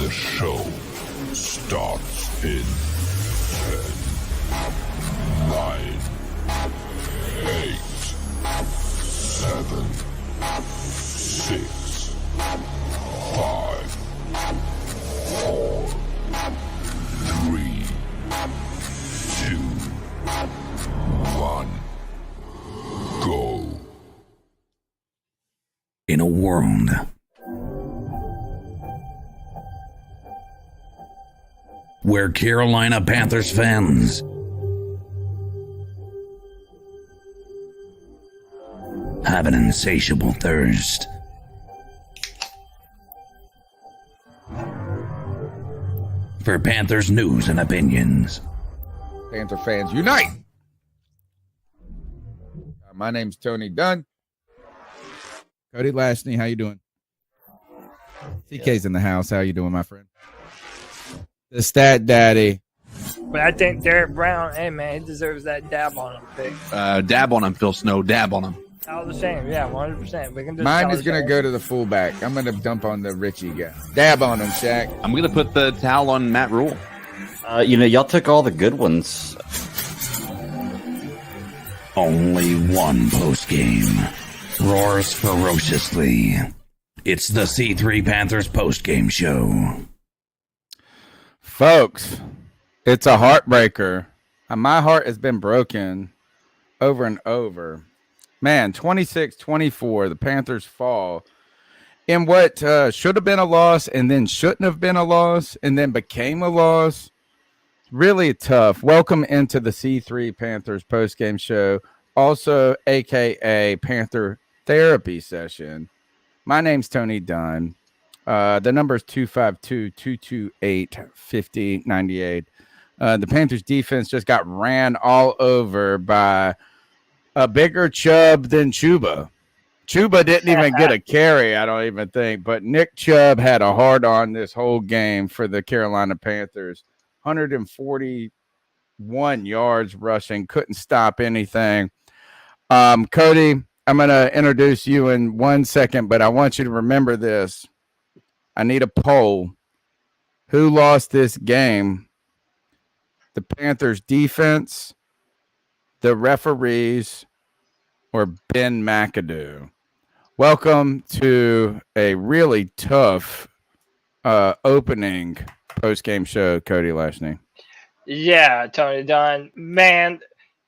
The show starts in 10, 9, 8, 7, 6, 5, 4, 3, 2, 1, go. In a world where Carolina Panthers fans have an insatiable thirst for Panthers news and opinions. Panther fans unite! My name's Tony Dunn. Cody Lashney, how you doing? TK's in the house. How you doing, my friend? The Stat Daddy. But I think Derek Brown, hey man, he deserves that dab on him pick. Dab on him, Phil Snow. Dab on him. All the same, yeah, 100%. We can just Mine is going to go to the fullback. I'm going to dump on the Richie guy. Dab on him, Shaq. I'm going to put the towel on Matt Rule. Y'all took all the good ones. Only one postgame roars ferociously. It's the C3 Panthers postgame show. Folks, it's a heartbreaker. My heart has been broken over and over. Man, 26-24, the Panthers fall in what should have been a loss and then shouldn't have been a loss and then became a loss. Really tough. Welcome into the C3 Panthers postgame show, also a.k.a. Panther Therapy Session. My name's Tony Dunn. The number is 252-228-5098. The Panthers defense just got ran all over by a bigger Chubb than Chuba. Chuba didn't even get a carry, I don't even think. But Nick Chubb had a hard on this whole game for the Carolina Panthers. 141 yards rushing, couldn't stop anything. Cody, I'm going to introduce you in 1 second, but I want you to remember this. I need a poll. Who lost this game? The Panthers defense, the referees, or Ben McAdoo? Welcome to a really tough opening post-game show, Cody Lashney. Yeah, Tony Dunn. Man,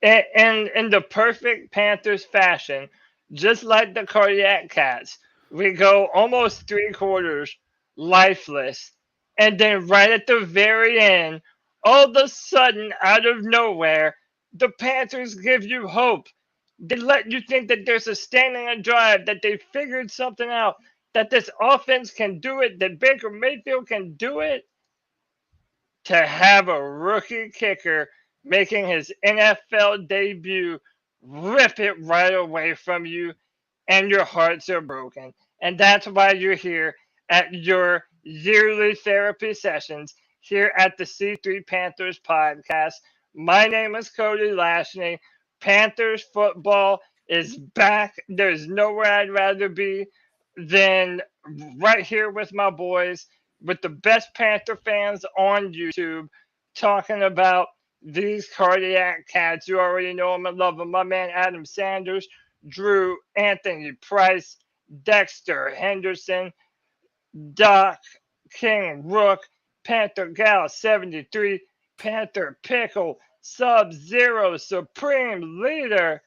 in the perfect Panthers fashion, just like the Cardiac Cats, we go almost 3 quarters lifeless. And then right at the very end, all of a sudden, out of nowhere, the Panthers give you hope. They let you think that they're sustaining a drive, that they figured something out, that this offense can do it, that Baker Mayfield can do it. To have a rookie kicker making his NFL debut rip it right away from you, and your hearts are broken. And that's why you're here at your yearly therapy sessions here at the C3 Panthers podcast. My name is Cody Lashney. Panthers football is back. There's nowhere I'd rather be than right here with my boys, with the best Panther fans on YouTube, talking about these Cardiac Cats. You already know them and love them. My man Adam Sanders, Drew, Anthony Price, Dexter Henderson, Doc, King Rook, Panther Gal 73, Panther Pickle, Sub-Zero, Supreme Leader,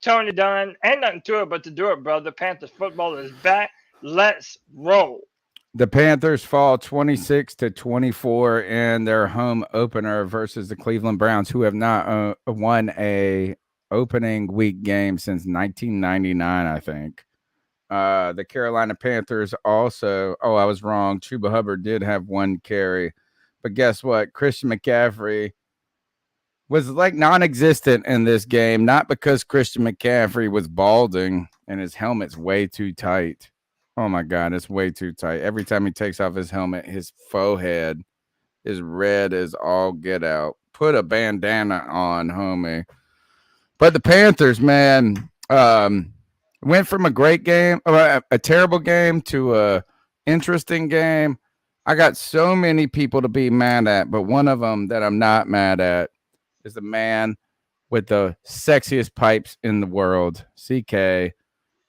Tony Dunn. Ain't nothing to it but to do it, brother. Panthers football is back. Let's roll. The Panthers fall 26-24 in their home opener versus the Cleveland Browns, who have not won a opening week game since 1999, I think. The Carolina Panthers also, I was wrong. Chuba Hubbard did have 1 carry. But guess what? Christian McCaffrey was like non-existent in this game, not because Christian McCaffrey was balding and his helmet's way too tight. Oh, my God, it's way too tight. Every time he takes off his helmet, his forehead is red as all get out. Put a bandana on, homie. But the Panthers, man, went from a great game, a terrible game, to a interesting game. I got so many people to be mad at, but one of them that I'm not mad at is the man with the sexiest pipes in the world, CK.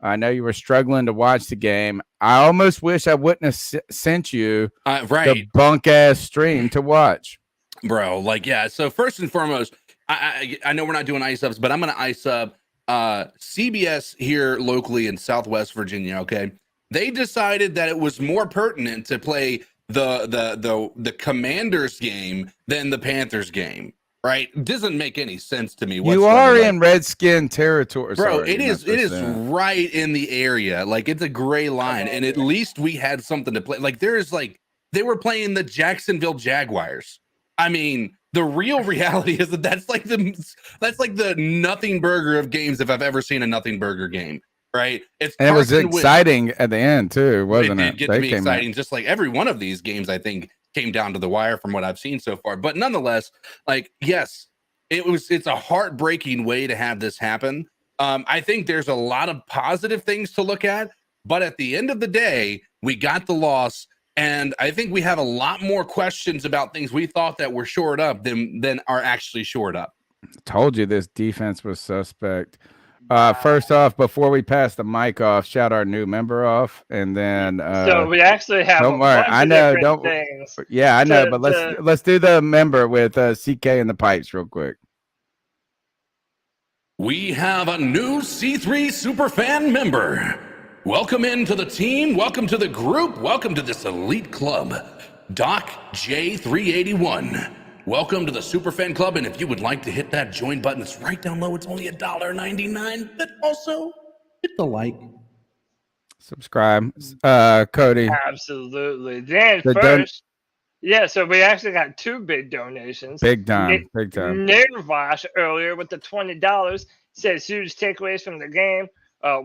I know you were struggling to watch the game. I almost wish I wouldn't have sent you the bunk ass stream to watch, bro. Like, yeah. So first and foremost, I know we're not doing ice ups, but I'm gonna ice up CBS here locally in Southwest Virginia. Okay, they decided that it was more pertinent to play the Commanders game than the Panthers game. Right? Doesn't make any sense to me. You are in Redskin territory, bro. It is right in the area. Like, it's a gray line, and at least we had something to play. Like, they were playing the Jacksonville Jaguars. I mean, the real reality is that's like the nothing burger of games if I've ever seen a nothing burger game. Right? It was exciting at the end too, wasn't it? It did get to be exciting, just like every one of these games. I think came down to the wire from what I've seen so far. But nonetheless, like, yes, it's a heartbreaking way to have this happen. I think there's a lot of positive things to look at, but at the end of the day, we got the loss. And I think we have a lot more questions about things we thought that were shored up than are actually shored up. Told you this defense was suspect. First off, before we pass the mic off, shout our new member off, and then so we actually have. Don't worry, I know. Don't. Yeah, I know, but let's do the member with CK and the pipes real quick. We have a new C3 Superfan member. Welcome into the team. Welcome to the group. Welcome to this elite club, Doc J381. Welcome to the Superfan Club, and if you would like to hit that join button, it's right down low. It's only $1.99, but also hit the like. Subscribe, Cody. Absolutely. Then first, so we actually got two big donations. Big time. Nirvash earlier with the $20 says huge takeaways from the game.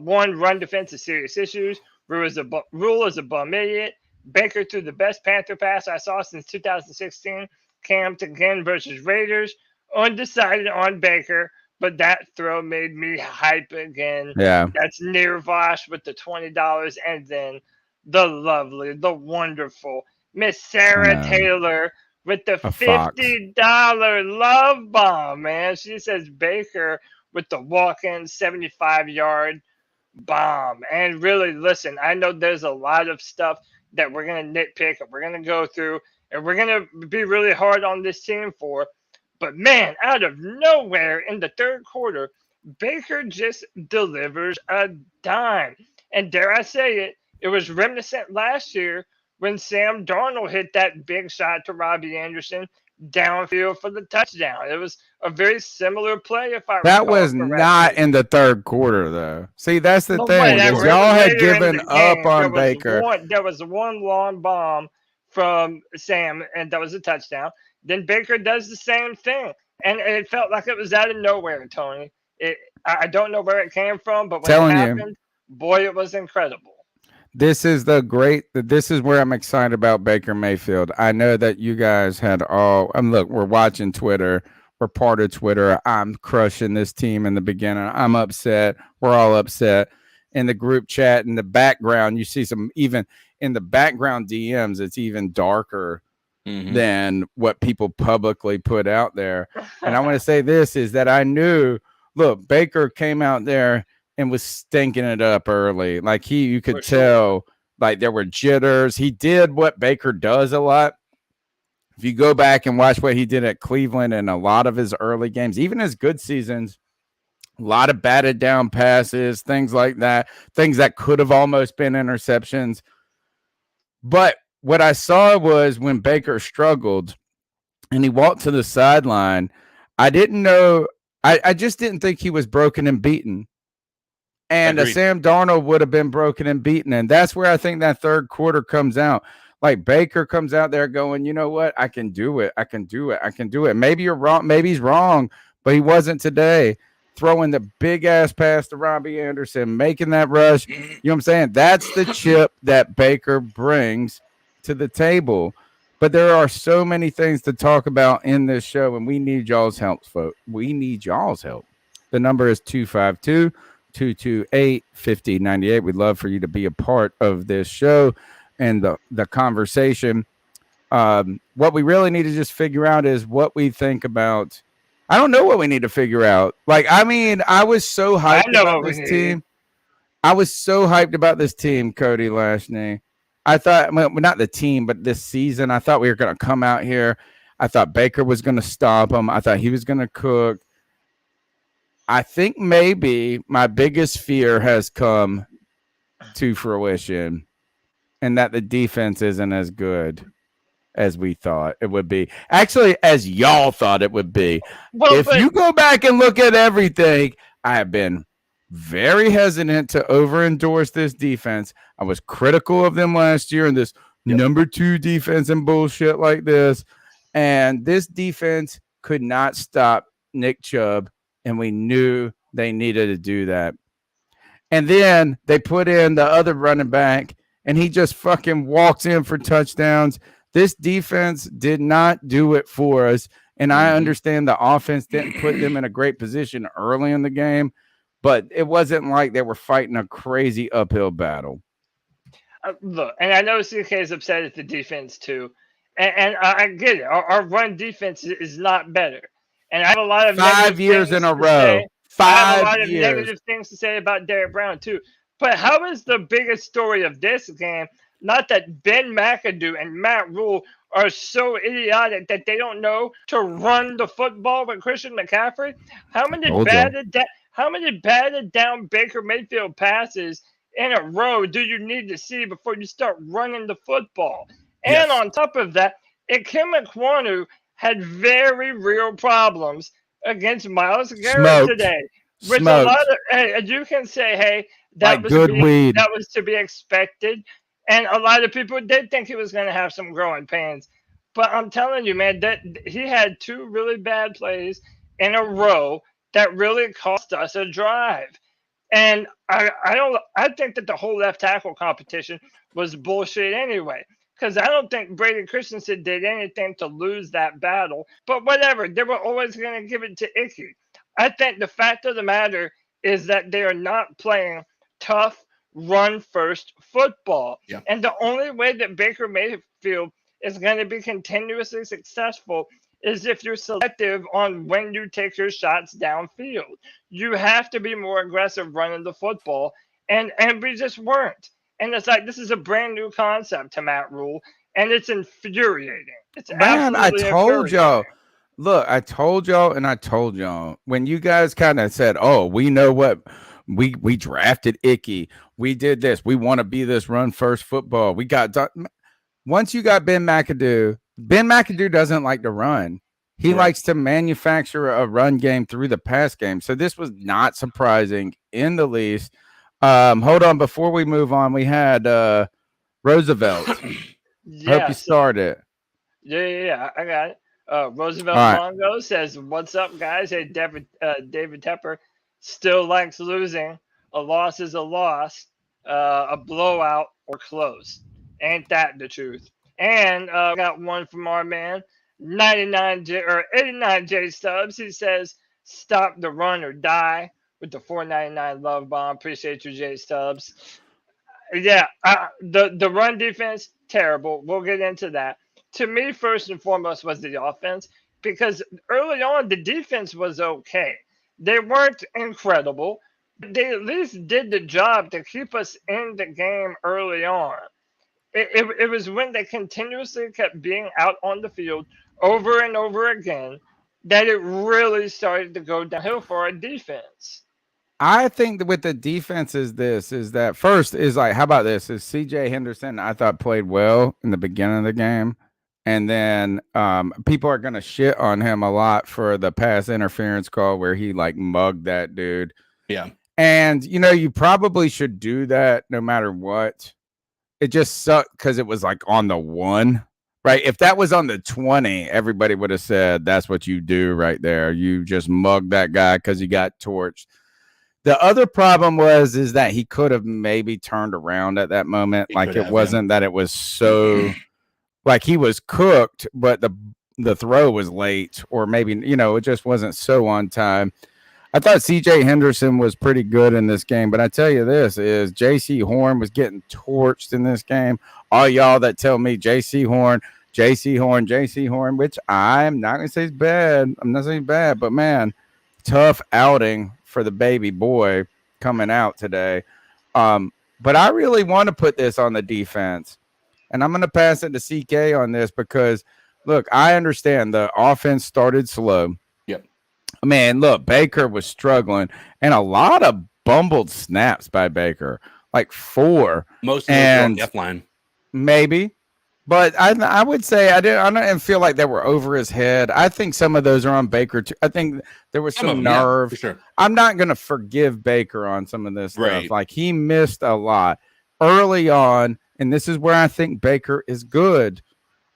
One, run defense is serious issues. Rule is a bum idiot. Baker threw the best Panther pass I saw since 2016. Camped again versus Raiders. Undecided on Baker, but that throw made me hype again. Yeah. That's Nirvash with the $20. And then the lovely, the wonderful Miss Sarah Taylor with the $50 love bomb, man. She says Baker with the walk-in 75-yard bomb. And really, listen, I know there's a lot of stuff that we're going to nitpick and we're going to go through and we're going to be really hard on this team for. But, man, out of nowhere in the third quarter, Baker just delivers a dime. And dare I say it was reminiscent last year when Sam Darnold hit that big shot to Robbie Anderson downfield for the touchdown. It was a very similar play, if I recall. That was correctly. Not in the third quarter, though. See, that's the thing. Y'all had given up on Baker. There was one long bomb from Sam, and that was a touchdown. Then Baker does the same thing, and it felt like it was out of nowhere, Tony. I don't know where it came from, but when it happened, boy, it was incredible. This is where I'm excited about Baker Mayfield. I know that you guys had look, we're watching Twitter. We're part of Twitter. I'm crushing this team in the beginning. I'm upset. We're all upset. In the group chat, in the background, you see even in the background DMs, it's even darker than what people publicly put out there. And I want to say this is that I knew, look, Baker came out there and was stinking it up early. Like you could tell, like there were jitters. He did what Baker does a lot. If you go back and watch what he did at Cleveland and a lot of his early games, even his good seasons, a lot of batted down passes, things like that, things that could have almost been interceptions. But what I saw was when Baker struggled and he walked to the sideline, I didn't know. I just didn't think he was broken and beaten. And Sam Darnold would have been broken and beaten. And that's where I think that third quarter comes out. Like Baker comes out there going, you know what? I can do it. I can do it. I can do it. Maybe you're wrong. Maybe he's wrong, but he wasn't today. Throwing the big ass pass to Robbie Anderson, making that rush. You know what I'm saying? That's the chip that Baker brings to the table. But there are so many things to talk about in this show, and we need y'all's help, folks. We need y'all's help. The number is 252-228-5098. We'd love for you to be a part of this show and the conversation. What we really need to just figure out is what we think about. I don't know what we need to figure out. Like, I mean, I was so hyped about this team. I was so hyped about this team, Cody Lashney. I thought, well, not the team, but this season, I thought we were going to come out here. I thought Baker was going to stop him. I thought he was going to cook. I think maybe my biggest fear has come to fruition, and that the defense isn't as good as we thought it would be. Actually, as y'all thought it would be. Well, if you go back and look at everything, I have been very hesitant to over-endorse this defense. I was critical of them last year and this number 2 defense and bullshit like this. And this defense could not stop Nick Chubb, and we knew they needed to do that. And then they put in the other running back, and he just fucking walks in for touchdowns. This defense did not do it for us. And I understand the offense didn't put them in a great position early in the game, but it wasn't like they were fighting a crazy uphill battle. Look, and I know CK is upset at the defense too. And I get it. Our run defense is not better. And I have a lot of 5 years in a row. 5 years. I have a lot of negative things to say about Derrick Brown too. But how is the biggest story of this game not that Ben McAdoo and Matt Rule are so idiotic that they don't know to run the football with Christian McCaffrey? How many batted down Baker Mayfield passes in a row do you need to see before you start running the football? And on top of that, Ikem Ekwonu had very real problems against Myles Garrett today. Which a lot of you can say, hey, that was to be expected. And a lot of people did think he was going to have some growing pains. But I'm telling you, man, that he had 2 really bad plays in a row that really cost us a drive. And I think that the whole left tackle competition was bullshit anyway. Because I don't think Brady Christensen did anything to lose that battle. But whatever, they were always going to give it to Icky. I think the fact of the matter is that they are not playing tough, run-first football. Yeah. And the only way that Baker Mayfield is going to be continuously successful is if you're selective on when you take your shots downfield. You have to be more aggressive running the football, and we just weren't. And it's like, this is a brand new concept to Matt Rule, and it's infuriating. It's I told y'all. Look, I told y'all when you guys kind of said, oh, we know what we drafted Icky. We did this. We want to be this run first football. We got once you got Ben McAdoo doesn't like to run. He likes to manufacture a run game through the pass game. So this was not surprising in the least. Hold on, before we move on, we had Roosevelt. Hope you started. Yeah, I got it. Roosevelt Longo says, "What's up, guys? Hey, David Tepper still likes losing. A loss is a loss. A blowout or close. Ain't that the truth?" And got one from our man 89 J Stubbs. He says, "Stop the run or die." With the $4.99 love bomb. Appreciate you, J Stubbs. Yeah, the run defense, terrible. We'll get into that. To me, first and foremost, was the offense, because early on, the defense was okay. They weren't incredible. They at least did the job to keep us in the game early on. It was when they continuously kept being out on the field over and over again that it really started to go downhill for our defense. I think that with the defense is that first is like, how about this? Is CJ Henderson, I thought, played well in the beginning of the game. And then people are going to shit on him a lot for the pass interference call where he like mugged that dude. Yeah. And, you probably should do that no matter what. It just sucked because it was like on the 1, right? If that was on the 20, everybody would have said that's what you do right there. You just mugged that guy because he got torched. The other problem is that he could have maybe turned around at that moment. It wasn't that it was so like he was cooked, but the throw was late, or maybe, it just wasn't so on time. I thought CJ Henderson was pretty good in this game, but I tell you this is JC Horn was getting torched in this game. All y'all that tell me JC Horn JC Horn, which I'm not going to say is bad. I'm not saying bad, but man, tough outing for the baby boy coming out today. But I really want to put this on the defense, and I'm going to pass it to CK on this because, look, I understand the offense started slow. Yep. Man, look, Baker was struggling, and a lot of bumbled snaps by Baker, like 4. Most of those were on the F line. Maybe. But I would say I didn't feel like they were over his head. I think some of those are on Baker too. I think there was some nerve. Yeah, for sure. I'm not going to forgive Baker on some of this stuff. Right. Like he missed a lot early on, and this is where I think Baker is good.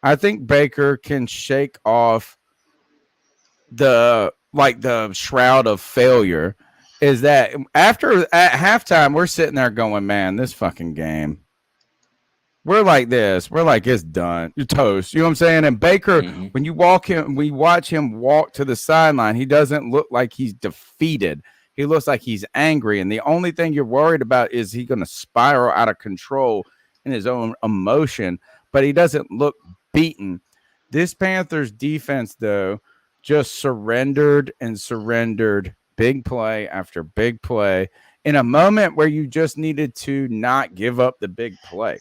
I think Baker can shake off the shroud of failure. Is that at halftime we're sitting there going, man, this fucking game. We're like this. We're like, it's done. You're toast. You know what I'm saying? And Baker, when you watch him walk to the sideline, he doesn't look like he's defeated. He looks like he's angry. And the only thing you're worried about is he going to spiral out of control in his own emotion. But he doesn't look beaten. This Panthers defense, though, just surrendered big play after big play in a moment where you just needed to not give up the big play.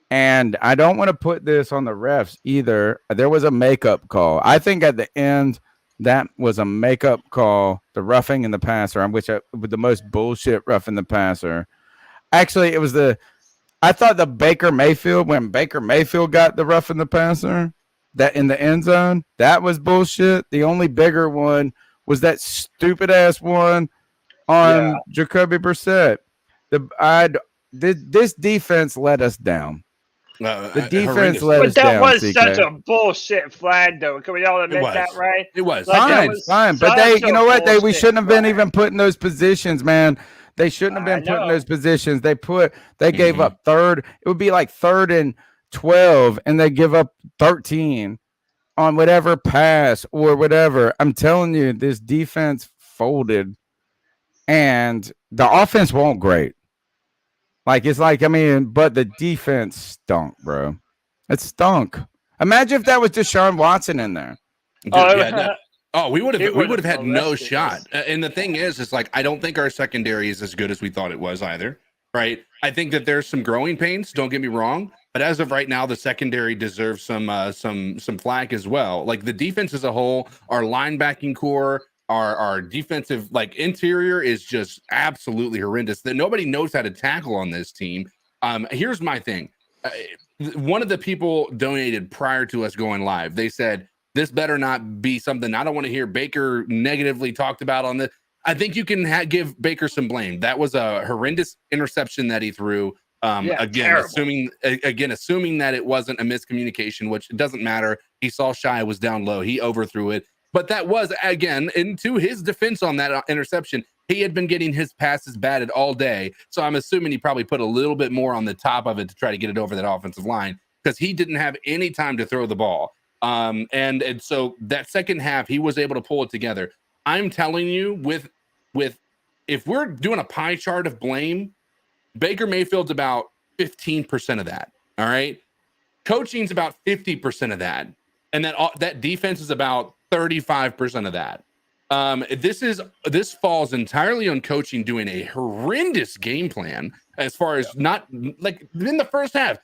And I don't want to put this on the refs either. There was a makeup call. I think at the end, that was a makeup call, the roughing and the passer, with the most bullshit roughing the passer. Actually, it was I thought the Baker Mayfield, when Baker Mayfield got the roughing the passer, that in the end zone, that was bullshit. The only bigger one was that stupid ass one on Jacoby Brissett. This defense let us down. The defense let us down. But that was such a bullshit flag, though. Can we all admit that, right? It was fine. But you know what? We shouldn't have been even put in those positions, man. They shouldn't have been put in those positions. They gave up third. It would be like 3rd and 12, and they give up 13 on whatever pass or whatever. I'm telling you, this defense folded, and the offense won't great. But the defense stunk, bro. It stunk. Imagine if that was Deshaun Watson in there. We would have had no shot. And the thing is like I don't think our secondary is as good as we thought it was either. Right? I think that there's some growing pains. Don't get me wrong, but as of right now, the secondary deserves some flack as well. Like the defense as a whole, our linebacking core. Our defensive interior is just absolutely horrendous. That nobody knows how to tackle on this team. Here's my thing. One of the people donated prior to us going live. They said this better not be something I don't want to hear Baker negatively talked about on this. I think you can give Baker some blame. That was a horrendous interception that he threw. Assuming that it wasn't a miscommunication, which it doesn't matter. He saw Shai was down low. He overthrew it. But that was, again, into his defense on that interception, he had been getting his passes batted all day. So I'm assuming he probably put a little bit more on the top of it to try to get it over that offensive line because he didn't have any time to throw the ball. And so that second half, he was able to pull it together. I'm telling you, with if we're doing a pie chart of blame, Baker Mayfield's about 15% of that. All right. Coaching's about 50% of that. And that defense is about 35% of that. This falls entirely on coaching doing a horrendous game plan as far as not like in the first half.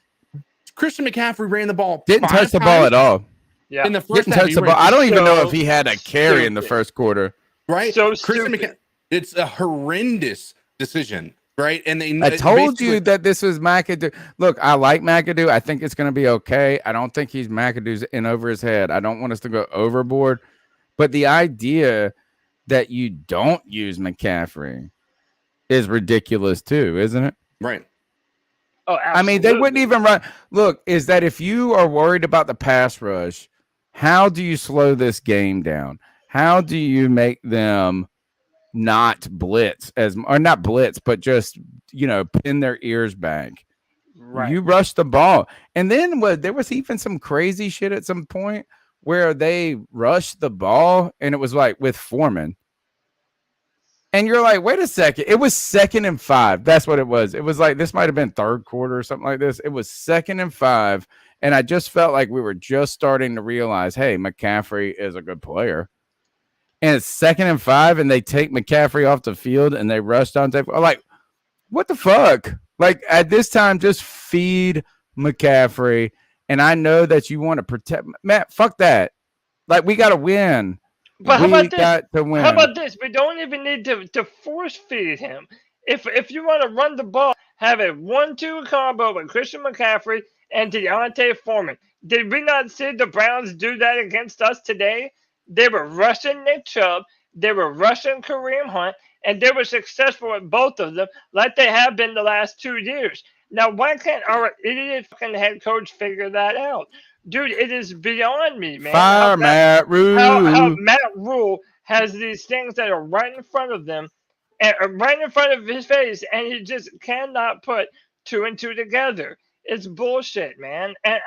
Christian McCaffrey ran the ball. Didn't touch the ball at all. Yeah. In the first half, touch the ball. I don't even know if he had a carry in the first quarter. Right. So Christian McCaffrey, it's a horrendous decision. Right. And I told you that this was McAdoo. Look, I like McAdoo. I think it's going to be okay. I don't think McAdoo's in over his head. I don't want us to go overboard. But the idea that you don't use McCaffrey is ridiculous too, isn't it? Right. Oh, absolutely. I mean, they wouldn't even run. Look, is that if you are worried about the pass rush, how do you slow this game down? How do you make them not blitz but just pin their ears back? Right. You rush the ball, and then there was even some crazy shit at some point where they rushed the ball, and it was like with Foreman, And you're like, wait a second. It was 2nd and 5. That's what it was. It was like, this might have been third quarter or something like this. It was 2nd and 5. And I just felt like we were just starting to realize, hey, McCaffrey is a good player. And it's 2nd and 5, and they take McCaffrey off the field and they rush Dante. Like, what the fuck? Like, at this time, just feed McCaffrey. And I know that you want to protect Matt. Fuck that. Like, we got to win. But how about this? Got to win. How about this? We don't even need to force feed him. If you want to run the ball, have a 1-2 combo with Christian McCaffrey and Deontay Foreman. Did we not see the Browns do that against us today? They were rushing Nick Chubb, they were rushing Kareem Hunt, and they were successful with both of them, like they have been the last 2 years. Now, why can't our idiot fucking head coach figure that out? Dude, it is beyond me, man. Fire Matt Rule. How Matt Rule has these things that are right in front of them, and right in front of his face, and he just cannot put 2 and 2 together. It's bullshit, man. And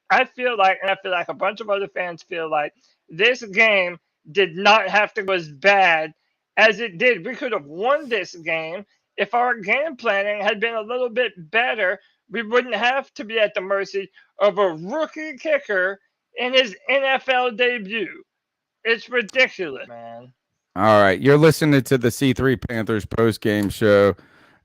I feel like, and I feel like a bunch of other fans feel like this game did not have to go as bad as it did. We could have won this game if our game planning had been a little bit better. We wouldn't have to be at the mercy of a rookie kicker in his NFL debut. It's ridiculous, man. All right. You're listening to the C3 Panthers post-game show.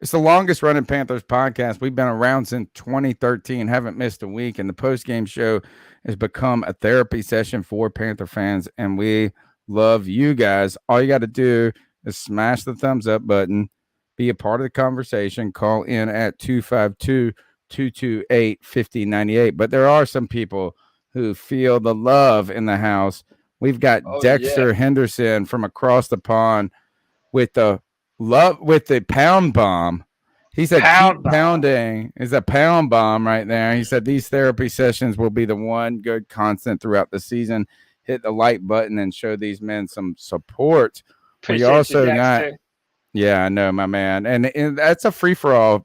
It's the longest running Panthers podcast. We've been around since 2013, haven't missed a week, and the post-game show has become a therapy session for Panther fans, and we love you guys. All you got to do is smash the thumbs up button, be a part of the conversation, call in at 252-228-5098. But there are some people who feel the love in the house. We've got Dexter Henderson from across the pond with the pound bomb. He said, keep pounding is a pound bomb right there. He said, these therapy sessions will be the one good constant throughout the season. Hit the like button and show these men some support. Appreciate we also you, got, I know, my man. And that's a free-for-all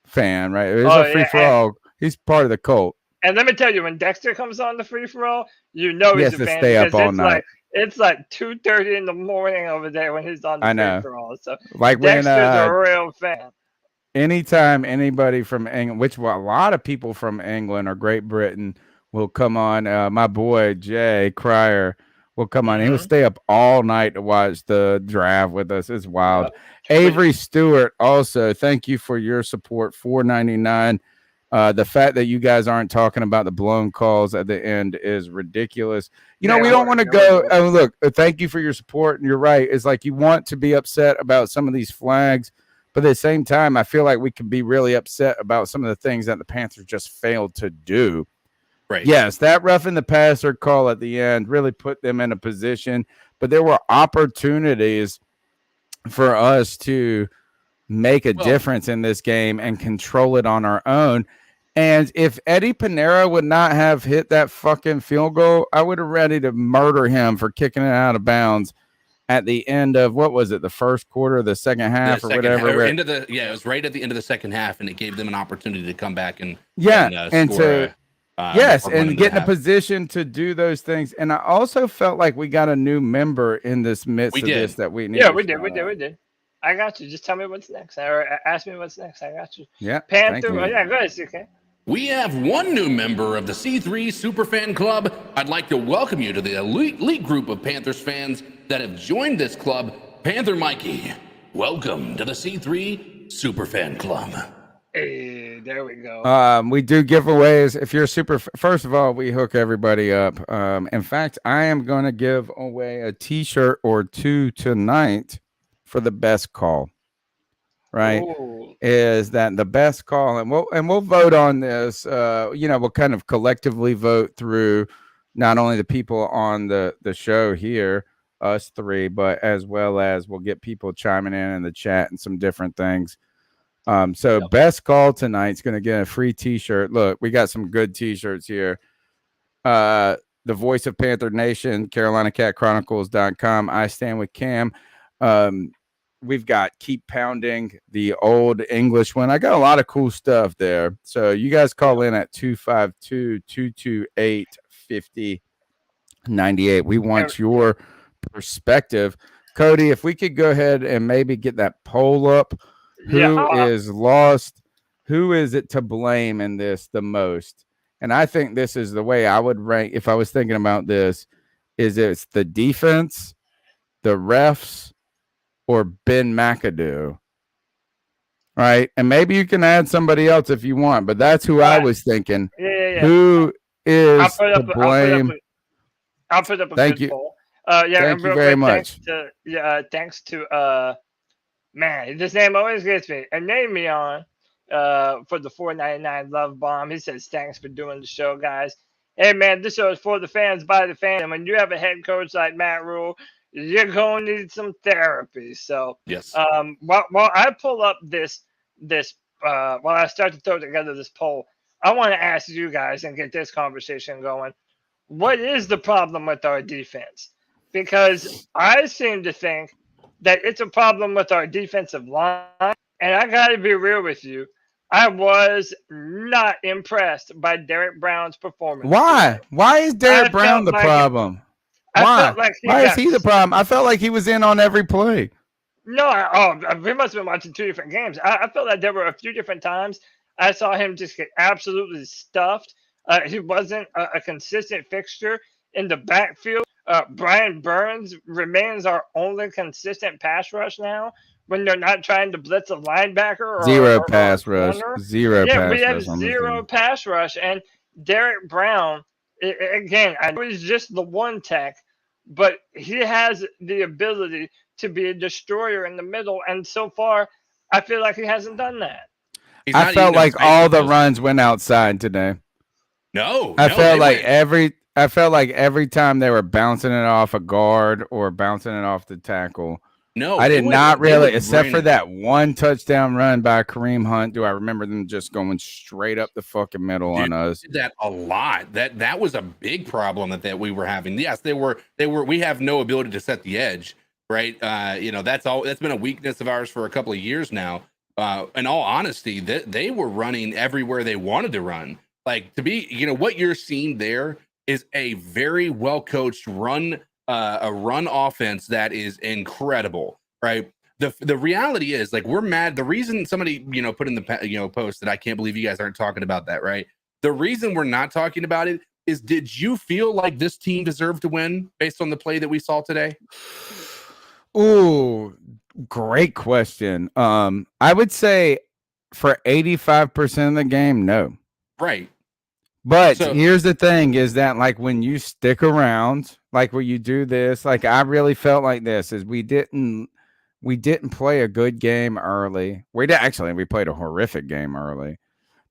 fan, right? It's a free-for-all. He's part of the cult. And let me tell you, when Dexter comes on the free-for-all, you know he's a fan. Stay up all night. It's like 2:30 in the morning over there when he's on the free-for-all. So like Dexter's when, a real fan. Anytime anybody from England, which a lot of people from England or Great Britain will come on, my boy Jay Cryer will come on. He will stay up all night to watch the draft with us. It's wild. Yep. Avery Stewart also, thank you for your support. $4.99. The fact that you guys aren't talking about the blown calls at the end is ridiculous. We don't want to go. Oh, look, thank you for your support. And you're right. It's like you want to be upset about some of these flags. But at the same time, I feel like we can be really upset about some of the things that the Panthers just failed to do. Right. Yes, that roughing the passer call at the end really put them in a position. But there were opportunities for us to make a difference in this game and control it on our own. And if Eddie Pinheiro would not have hit that fucking field goal, I would have ready to murder him for kicking it out of bounds at the end of, what was it, the first quarter, the second half, or whatever. It was right at the end of the second half, and it gave them an opportunity to come back and get in a position to do those things. And I also felt like we got a new member in this midst of this that we need. Yeah, we did. I got you. Just tell me what's next, or ask me what's next. I got you. Yeah, Panther. Go ahead, okay. We have one new member of the C3 Superfan Club. I'd like to welcome you to the elite group of Panthers fans that have joined this club. Panther Mikey, welcome to the C3 Superfan Club. Hey, there we go. We do giveaways. If you're first of all, we hook everybody up. In fact, I am going to give away a t-shirt or two tonight for the best call. Right? Ooh. Is that the best call? And we'll vote on this. We'll kind of collectively vote through not only the people on the show here, us three, but as well as we'll get people chiming in the chat and some different things. Best call tonight's going to get a free t-shirt. Look, we got some good t-shirts here. The Voice of Panther Nation, CarolinaCatChronicles.com. I Stand With Cam. We've got Keep Pounding, the old English one. I got a lot of cool stuff there. So you guys call in at 252-228-5098. We want your perspective. Cody, if we could go ahead and maybe get that poll up, who Yeah. is lost? Who is it to blame in this the most? And I think this is the way I would rank if I was thinking about this. Is it's the defense, the refs, or Ben McAdoo? Right, and maybe you can add somebody else if you want, but that's who I was thinking. Yeah. Who is to blame? I'll put up a Thank good you. poll. Thank you very much. Thanks to man, this name always gets me. And name me on for the $4.99 love bomb. He says thanks for doing the show, guys. Hey man, this show is for the fans by the fans. And when you have a head coach like Matt Rule, you're gonna need some therapy. So Yes. while I pull up this while I start to throw together this poll, I want to ask you guys and get this conversation going. What is the problem with our defense? Because I seem to think that it's a problem with our defensive line. And I got to be real with you. I was not impressed by Derek Brown's performance. Why? today. Why is Derek Brown the problem? Why? Why is he the problem? I felt like he was in on every play. No, we must have been watching two different games. I felt like there were a few different times I saw him just get absolutely stuffed. He wasn't a consistent fixture in the backfield. Brian Burns remains our only consistent pass rush now when they're not trying to blitz a linebacker or Zero or pass a rush. corner. Zero Yeah, pass we have rush on this zero team. pass rush. And Derek Brown, again, I know he's just the one tech, but he has the ability to be a destroyer in the middle. And so far, I feel like he hasn't done that. I felt like all the runs went outside today. I felt like every time they were bouncing it off a guard or bouncing it off the tackle. No, I did not really, except for that one touchdown run by Kareem Hunt. Do I remember them just going straight up the fucking middle on us? Did that a lot. That was a big problem that we were having. Yes, they were. We have no ability to set the edge, right? That's been a weakness of ours for a couple of years now. In all honesty, they were running everywhere they wanted to run. Like, to be, what you're seeing there is a very well coached run. A run offense that is incredible, right? The reality is, like, we're mad. The reason somebody put in the post that I can't believe you guys aren't talking about that, right? The reason we're not talking about it is, did you feel like this team deserved to win based on the play that we saw today? Ooh, great question. I would say for 85% of the game, no. Right. But here's the thing is that, like, when you stick around, like when you do this, like, I really felt like this is we didn't play a good game early. We played a horrific game early.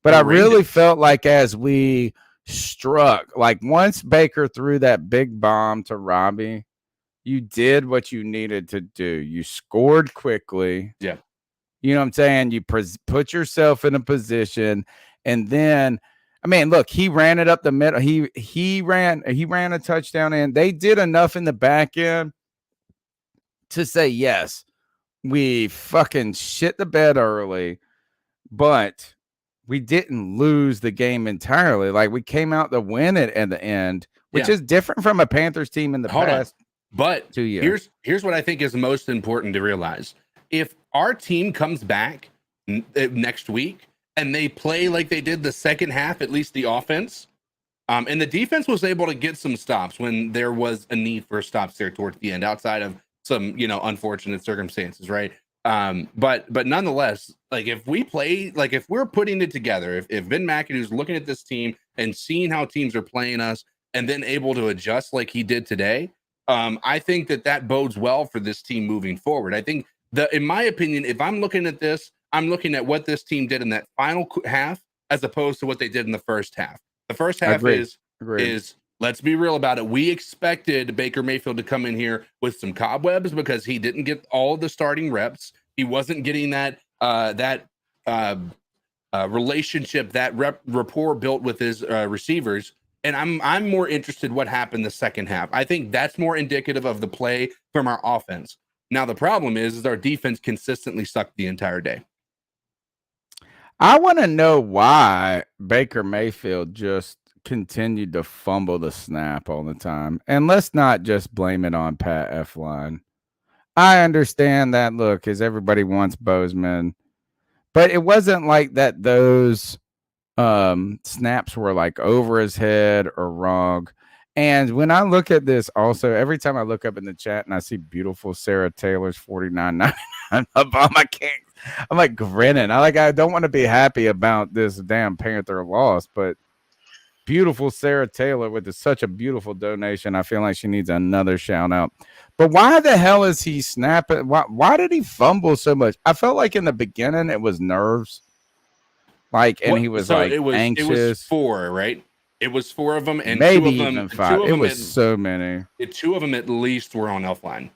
But I really felt like as we struck, like once Baker threw that big bomb to Robbie, you did what you needed to do. You scored quickly. Yeah. You know what I'm saying? You put yourself in a position, and then I mean, look, he ran it up the middle. He ran a touchdown, and they did enough in the back end to say, yes, we fucking shit the bed early, but we didn't lose the game entirely. Like, we came out to win it at the end, which is different from a Panthers team in the past. But here's what I think is most important to realize. If our team comes back next week and they play like they did the second half, at least the offense, and the defense was able to get some stops when there was a need for stops there towards the end, outside of some, unfortunate circumstances, right? But nonetheless, like, if we play, like, if we're putting it together, if Ben McAdoo's looking at this team and seeing how teams are playing us and then able to adjust like he did today, I think that bodes well for this team moving forward. I think in my opinion, if I'm looking at this, I'm looking at what this team did in that final half as opposed to what they did in the first half. The first half is let's be real about it. We expected Baker Mayfield to come in here with some cobwebs because he didn't get all of the starting reps. He wasn't getting that relationship, that rapport built with his receivers. And I'm more interested what happened the second half. I think that's more indicative of the play from our offense. Now, the problem is our defense consistently sucked the entire day. I want to know why Baker Mayfield just continued to fumble the snap all the time. And let's not just blame it on Pat Elflein. I understand that look, because everybody wants Bozeman, but it wasn't like that. Those snaps were like over his head or wrong. And when I look at this, also every time I look up in the chat and I see beautiful Sarah Taylor's $49.99 up on my king, I'm like grinning. I don't want to be happy about this damn Panther loss, but beautiful Sarah Taylor with such a beautiful donation. I feel like she needs another shout out. But why the hell is he snapping? Why did he fumble so much? I felt like in the beginning it was nerves. He was anxious. It was 4, right? It was 4 of them, and maybe 2 of them, even 5. It was so many. 2 of them at least were on Elfline.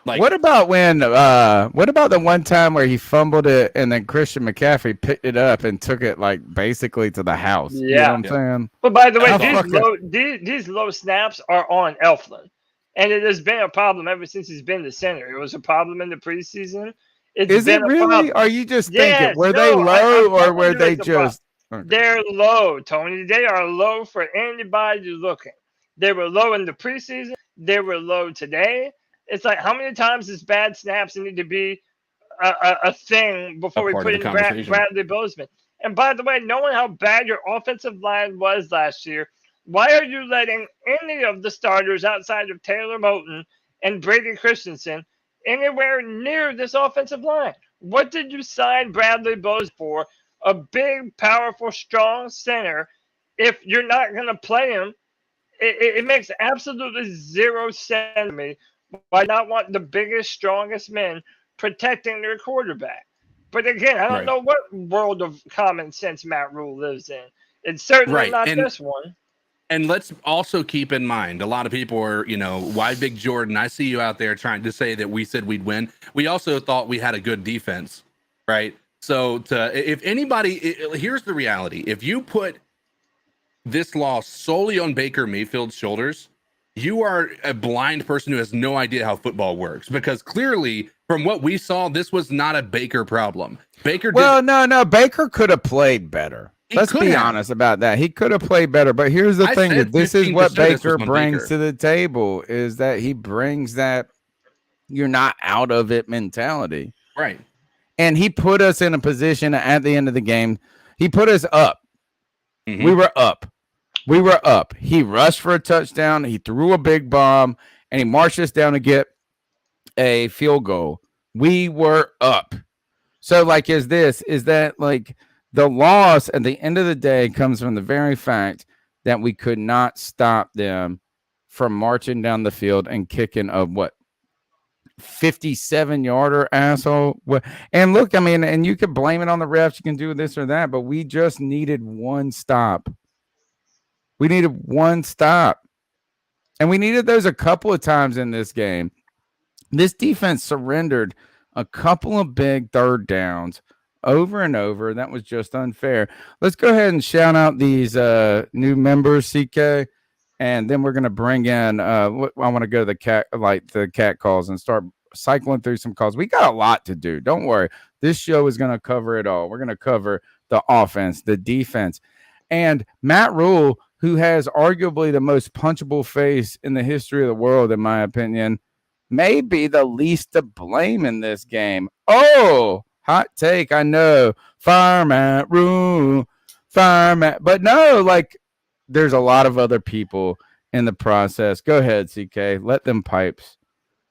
What about the one time where he fumbled it and then Christian McCaffrey picked it up and took it basically to the house? Yeah. You know what I'm saying? But by the way, these low snaps are on Elfland. And it has been a problem ever since he's been the center. It was a problem in the preseason. Is it really? Are you just thinking, were they low or were they just... Okay. They're low, Tony. They are low for anybody looking. They were low in the preseason. They were low today. It's like, how many times does bad snaps need to be a thing before we put in Bradley Bozeman? And by the way, knowing how bad your offensive line was last year, why are you letting any of the starters outside of Taylor Moton and Brady Christensen anywhere near this offensive line? What did you sign Bradley Bozeman for? A big, powerful, strong center. If you're not going to play him, it makes absolutely zero sense to me. Why not want the biggest, strongest men protecting their quarterback? But again, I don't know what world of common sense Matt Rule lives in. It's certainly not this one. And let's also keep in mind, a lot of people are, why Big Jordan? I see you out there trying to say that we said we'd win. We also thought we had a good defense, right? So if anybody, here's the reality. If you put this loss solely on Baker Mayfield's shoulders, you are a blind person who has no idea how football works, because clearly from what we saw, this was not a Baker problem. No. Baker could have played better. Let's be honest about that. He could have played better, but here's the thing: that this is what Baker brings to the table, is that he brings that you're not out of it mentality. Right. And he put us in a position at the end of the game. He put us up. Mm-hmm. We were up. He rushed for a touchdown. He threw a big bomb, and he marched us down to get a field goal. We were up. So, is that the loss at the end of the day comes from the very fact that we could not stop them from marching down the field and kicking a 57-yarder asshole. And look, and you can blame it on the refs. You can do this or that, but we just needed one stop. We needed one stop. And we needed those a couple of times in this game. This defense surrendered a couple of big third downs over and over. That was just unfair. Let's go ahead and shout out these new members, CK, and then we're going to bring in I want to go to the cat calls and start cycling through some calls. We got a lot to do. Don't worry. This show is going to cover it all. We're going to cover the offense, the defense, and Matt Rule, who has arguably the most punchable face in the history of the world, in my opinion, may be the least to blame in this game. Oh, hot take, I know. Fire Matt Rule. But no, there's a lot of other people in the process. Go ahead, CK. Let them pipes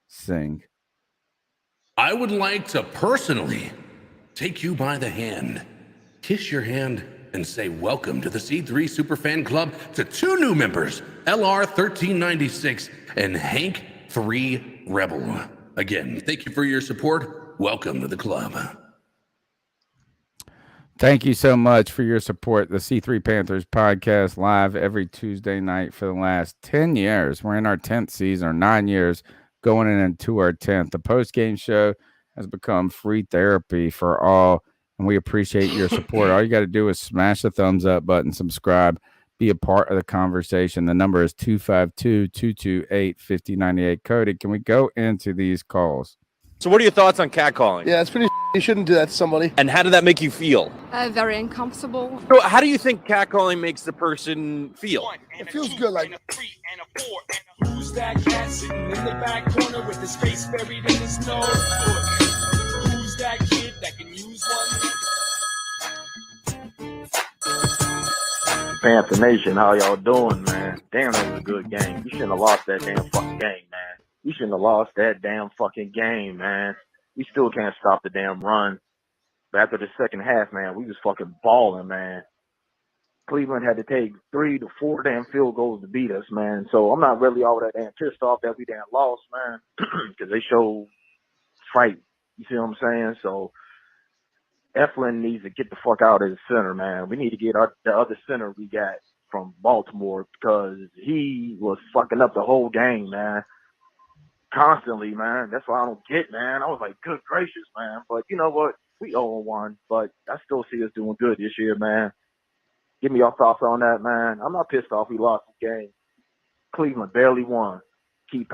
sing. I would like to personally take you by the hand, kiss your hand, and say welcome to the C3 Superfan Club to 2 new members, LR1396 and Hank3 Rebel. Again, thank you for your support. Welcome to the club. Thank you so much for your support. The C3 Panthers podcast live every Tuesday night for the last 10 years. We're in our 10th season, or 9 years, going into our 10th. The postgame show has become free therapy for all, and we appreciate your support. All you got to do is smash the thumbs up button, subscribe, be a part of the conversation. The number is 252-228-5098. Cody, can we go into these calls? So what are your thoughts on catcalling? Yeah, it's pretty. You shouldn't do that to somebody. And how did that make you feel? Very uncomfortable. So how do you think catcalling makes the person feel? It feels good, like Who's that cat sitting in the back corner with his face buried in his notebook? Who's that kid that can use one? Panther Nation, how y'all doing, man? Damn, that was a good game. You shouldn't have lost that damn fucking game, man. You shouldn't have lost that damn fucking game, man. We still can't stop the damn run. But after the second half, man, we was fucking balling, man. Cleveland had to take 3 to 4 damn field goals to beat us, man. So I'm not really all that damn pissed off that we damn lost, man, because they showed fight. You see what I'm saying? So Eflin needs to get the fuck out of the center, man. We need to get the other center we got from Baltimore because he was fucking up the whole game, man. Constantly, man. That's why I don't get, man. I was like, good gracious, man. But you know what? We 0-1, but I still see us doing good this year, man. Give me your thoughts on that, man. I'm not pissed off we lost the game. Cleveland barely won. G.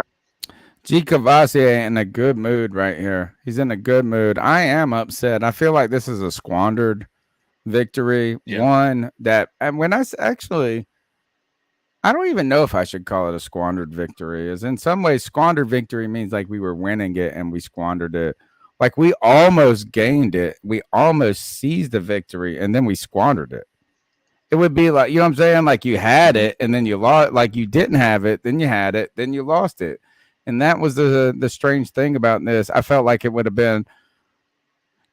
Cavassier in a good mood right here. He's in a good mood. I am upset. I feel like this is a squandered victory. Yeah. One that, and when I actually, I don't even know if I should call it a squandered victory. As in some ways, squandered victory means like we were winning it and we squandered it. Like we almost gained it. We almost seized the victory and then we squandered it. It would be like, you know what I'm saying? Like you had it and then you lost, like you didn't have it, then you had it, then you lost it. And that was the strange thing about this. I felt like it would have been,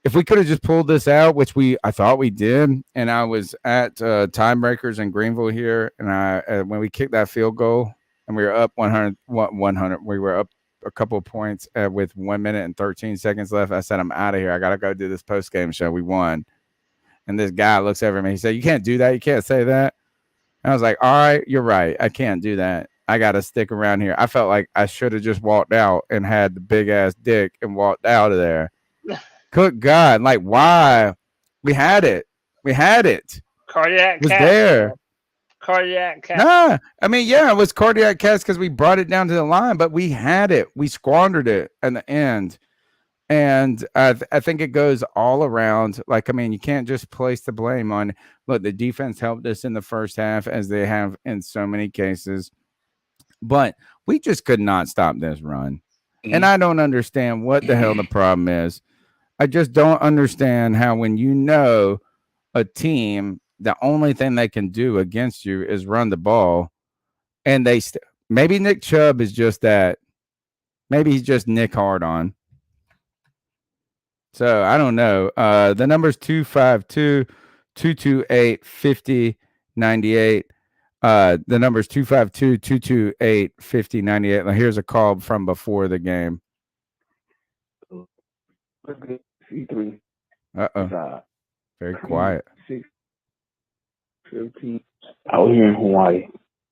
if we could have just pulled this out, which I thought we did. And I was at Timebreakers in Greenville here. And when we kicked that field goal and we were up 100, we were up a couple of points with 1 minute and 13 seconds left. I said, I'm out of here. I got to go do this post-game show. We won. And this guy looks over me. He said, you can't do that. You can't say that. And I was like, all right, you're right. I can't do that. I got to stick around here. I felt like I should have just walked out and had the big ass dick and walked out of there. Good God. Like, why? We had it. We had it. Cardiac It was cat. there. Cardiac cat. Nah, I mean, yeah, it was cardiac cats because we brought it down to the line, but we had it. We squandered it in the end. And I think it goes all around. Like, I mean, you can't just place the blame on, look, the defense helped us in the first half as they have in so many cases. But we just could not stop this run. And I don't understand what the hell the problem is. I just don't understand how when you know a team, the only thing they can do against you is run the ball. And they maybe Nick Chubb is just that. Maybe he's just Nick hard on. So I don't know. The number's 252-228-5098. The number's 252-228-5098. Now here's a call from before the game. C3. Uh-oh. Very quiet. 6:15. Out here in Hawaii.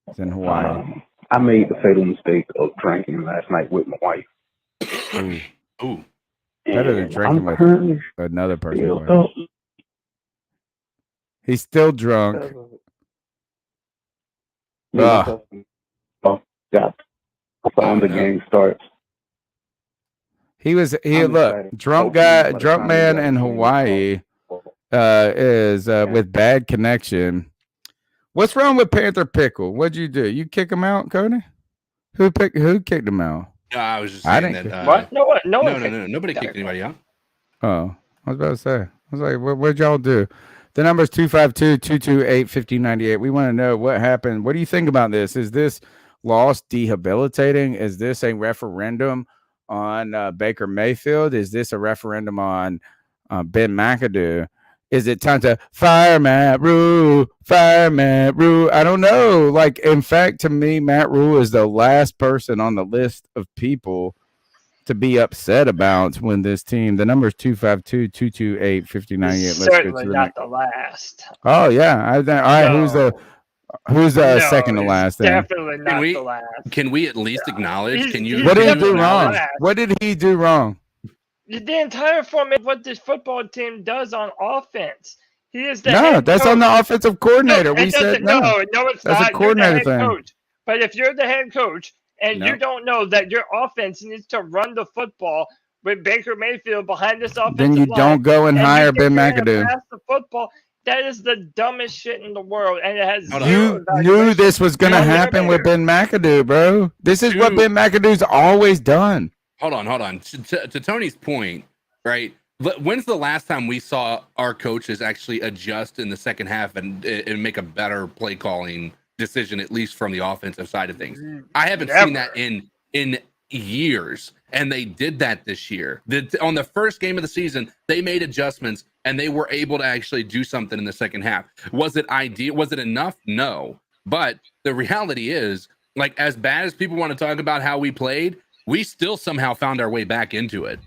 It's in Hawaii. I made the fatal mistake of drinking last night with my wife. Ooh. Better than drinking with another person. He's still drunk. Yeah, the game starts. Look, drunk man in Hawaii is with bad connection. What's wrong with Panther Pickle? What'd you do? You kick him out, Cody? Who kicked him out? No, I was just saying that. What? No. Nobody kicked anybody out. Oh, I was about to say. I was like, what'd y'all do? The number is 252-228-5098. We want to know what happened. What do you think about this? Is this loss debilitating? Is this a referendum on Baker Mayfield? Is this a referendum on Ben McAdoo? Is it time to fire Matt Rule? Fire Matt Rule? I don't know. Like, in fact, to me, Matt Rule is the last person on the list of people to be upset about when this team. The number is 252-228-5098. Certainly not the last. Oh yeah. All right. No. Who's second to last? Then? Definitely not the last. Can we at least acknowledge? What did he do wrong? What did he do wrong? The entire format of what this football team does on offense. He is the that's coach. On the offensive coordinator. We said no. No, it's that's not. A coordinator thing. Coach. But if you're the head coach and you don't know that your offense needs to run the football with Baker Mayfield behind this offensive then you line, don't go and hire Ben McAdoo. Pass the football, That is the dumbest shit in the world, and it has Hold on. zero You knew evaluation. this was going to One year happen with later. Ben McAdoo, bro. This is what Two- Ben McAdoo's always done. Hold on. To Tony's point, right? When's the last time we saw our coaches actually adjust in the second half and make a better play calling decision, at least from the offensive side of things? I haven't seen that in years, and they did that this year. On the first game of the season, they made adjustments and they were able to actually do something in the second half. Was it ideal? Was it enough? No. But the reality is, like, as bad as people want to talk about how we played, we still somehow found our way back into it.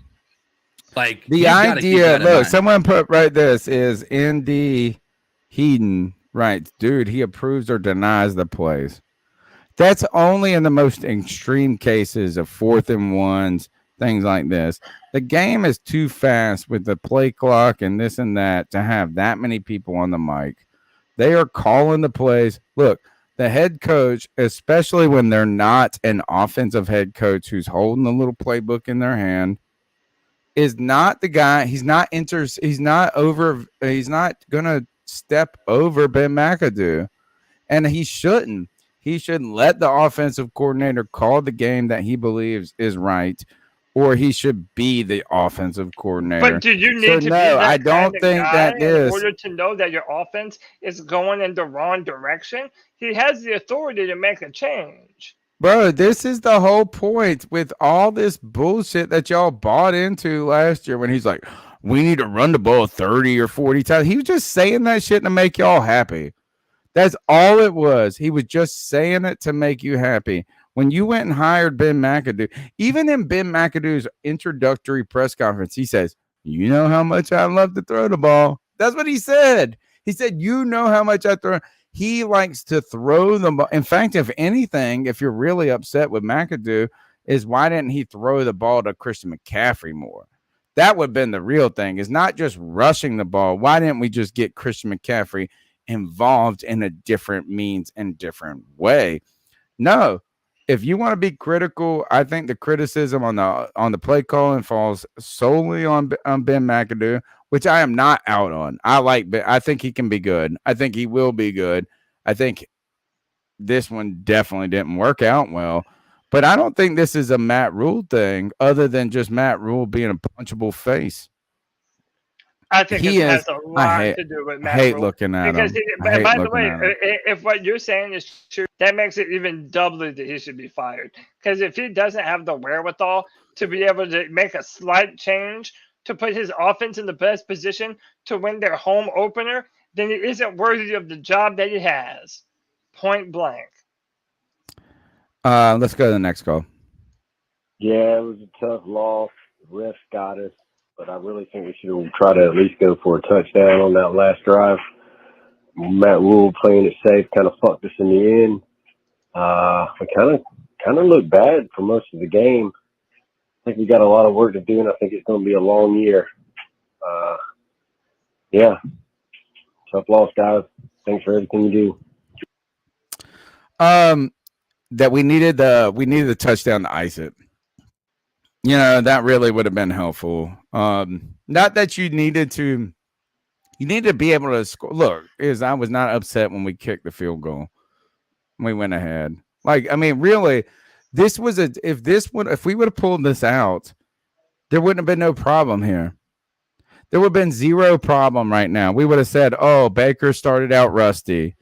Like, The idea, look, someone put right this is ND Heaton, right? Dude, he approves or denies the plays. That's only in the most extreme cases of 4th and 1s, things like this. The game is too fast with the play clock and this and that to have that many people on the mic. They are calling the plays. Look, the head coach, especially when they're not an offensive head coach who's holding a little playbook in their hand, is not the guy. He's not gonna step over Ben McAdoo, and he shouldn't. He should let the offensive coordinator call the game that he believes is right, or he should be the offensive coordinator. But do you need to be that I don't kind of think guy that is in order to know that your offense is going in the wrong direction? He has the authority to make a change. Bro, this is the whole point with all this bullshit that y'all bought into last year when he's like, we need to run the ball 30 or 40 times. He was just saying that shit to make y'all happy. That's all it was. He was just saying it to make you happy. When you went and hired Ben McAdoo, even in Ben McAdoo's introductory press conference, he says, you know how much I love to throw the ball. That's what he said. He said, you know how much I throw. He likes to throw the ball. In fact, if anything, if you're really upset with McAdoo, is why didn't he throw the ball to Christian McCaffrey more? That would have been the real thing, is not just rushing the ball. Why didn't we just get Christian McCaffrey involved in a different means and different way? No. If you want to be critical, I think the criticism on the play calling falls solely on Ben McAdoo, which I am not out on. I think he can be good. I think he will be good. I think this one definitely didn't work out well, but I don't think this is a Matt Rule thing other than just Matt Rule being a punchable face. I think it has a lot to do with Matt Rule. I hate looking at him. By the way, if what you're saying is true, that makes it even doubly that he should be fired. Because if he doesn't have the wherewithal to be able to make a slight change to put his offense in the best position to win their home opener, then he isn't worthy of the job that he has. Point blank. Let's go to the next call. Yeah, it was a tough loss. Refs got us. But I really think we should try to at least go for a touchdown on that last drive. Matt Rule playing it safe kind of fucked us in the end. We kind of looked bad for most of the game. I think we got a lot of work to do, and I think it's going to be a long year. Yeah, tough loss, guys. Thanks for everything you do. That we needed the touchdown to ice it. You know, that really would have been helpful. Not that you needed to be able to score. Look, I was not upset when we kicked the field goal. We went ahead. Like, I mean, really, if we would have pulled this out, there wouldn't have been no problem here. There would have been zero problem right now. We would have said, oh, Baker started out rusty.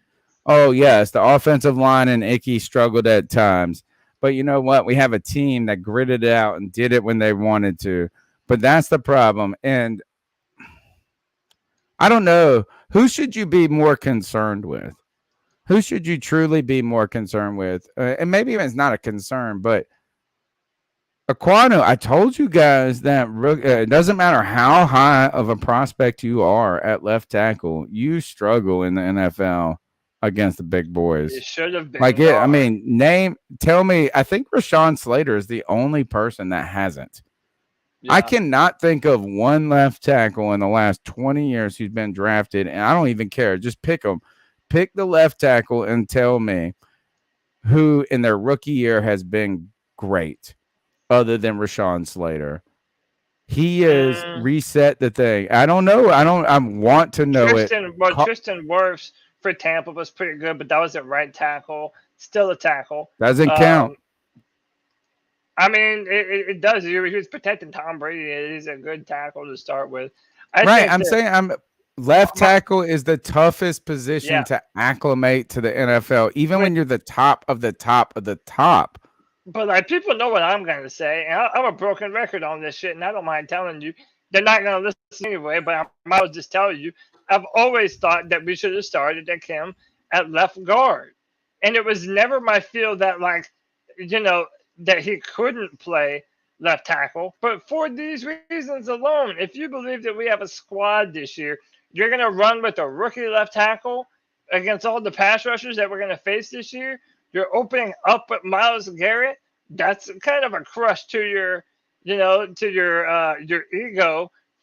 Oh, yes, the offensive line and Icky struggled at times. But you know what? We have a team that gritted it out and did it when they wanted to. But that's the problem. And I don't know. Who should you be more concerned with? Who should you truly be more concerned with? And maybe it's not a concern, but Aquano, I told you guys that it doesn't matter how high of a prospect you are at left tackle, you struggle in the NFL against the big boys. It should have been. Tell me, I think Rashawn Slater is the only person that hasn't. Yeah. I cannot think of one left tackle in the last 20 years who's been drafted, and I don't even care. Just pick them. Pick the left tackle and tell me who in their rookie year has been great other than Rashawn Slater. He has reset the thing. I don't know. I want to know Tristan Wirfs for Tampa was pretty good, but that was a right tackle. Still a tackle. Doesn't count. I mean, it does. He was protecting Tom Brady. He's a good tackle to start with. I'm saying left tackle is the toughest position to acclimate to the NFL, even when you're the top of the top of the top. But like, people know what I'm going to say. And I'm a broken record on this shit, and I don't mind telling you. They're not going to listen anyway, but I might as well just tell you. I've always thought that we should have started him at left guard. And it was never my feel that, like, that he couldn't play left tackle. But for these reasons alone, if you believe that we have a squad this year, you're going to run with a rookie left tackle against all the pass rushers that we're going to face this year. You're opening up with Myles Garrett. That's kind of a crush to your ego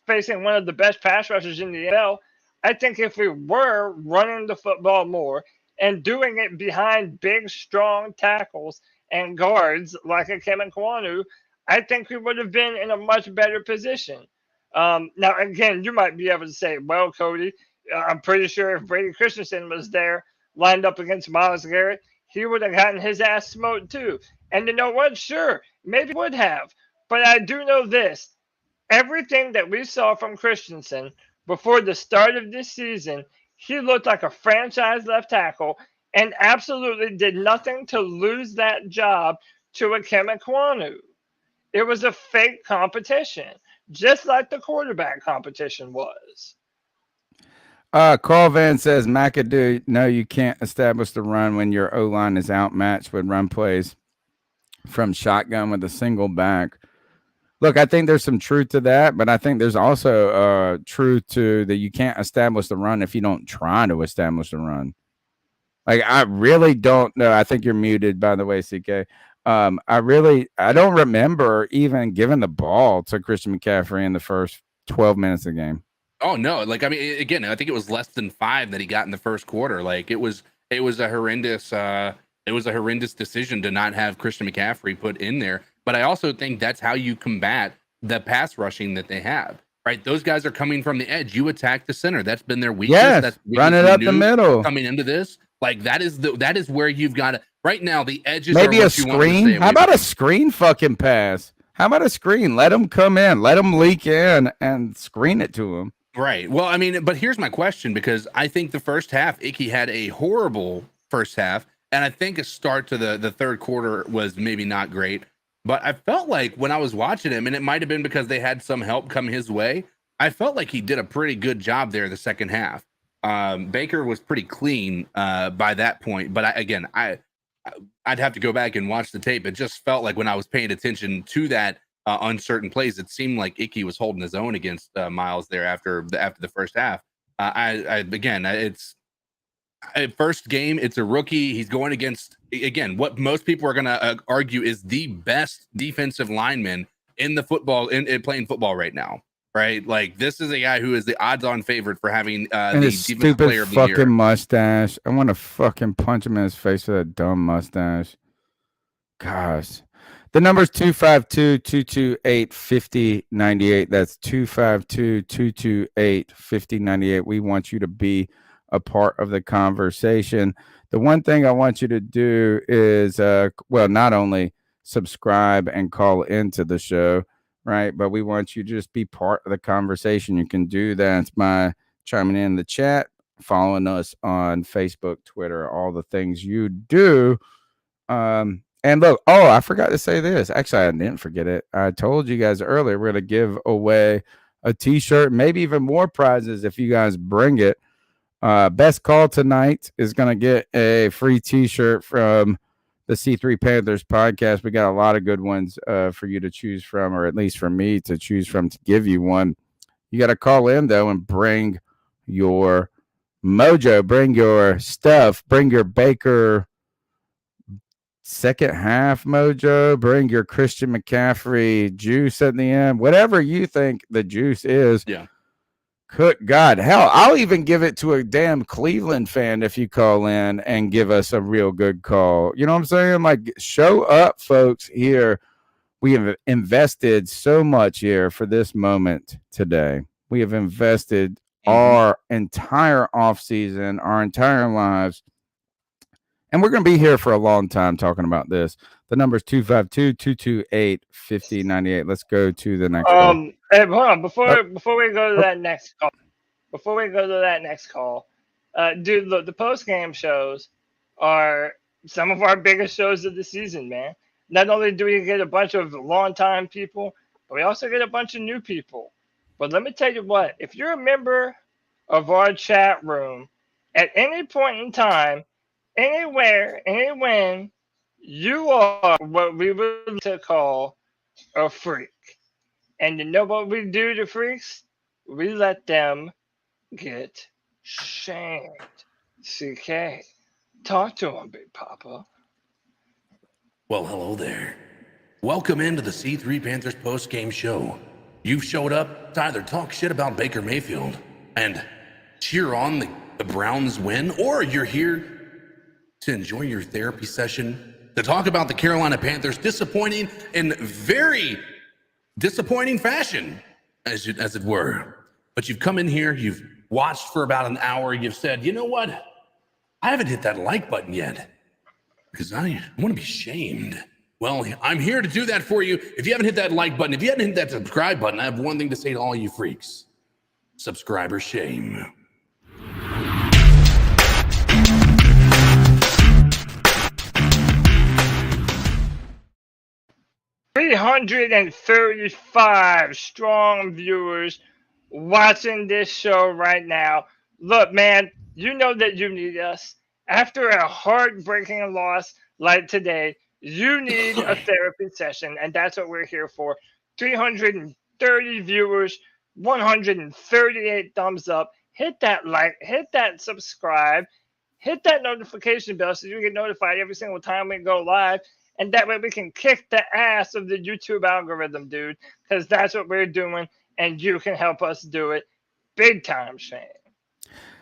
facing one of the best pass rushers in the NFL. I think if we were running the football more and doing it behind big, strong tackles and guards like a Kevin Kwanu, I think we would have been in a much better position. Now, again, you might be able to say, well, Cody, I'm pretty sure if Brady Christensen was there lined up against Myles Garrett, he would have gotten his ass smoked too. And you know what? Sure, maybe would have. But I do know this. Everything that we saw from Christensen before the start of this season, he looked like a franchise left tackle and absolutely did nothing to lose that job to a Kevin Kwanu. It was a fake competition, just like the quarterback competition was. Carl Van says, McAdoo, no, you can't establish the run when your O-line is outmatched with run plays from shotgun with a single back. Look, I think there's some truth to that, but I think there's also truth to that you can't establish the run if you don't try to establish the run. Like, I really don't know. I think you're muted, by the way, CK. I don't remember even giving the ball to Christian McCaffrey in the first 12 minutes of the game. Oh no! Like, I mean, again, I think it was less than 5 that he got in the first quarter. Like, it was a horrendous decision to not have Christian McCaffrey put in there. But I also think that's how you combat the pass rushing that they have. Right? Those guys are coming from the edge. You attack the center. That's been their weakness. Yes, that's run it up the middle. Coming into this, like, that is where you've got to. Right now, the edges. Maybe are a screen. How about a screen fucking pass? How about a screen? Let them come in. Let them leak in and screen it to them. Right. Well, I mean, but here's my question, because I think the first half, Icky had a horrible first half, and I think a start to the third quarter was maybe not great. But I felt like when I was watching him, and it might have been because they had some help come his way, I felt like he did a pretty good job there the second half. Baker was pretty clean by that point. But I'd have to go back and watch the tape. It just felt like when I was paying attention to that uncertain plays, it seemed like Icky was holding his own against Myles there after the first half. It's first game. It's a rookie. He's going against, again, what most people are going to argue is the best defensive lineman in the football in playing football right now. Right, like, this is a guy who is the odds-on favorite for having the defensive player of the year. Fucking mustache. I want to fucking punch him in his face with that dumb mustache. Gosh. The number's 252-228-5098. That's 252-228-5098. We want you to be a part of the conversation. The one thing I want you to do is, not only subscribe and call into the show, right, but we want you to just be part of the conversation. You can do that by chiming in the chat, following us on Facebook, Twitter, all the things you do. And look, I forgot to say this. Actually, I didn't forget it. I told you guys earlier we're going to give away a t-shirt, maybe even more prizes if you guys bring it. Best call tonight is going to get a free t-shirt from the C3 Panthers podcast. We got a lot of good ones for you to choose from, or at least for me to choose from to give you one. You got to call in, though, and bring your mojo, bring your stuff, bring your Baker second half mojo, bring your Christian McCaffrey juice at the end, whatever you think the juice is. Yeah. Good God, hell, I'll even give it to a damn Cleveland fan if you call in and give us a real good call. You know what I'm saying? Like, show up, folks, here. we have invested so much here for this moment today. We have invested our entire offseason, our entire lives, and we're going to be here for a long time talking about this. The number is 252-228-5098. Let's go to the next call. Hey, hold on. Before we go to that next call, dude, look, the post game shows are some of our biggest shows of the season, man. Not only do we get a bunch of longtime people, but we also get a bunch of new people. But let me tell you what, if you're a member of our chat room at any point in time, anywhere, anywhen, you are what we would like to call a freak. And you know what we do to freaks? We let them get shamed. CK, talk to him, Big Papa. Well, hello there. Welcome into the C3 Panthers post-game show. You've showed up to either talk shit about Baker Mayfield and cheer on the Browns win, or you're here to enjoy your therapy session, to talk about the Carolina Panthers disappointing in very disappointing fashion, as it were. But you've come in here, you've watched for about an hour, you've said, you know what? I haven't hit that like button yet because I want to be shamed. Well, I'm here to do that for you. If you haven't hit that like button, if you haven't hit that subscribe button, I have one thing to say to all you freaks. Subscriber shame. $335 strong viewers watching this show right now. Look, man, you know that you need us. After a heartbreaking loss like today, you need a therapy session, and that's what we're here for. 330 viewers, 138 thumbs up. Hit that like, hit that subscribe, hit that notification bell so you get notified every single time we go live. And that way we can kick the ass of the YouTube algorithm, dude, because that's what we're doing, and you can help us do it. Big time shame.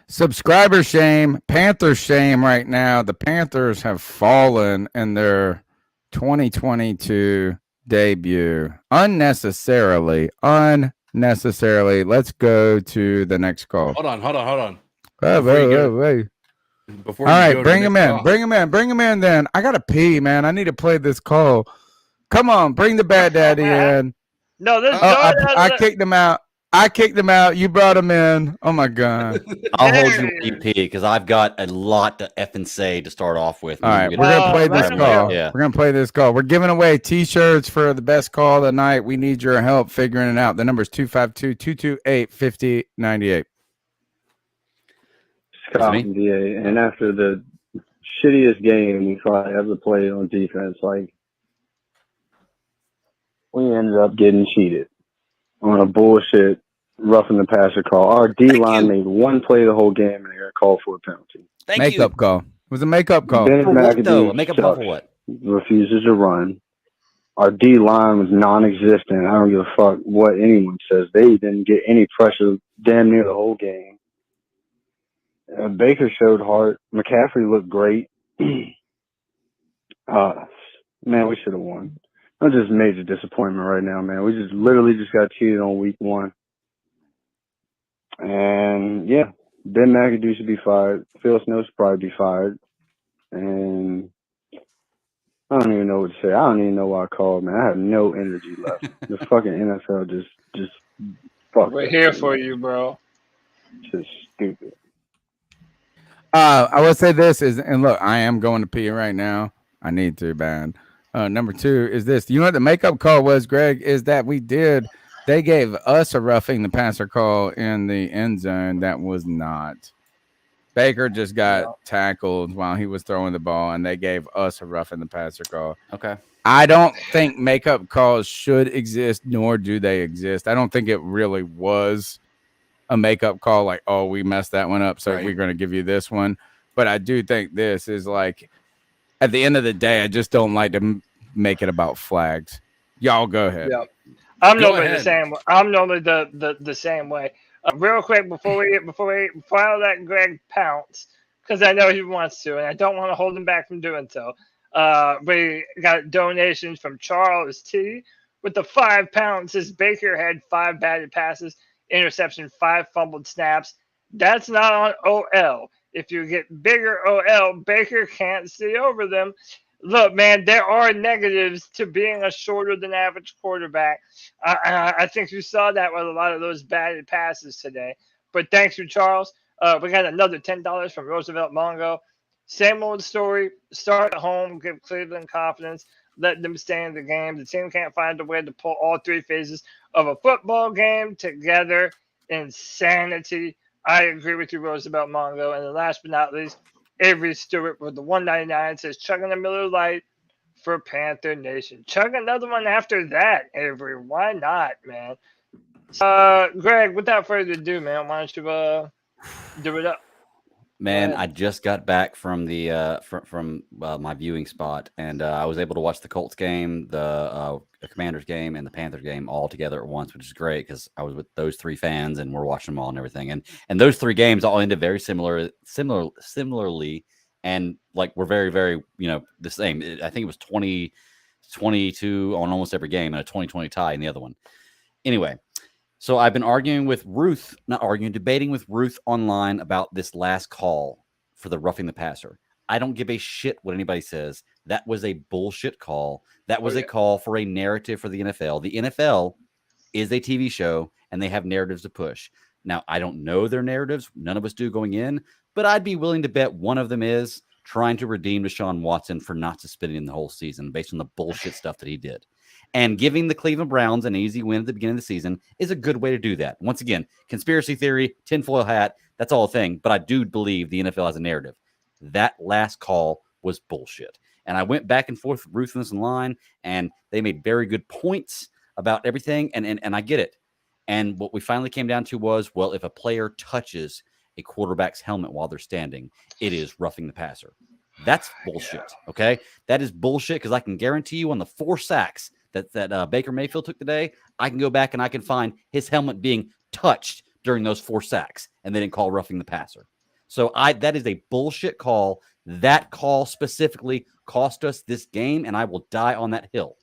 Subscriber shame, Panther shame right now. The Panthers have fallen in their 2022 debut. Unnecessarily. Let's go to the next call. Hold on. Wait. Before all you right, bring him in. Bring him in then. I got to pee, man. I need to play this call. Come on, bring the bad daddy in. No, this I kicked him out. You brought him in. Oh my God. I'll hold you when you pee because I've got a lot to effing say to start off with. All right, we're gonna play this call. Yeah. We're gonna play this call. We're giving away T-shirts for the best call of the night. We need your help figuring it out. The number is 252-228-5098. Scott and DA, and after the shittiest game we probably ever played on defense, like we ended up getting cheated on a bullshit roughing the passer call. Our D line made one play the whole game and they got called for a penalty. Makeup call. It was a makeup call. Ben McAdoo A makeup call for what? refuses to run. Our D line was non-existent. I don't give a fuck what anyone says. They didn't get any pressure damn near the whole game. Baker showed heart. McCaffrey looked great. Man, we should have won. I'm just major disappointment right now, man. We just literally just got cheated on week one. And yeah, Ben McAdoo should be fired. Phil Snow should probably be fired. And I don't even know what to say. I don't even know why I called, man. I have no energy left. The fucking NFL just fuck. We're here for you, bro. Just stupid. I will say this is, and look, I am going to pee right now. I need to, man. Number two is this. You know what the makeup call was, Greg? Is that they gave us a roughing the passer call in the end zone that was not. Baker just got tackled while he was throwing the ball, and they gave us a roughing the passer call. Okay. I don't think makeup calls should exist, nor do they exist. I don't think it really was a makeup call like, oh, we messed that one up, so we're going to give you this one. But I do think this is like, at the end of the day, I just don't like to make it about flags. Y'all go ahead. Yeah. I'm normally the same way. I'm normally the same way. Real quick before I let Greg pounce, because I know he wants to, and I don't want to hold him back from doing so. We got donations from Charles T. with the £5. Says Baker had 5 batted passes, interception, 5 fumbled snaps. That's not on OL. If you get bigger OL, Baker can't see over them. Look, man, there are negatives to being a shorter than average quarterback. I think you saw that with a lot of those batted passes today. But thanks to Charles. We got another $10 from Roosevelt Mongo. Same old story. Start at home, give Cleveland confidence, let them stay in the game. The team can't find a way to pull all 3 phases of a football game together. Insanity. I agree with you, Roosevelt Mongo. And then last but not least, Avery Stewart with the 199 says, chugging a Miller Lite for Panther Nation. Chug another one after that, Avery. Why not, man? Greg, without further ado, man, why don't you do it up? Man, I just got back from the from my viewing spot, and I was able to watch the Colts game, the Commanders game, and the Panthers game all together at once, which is great because I was with those 3 fans and we're watching them all and everything. And those 3 games all ended very similarly, and like we're very, very, the same. I think it was 20-22 on almost every game and a 20-20 tie in the other one. Anyway. So I've been debating with Ruth online about this last call for the roughing the passer. I don't give a shit what anybody says. That was a bullshit call. That was a call for a narrative for the NFL. The NFL is a TV show, and they have narratives to push. Now, I don't know their narratives. None of us do going in, but I'd be willing to bet one of them is trying to redeem Deshaun Watson for not suspending him the whole season based on the bullshit stuff that he did. And giving the Cleveland Browns an easy win at the beginning of the season is a good way to do that. Once again, conspiracy theory, tinfoil hat, that's all a thing. But I do believe the NFL has a narrative. That last call was bullshit. And I went back and forth with Ruth in this line, and they made very good points about everything. And I get it. And what we finally came down to was, well, if a player touches a quarterback's helmet while they're standing, it is roughing the passer. That's bullshit. Okay. That is bullshit because I can guarantee you on the 4 sacks that Baker Mayfield took today, I can go back and I can find his helmet being touched during those 4 sacks, and they didn't call roughing the passer. So that is a bullshit call. That call specifically cost us this game, and I will die on that hill.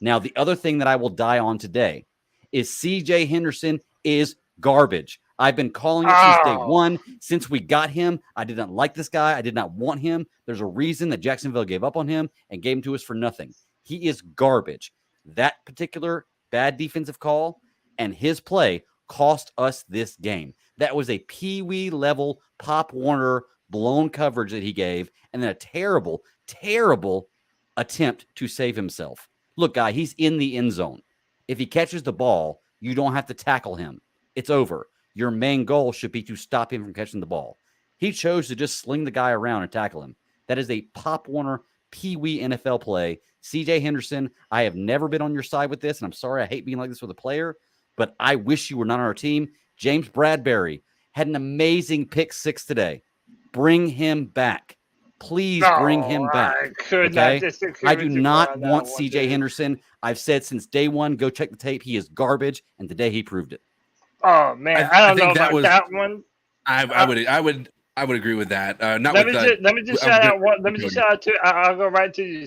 Now, the other thing that I will die on today is CJ Henderson is garbage. I've been calling it since day one. Since we got him, I did not like this guy. I did not want him. There's a reason that Jacksonville gave up on him and gave him to us for nothing. He is garbage. That particular bad defensive call and his play cost us this game. That was a Pee-wee level Pop Warner blown coverage that he gave, and then a terrible, terrible attempt to save himself. Look, guy, he's in the end zone. If he catches the ball, you don't have to tackle him. It's over. Your main goal should be to stop him from catching the ball. He chose to just sling the guy around and tackle him. That is a Pop Warner Pee-wee NFL play. CJ Henderson, I have never been on your side with this, and I'm sorry I hate being like this with a player, but I wish you were not on our team. James Bradbury had an amazing pick 6 today. Bring him back. Please bring him back. I do not want CJ Henderson. I've said since day one, go check the tape. He is garbage, and today he proved it. Oh man, I don't know about that one. I would agree with that. Let me just shout out one. Let me just shout out to. I'll go right to you.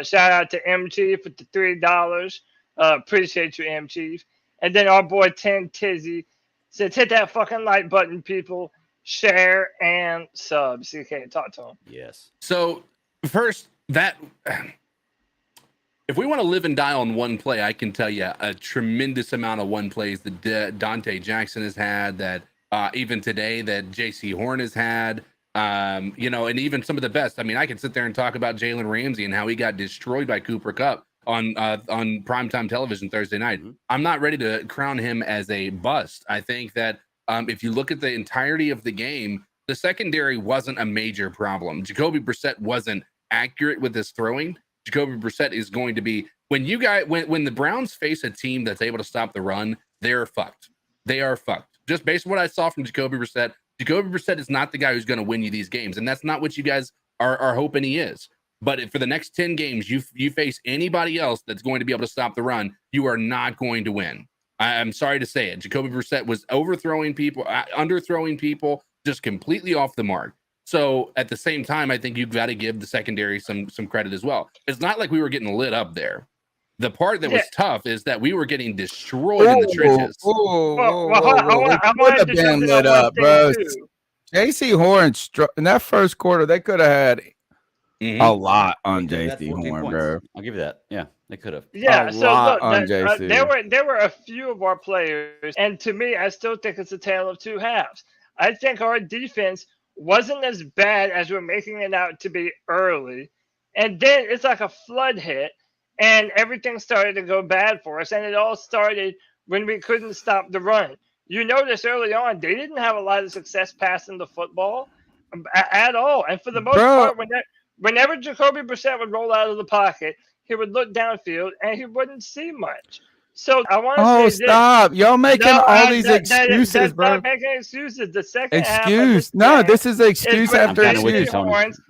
Shout out to M Chief with the $3. Appreciate you, M Chief. And then our boy 10 Tizzy says, hit that fucking like button, people. Share and sub. CK, talk to him. Yes. So first, that if we want to live and die on one play, I can tell you a tremendous amount of one plays that Dante Jackson has had, that even today that JC Horn has had, and even some of the best. I mean, I can sit there and talk about Jalen Ramsey and how he got destroyed by Cooper Kupp on primetime television Thursday night. Mm-hmm. I'm not ready to crown him as a bust. I think that if you look at the entirety of the game, the secondary wasn't a major problem. Jacoby Brissett wasn't accurate with his throwing. Jacoby Brissett is going to be, when the Browns face a team that's able to stop the run, they're fucked. They are fucked. Just based on what I saw from Jacoby Brissett is not the guy who's going to win you these games, and that's not what you guys are hoping he is. But for the next 10 games, you face anybody else that's going to be able to stop the run, you are not going to win. I'm sorry to say it. Jacoby Brissett was overthrowing people, underthrowing people, just completely off the mark. So at the same time, I think you've got to give the secondary some credit as well. It's not like we were getting lit up there. The part that was tough is that we were getting destroyed in the trenches. We could have been lit up, bro. J.C. Horn in that first quarter, they could have had a lot on J.C. Horn, bro. I'll give you that. Yeah, they could have. Yeah, so look, JC. there were a few of our players, and to me, I still think it's a tale of two halves. I think our defense wasn't as bad as we're making it out to be early, and then it's like a flood hit, and everything started to go bad for us, and it all started when we couldn't stop the run. You notice early on, they didn't have a lot of success passing the football at all, and for the most part, whenever Jacoby Brissett would roll out of the pocket, he would look downfield, and he wouldn't see much. So I want to say stop. Y'all making all these excuses, bro. Not making excuses. The second excuse. half No, this is excuse after excuse.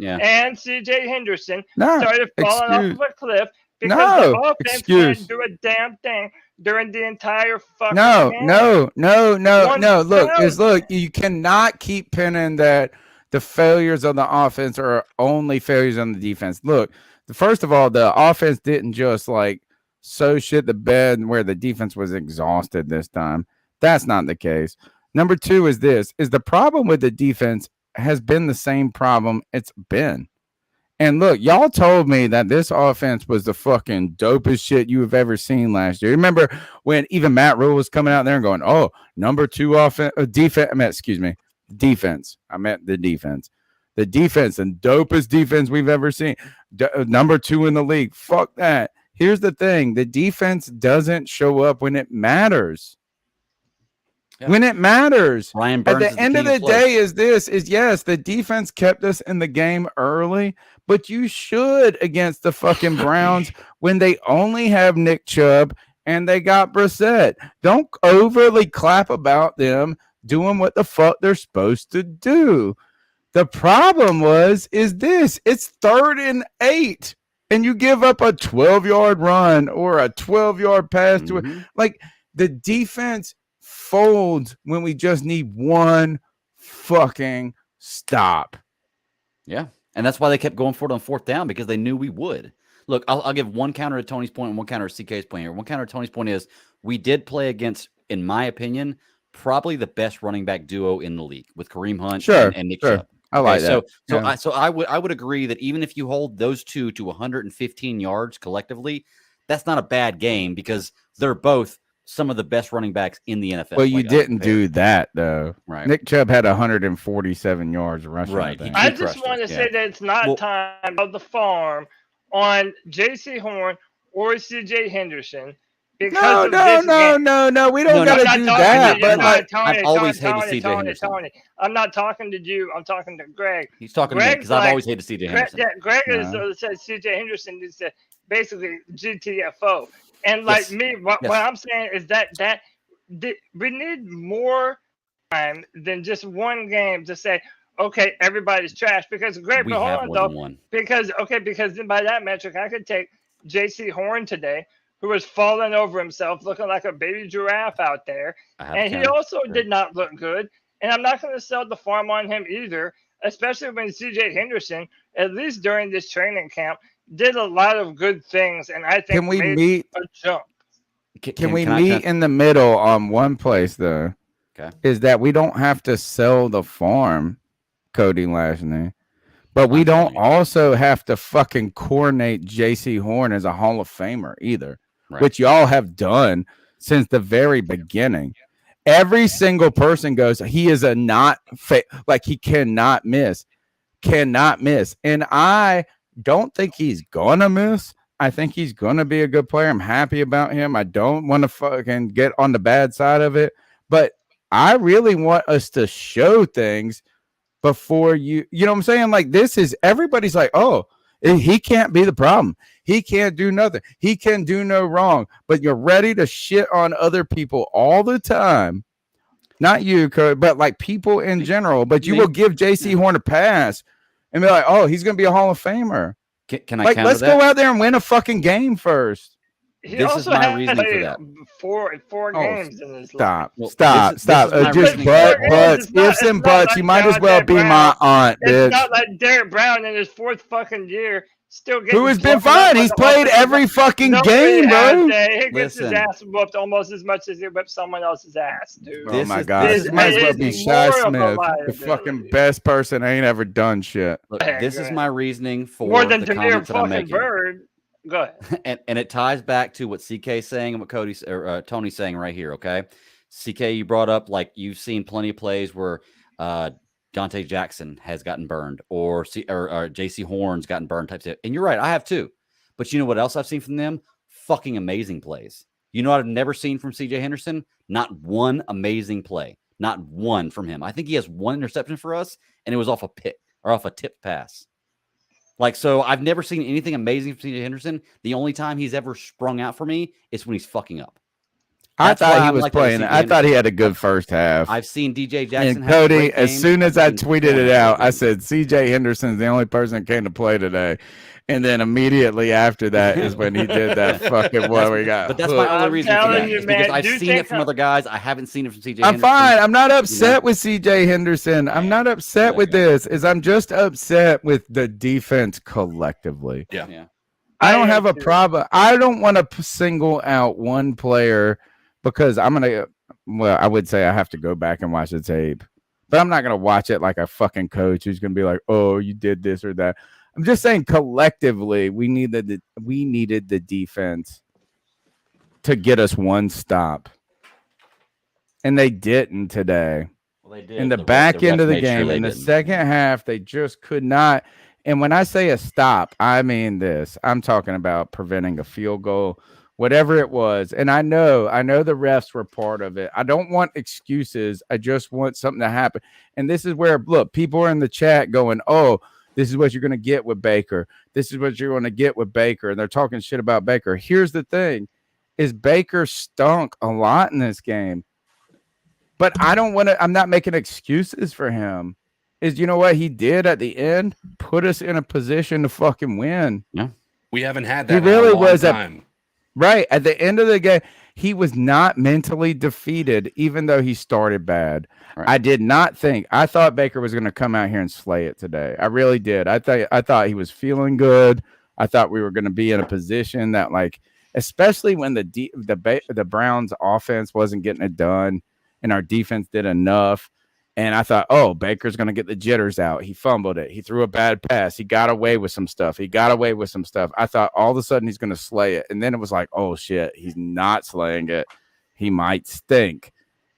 And C.J. Henderson No, started falling off a cliff because the offense couldn't do a damn thing during the entire fucking game. No. Look, you cannot keep pinning that the failures of the offense are only failures on the defense. Look, first of all, the offense didn't just so shit the bed where the defense was exhausted this time. That's not the case. Number two is the problem with the defense has been the same problem it's been. And look, y'all told me that this offense was the fucking dopest shit you have ever seen last year. Remember when even Matt Rule was coming out there and going, "Oh, number two defense." I meant the defense. The defense and dopest defense we've ever seen. Number two in the league. Fuck that. Here's the thing. The defense doesn't show up when it matters. Yeah. When it matters. Ryan Burns at the end of the day is yes, the defense kept us in the game early, but you should against the fucking Browns when they only have Nick Chubb and they got Brissett. Don't overly clap about them doing what the fuck they're supposed to do. The problem is this. It's 3rd and 8. And you give up a 12-yard run or a 12-yard pass to it. The defense folds when we just need one fucking stop. Yeah. And that's why they kept going for it on 4th down, because they knew we would. Look, I'll give one counter to Tony's point and one counter to CK's point here. One counter to Tony's point is we did play against, in my opinion, probably the best running back duo in the league with Kareem Hunt and Nick Chubb. I like that. So I would agree that even if you hold those two to 115 yards collectively, that's not a bad game because they're both some of the best running backs in the NFL. Well, you didn't do that though. Right. Nick Chubb had 147 yards rushing. Right. I just want to say that it's not time of the farm on J.C. Horn or C.J. Henderson. No. We don't got to do that. But I've always hated C.J. Henderson. Tony, I'm not talking to you. I'm talking to Greg. He's talking to me because I've always hated C.J. Henderson. Greg says C.J. Henderson is basically GTFO. And what I'm saying is that we need more time than just one game to say, okay, everybody's trash. Because Greg, because then by that metric, I could take J.C. Horn today, who was falling over himself, looking like a baby giraffe out there. And he also did not look good. And I'm not going to sell the farm on him either, especially when C.J. Henderson, at least during this training camp, did a lot of good things. And I think can we meet a jump. Can we meet in the middle on one place, though? Okay. Is that we don't have to sell the farm, Cody Lashney. But we don't also have to fucking coordinate J.C. Horn as a Hall of Famer either. Right. Which y'all have done since the very beginning. Every single person goes, he is a he cannot miss. And I don't think he's gonna miss. I think he's gonna be a good player. I'm happy about him. I don't want to fucking get on the bad side of it, but I really want us to show things before you know what I'm saying? Like this is everybody's like, oh, he can't be the problem. He can't do nothing. He can do no wrong. But you're ready to shit on other people all the time. Not you, but like people in general. But you will give J.C. Horn a pass and be like, oh, he's going to be a Hall of Famer. Can I counter let's that? go out there and win a fucking game first. He This is also my had reasoning for played that. four Oh, games in his life. Stop, Well, stop, this is stop. my Just reasoning for that. buts, It's not- ifs and it's not buts. like You might as John well J. be Brown. my aunt, It's bitch. not like Derek Brown in his 4th fucking year still getting Who has been blown up fine? on He's the played offensive every line. fucking No, game, he bro. hasn't. He gets his Listen. ass whooped almost as much as he whips someone else's ass, dude. Oh This my is- god, this this is might as my well It be is Shy more of a Smith, the liability. fucking best person ain't ever done shit. Look, this is my reasoning for More than the Demir comments that I'm fucking making. Bird. Go ahead. And it ties back to what CK's saying and what Tony's saying right here. Okay, CK, you brought up like you've seen plenty of plays where Dante Jackson has gotten burned or JC Horn's gotten burned type stuff. And you're right, I have too. But you know what else I've seen from them? Fucking amazing plays. You know what I've never seen from CJ Henderson? Not one amazing play. Not one from him. I think he has one interception for us, and it was off a pick or off a tipped pass. Like, so I've never seen anything amazing from CJ Henderson. The only time he's ever sprung out for me is when he's fucking up. I thought he I'm was like that with playing. CJ I thought he Henderson. had a good first half. I've seen DJ Jackson. And have a Cody, great as game. soon as I I've seen tweeted Horn it have a out, great I game. said CJ Henderson's the only person that came to play today. And then immediately after that is when he did that fucking what we got. But that's my only I'm reason for telling that. you, is because man, I've do seen it take from a- other guys. I haven't seen it from CJ I'm Henderson. fine. I'm not upset You know? with CJ Henderson. I'm not upset with this. I'm just upset with the defense collectively. Yeah. I don't am have a too. problem. I don't want to single out one player because I'm gonna. Well, I would say I have to go back and watch the tape, but I'm not gonna watch it like a fucking coach who's gonna be like, "Oh, you did this or that." I'm just saying collectively, we needed the defense to get us one stop, and they didn't today. Well, they did. In the back end of the game, in the second half, they just could not. And when I say a stop, I mean this. I'm talking about preventing a field goal, whatever it was. And I know the refs were part of it. I don't want excuses. I just want something to happen. And this is where, look, people are in the chat going, "Oh, this is what you're going to get with Baker. This is what you're going to get with Baker." And they're talking shit about Baker. Here's the thing, is Baker stunk a lot in this game. But I'm not making excuses for him. Is you know what he did at the end? Put us in a position to fucking win. Yeah. We haven't had He that really in a long was time. Right. At the end of the game, he was not mentally defeated, even though he started bad. Right. I did not think. I thought Baker was going to come out here and slay it today. I really did. I thought he was feeling good. I thought we were going to be in a position that, like, especially when the Browns offense wasn't getting it done and our defense did enough. And I thought, oh, Baker's going to get the jitters out. He fumbled it. He threw a bad pass. He got away with some stuff. I thought all of a sudden he's going to slay it. And then it was like, oh, shit, he's not slaying it. He might stink.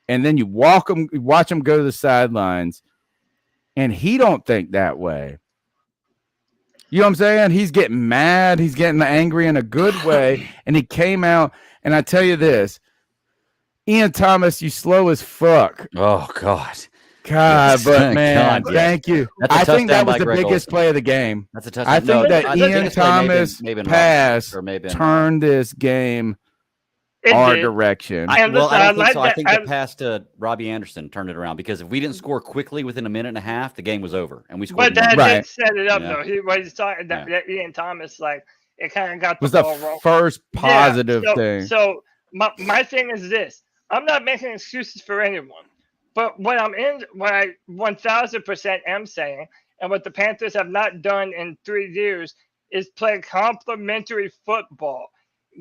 And then you watch him go to the sidelines, and he don't think that way. You know what I'm saying? He's getting mad. He's getting angry in a good way. And he came out, and I tell you this, Ian Thomas, you slow as fuck. Oh, God. God, but man, God, yeah. thank you. That's a I think that touchdown was by the Greg biggest Olsen. play of the game. That's a touchdown. I think that I think the Ian biggest play may have been- Thomas may have been pass or may have been, turned this game It our did. direction. And Well, listen, I I don't think like so. I that- think the pass to Robbie Anderson turned it around because if we didn't score quickly within a minute and a half, the game was over, and we But scored. that Right. did set it up, Yeah. though. He was talking that Ian Thomas, like, it kind of got was the the ball wrong. first positive thing. So my thing is this: I'm not making excuses for anyone, but what I 1000% am saying, and what the Panthers have not done in 3 years, is play complementary football.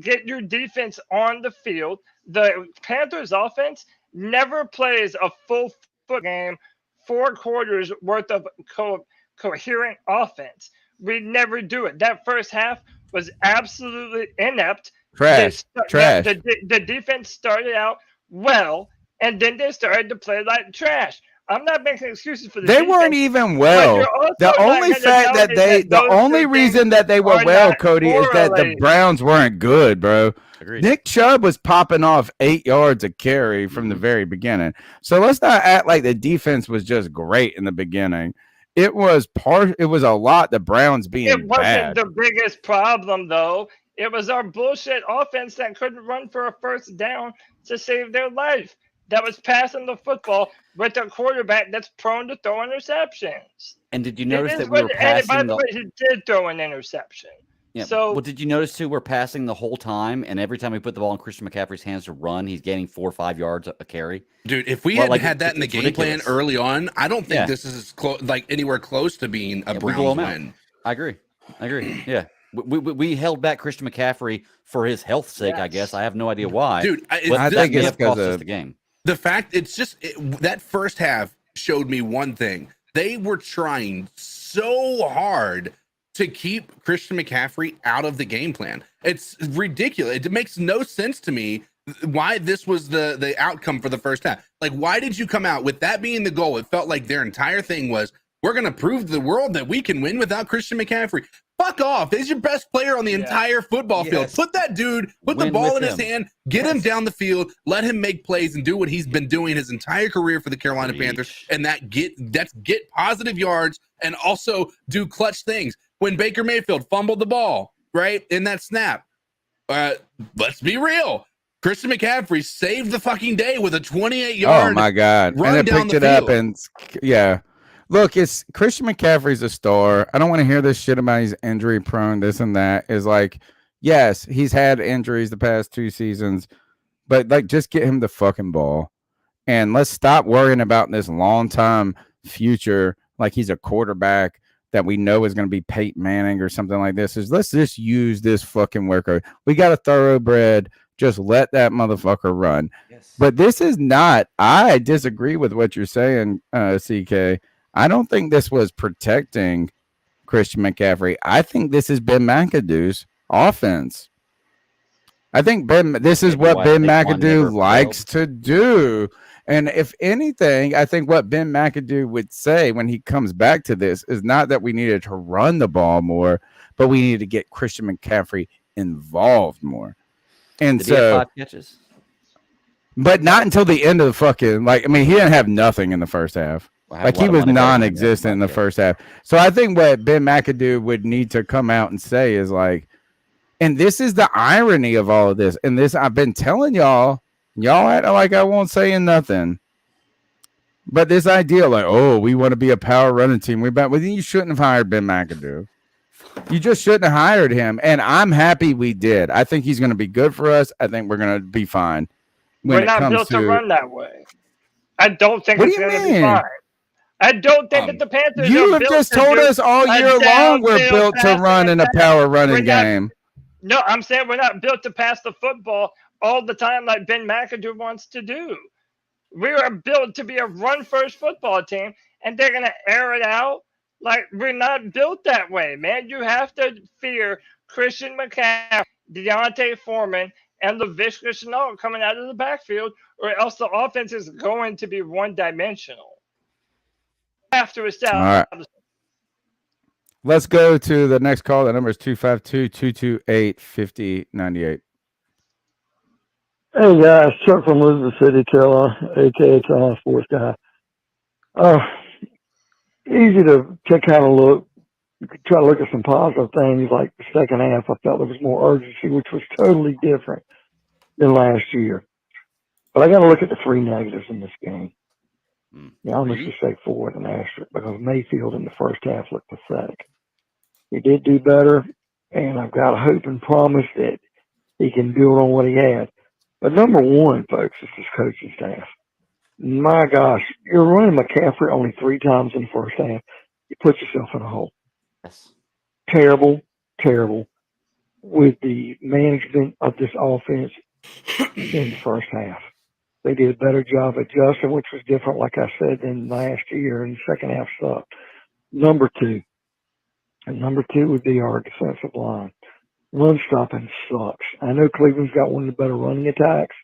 Get your defense on the field. The Panthers offense never plays a full foot game, 4 quarters worth of coherent offense. We never do it. That first half was absolutely inept. Trash. The defense started out well, and then they started to play like trash. I'm not making excuses for the They defense, weren't even but well. you're also The not only gonna fact tell that me the those only two reason things that they were are well, not Cody, is that the correlated. Browns weren't good, bro. Agreed. Nick Chubb was popping off 8 yards a carry from the very beginning. So let's not act like the defense was just great in the beginning. It was a lot the Browns being It wasn't bad. the biggest problem, though. It was our bullshit offense that couldn't run for a first down to save their life. That was passing the football with a quarterback that's prone to throw interceptions. And did you It notice is that we were what- and by passing the way, he did throw an interception. Yeah. So well, did you notice too? We're passing the whole time, and every time we put the ball in Christian McCaffrey's hands to run, he's gaining 4 or 5 yards a carry. Dude, if we had that in the game plan early on, I don't think this is like anywhere close to being a Browns win. I agree. Yeah, we held back Christian McCaffrey for his health sake. I guess I have no idea why. Dude, I think it's because of the game. The fact that first half showed me one thing. They were trying so hard to keep Christian McCaffrey out of the game plan. It's ridiculous. It makes no sense to me why this was the outcome for the first half. Like, why did you come out with that being the goal? It felt like their entire thing was, we're going to prove to the world that we can win without Christian McCaffrey. Fuck off. He's your best player on the entire football field. Put that dude, put the ball in his hand, get him down the field, let him make plays and do what he's been doing his entire career for the Carolina Panthers. And that's get positive yards and also do clutch things. When Baker Mayfield fumbled the ball, right, in that snap, let's be real. Christian McCaffrey saved the fucking day with a 28-yard. Oh my God! Run and it down picked the it field. up, and yeah. Look, it's Christian McCaffrey's a star. I don't want to hear this shit about he's injury prone. This and that is like, yes, he's had injuries the past 2 seasons, but like, just get him the fucking ball, and let's stop worrying about this long time future. Like he's a quarterback that we know is going to be Peyton Manning or something like this. Let's just use this fucking worker. We got a thoroughbred. Just let that motherfucker run. Yes. But this is not. I disagree with what you're saying, CK. I don't think this was protecting Christian McCaffrey. I think this is Ben McAdoo's offense. I think this is what Ben McAdoo likes to do. And if anything, I think what Ben McAdoo would say when he comes back to this is not that we needed to run the ball more, but we needed to get Christian McCaffrey involved more. And Did he have 5 catches? But not until the end of the fucking, like, I mean, he didn't have nothing in the first half. Like, he was non-existent in the first half. So I think what Ben McAdoo would need to come out and say is like, and this is the irony of all of this. And this, I've been telling y'all act like I won't say nothing. But this idea, like, oh, we want to be a power running team. Well, you shouldn't have hired Ben McAdoo. You just shouldn't have hired him. And I'm happy we did. I think he's going to be good for us. I think we're going to be fine. We're not built to run that way. I don't think it's going to be fine. I don't think that the Panthers. You have just told us all year long we're built to run in a power running game. No, I'm saying we're not built to pass the football all the time like Ben McAdoo wants to do. We are built to be a run-first football team, and they're going to air it out. Like, we're not built that way, man. You have to fear Christian McCaffrey, Deontay Foreman, and Laviska Shenault coming out of the backfield, or else the offense is going to be one-dimensional. After establishing. All right. Let's go to the next call. The number is 252-228-5098. Hey guys, Chuck from Elizabeth City, Carolina, aka Carolina Sports Guy. Easy to kind of look. You could try to look at some positive things, like the second half. I felt there was more urgency, which was totally different than last year. But I got to look at the 3 negatives in this game. Yeah, I'm just say 4 with an asterisk, because Mayfield in the first half looked pathetic. He did do better, and I've got a hope and promise that he can build on what he had. But number 1, folks, is his coaching staff. My gosh, you're running McCaffrey only 3 times in the first half. You put yourself in a hole. Yes. Terrible with the management of this offense in the first half. They did a better job adjusting, which was different, like I said, than last year, and the second half sucked. Number 2 would be our defensive line. Run stopping sucks. I know Cleveland's got one of the better running attacks,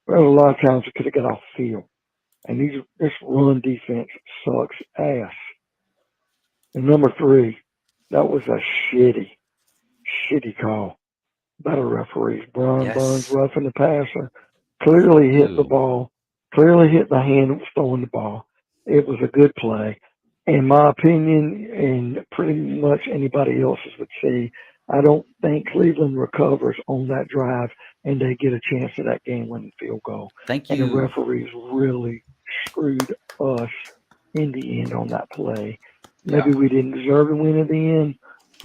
but a lot of times we could have got off the field. And this run defense sucks ass. And number 3, that was a shitty call by the referees. Brian Burns roughing the passer. Clearly hit the ball. Clearly hit the hand that was throwing the ball. It was a good play. In my opinion, and pretty much anybody else's would see, I don't think Cleveland recovers on that drive and they get a chance at that game-winning field goal. Thank you. And the referees really screwed us in the end on that play. Maybe we didn't deserve to win at the end,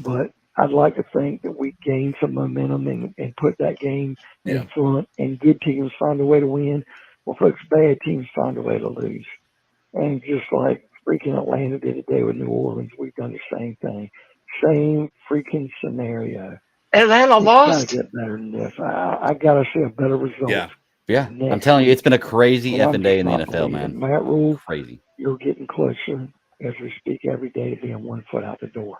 but I'd like to think that we gain some momentum and put that game Yeah. in front, and good teams find a way to win. Well, folks, bad teams find a way to lose. And just like freaking Atlanta did today with New Orleans, we've done the same thing. Same freaking scenario. Atlanta It's lost. gotta get better than this. I gotta see a better result. Yeah. Yeah, I'm next telling you, week. it's been a crazy Well, I'm effing day just in the not NFL, believing. man. Matt Rule, Crazy. you're getting closer as we speak every day to being 1 foot out the door.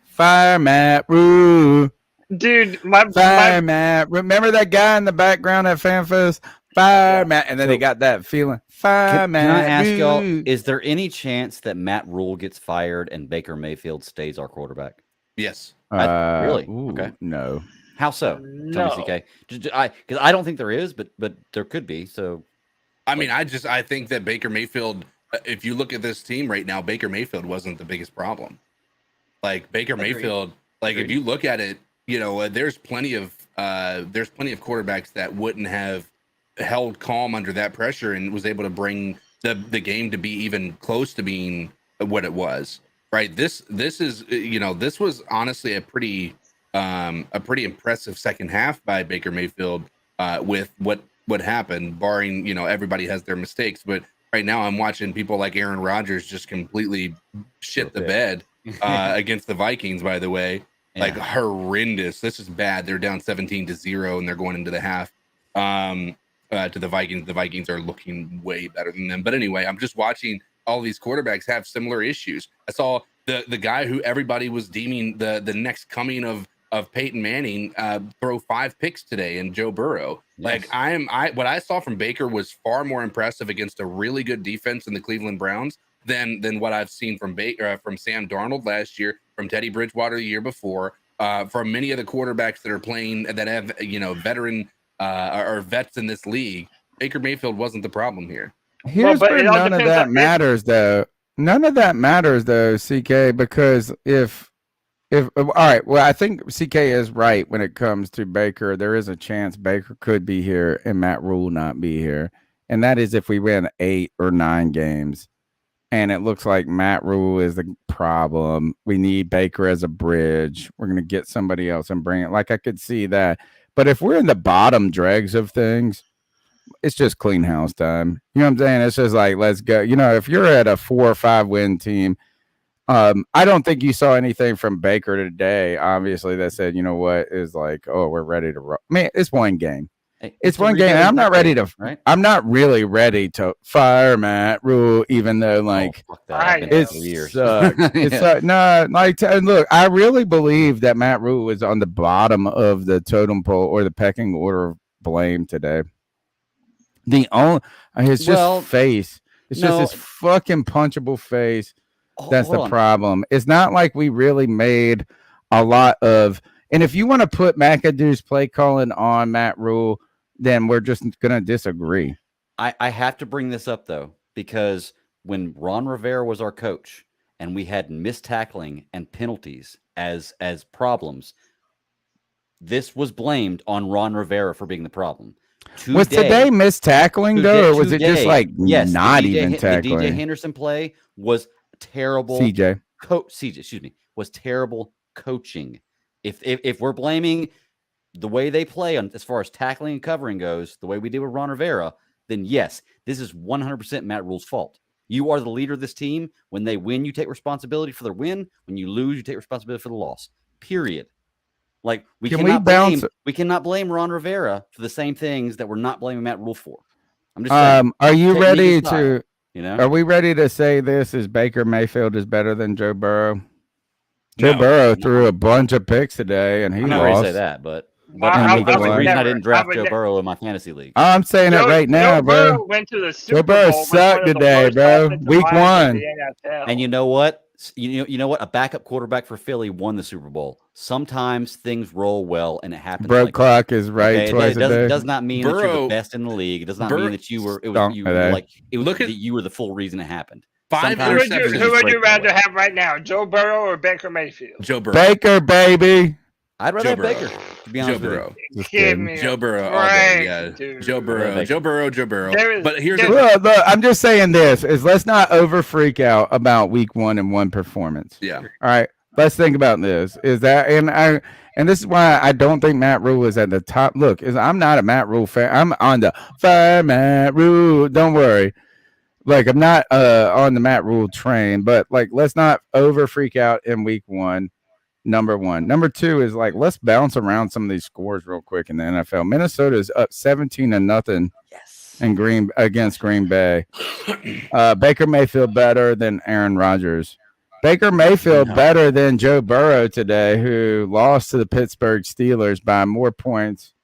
Fire Matt Rule. Dude, Fire Matt. Remember that guy in the background at FanFest? Fire Matt. And then they got that feeling. Fire Matt. Can I ask Rule. y'all, is there any chance that Matt Rule gets fired and Baker Mayfield stays our quarterback? Yes. Really? Ooh, Okay. No. How so? No. Tell me, CK. Because I don't think there is, but there could be. So, I mean, I think that Baker Mayfield, if you look at this team right now, Baker Mayfield wasn't the biggest problem. Like Baker Mayfield, like if you look at it, you know, there's plenty of quarterbacks that wouldn't have held calm under that pressure and was able to bring the game to be even close to being what it was. Right. This is, you know, this was honestly a pretty impressive second half by Baker Mayfield with what happened, barring, you know, everybody has their mistakes. But right now I'm watching people like Aaron Rodgers just completely shit the bed against the Vikings, by the way. Yeah. Like horrendous. This is bad. They're down 17-0 and they're going into the half to the Vikings. The Vikings are looking way better than them. But anyway, I'm just watching all these quarterbacks have similar issues. I saw the guy who everybody was deeming the next coming of Peyton Manning throw 5 picks today, and Joe Burrow. Yes. Like what I saw from Baker was far more impressive against a really good defense in the Cleveland Browns than what I've seen from from Sam Darnold last year, from Teddy Bridgewater the year before, from many of the quarterbacks that are playing that have, you know, veteran or vets in this league. Baker Mayfield wasn't the problem here. Here's but where it all none of depends that on- matters, though. None of that matters, though, CK, because if all right, well, I think CK is right when it comes to Baker. There is a chance Baker could be here and Matt Rule not be here, and that is if we win 8 or 9 games. And it looks like Matt Rule is the problem. We need Baker as a bridge. We're going to get somebody else and bring it. Like, I could see that. But if we're in the bottom dregs of things, it's just clean house time. You know what I'm saying? It's just like, let's go. You know, if you're at a 4 or 5 win team, I don't think you saw anything from Baker today, obviously, that said, you know what, is like, oh, we're ready to roll. I mean, it's one game. It's one game. And I'm not ready to, right? I'm not really ready to fire Matt Rule, even though, like, it's years. No, like, look, I really believe that Matt Rule is on the bottom of the totem pole or the pecking order of blame today. The only, his just face. It's just his fucking punchable face. That's the problem. It's not like we really made a lot of, and if you want to put McAdoo's play calling on Matt Rule, then we're just going to disagree. I have to bring this up, though, because when Ron Rivera was our coach and we had missed tackling and penalties as problems, this was blamed on Ron Rivera for being the problem. Was today missed tackling, though, or was it just like not even tackling? The DJ Henderson play was terrible. CJ, was terrible coaching. If we're blaming the way they play on as far as tackling and covering goes, the way we did with Ron Rivera, then yes, this is 100% Matt Rule's fault. You are the leader of this team. When they win, you take responsibility for their win. When you lose, you take responsibility for the loss. Period. Like we cannot blame Ron Rivera for the same things that we're not blaming Matt Rule for. I'm just saying. Are you ready to? You know, are we ready to say this is Baker Mayfield is better than Joe Burrow? Joe Burrow threw a bunch of picks today, and he I'm lost. not ready to say that, but the reason I didn't draft Joe Burrow in my fantasy league. I'm saying it right now, bro. Went to the Super Joe Burrow Bowl sucked today, bro. Week 1. And you know what? You know what? A backup quarterback for Philly won the Super Bowl. Sometimes things roll well, and it happens. Broke clock is right twice a day. It does not mean that you're the best in the league. It does not mean that you were. It was that you were the full reason it happened. 5 Who would you rather have right now, Joe Burrow or Baker Mayfield? Joe Burrow. Baker, baby. I'd rather have Baker, to be honest with you. Joe Burrow all day, yeah. Joe Burrow. But here's look, I'm just saying this is let's not over freak out about week 1 and 1 performance. Yeah. All right. let's think about this. Is that and this is why I don't think Matt Rule is at the top. Look, I'm not a Matt Rule fan. I'm on the fire Matt Rule. Don't worry. Like I'm not on the Matt Rule train, but like let's not over freak out in week one. Number one. Number two is like let's bounce around some of these scores real quick in the NFL. Minnesota is up 17-0 in against Green Bay. Baker Mayfield better than Aaron Rodgers. Baker Mayfield better than Joe Burrow today, who lost to the Pittsburgh Steelers by more points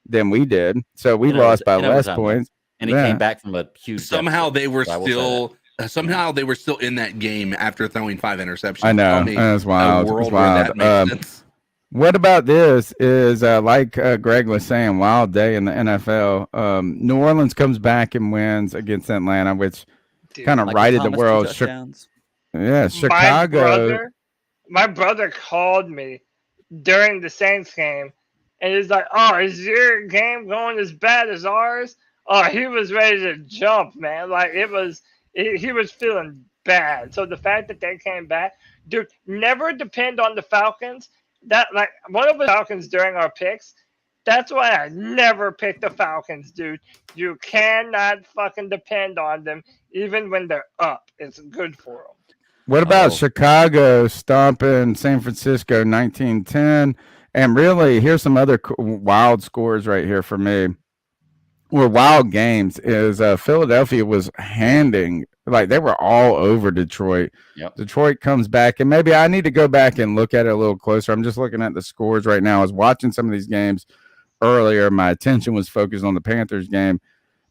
than we did. So we lost by less points. And he came back from a huge somehow deficit, they were so still in that game after throwing 5 interceptions. I know. That's wild. It's wild. What about this is like Greg was saying, wild day in the NFL. New Orleans comes back and wins against Atlanta, which kind of righted the world. Yeah, Chicago. My brother called me during the Saints game, and he's like, "Oh, is your game going as bad as ours?" Oh, he was ready to jump, man. Like he was feeling bad. So the fact that they came back, dude, never depend on the Falcons. That like one of the Falcons during our picks. That's why I never pick the Falcons, dude. You cannot fucking depend on them, even when they're up. It's good for them. What about Chicago stomping San Francisco 19-10? And really, here's some other wild scores right here for me. Or wild games is Philadelphia was handing, like they were all over Detroit. Yep. Detroit comes back, and maybe I need to go back and look at it a little closer. I'm just looking at the scores right now. I was watching some of these games earlier. My attention was focused on the Panthers game,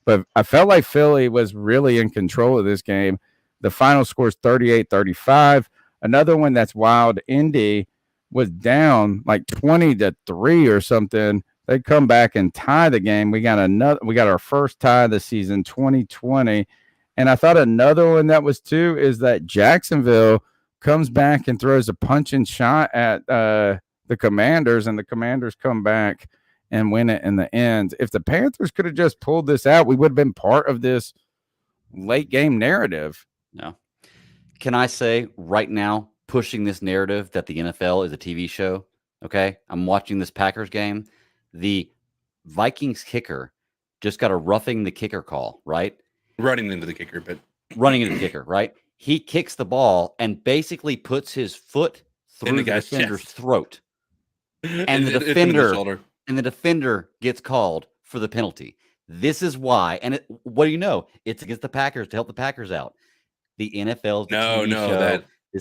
but I felt like Philly was really in control of this game. The final score is 38-35. Another one that's wild, Indy was down like 20-3 or something. They come back and tie the game. We got our first tie of the season, 2020. And I thought another one that was too is that Jacksonville comes back and throws a punch and shot at the Commanders, and the Commanders come back and win it in the end. If the Panthers could have just pulled this out, we would have been part of this late game narrative. No. Can I say right now, pushing this narrative that the NFL is a TV show? Okay. I'm watching this Packers game. The Vikings kicker just got a roughing the kicker call, right? Running into the kicker, right? He kicks the ball and basically puts his foot through the defender's throat. And the defender gets called for the penalty. This is why. And what do you know? It's against the Packers to help the Packers out. The NFL's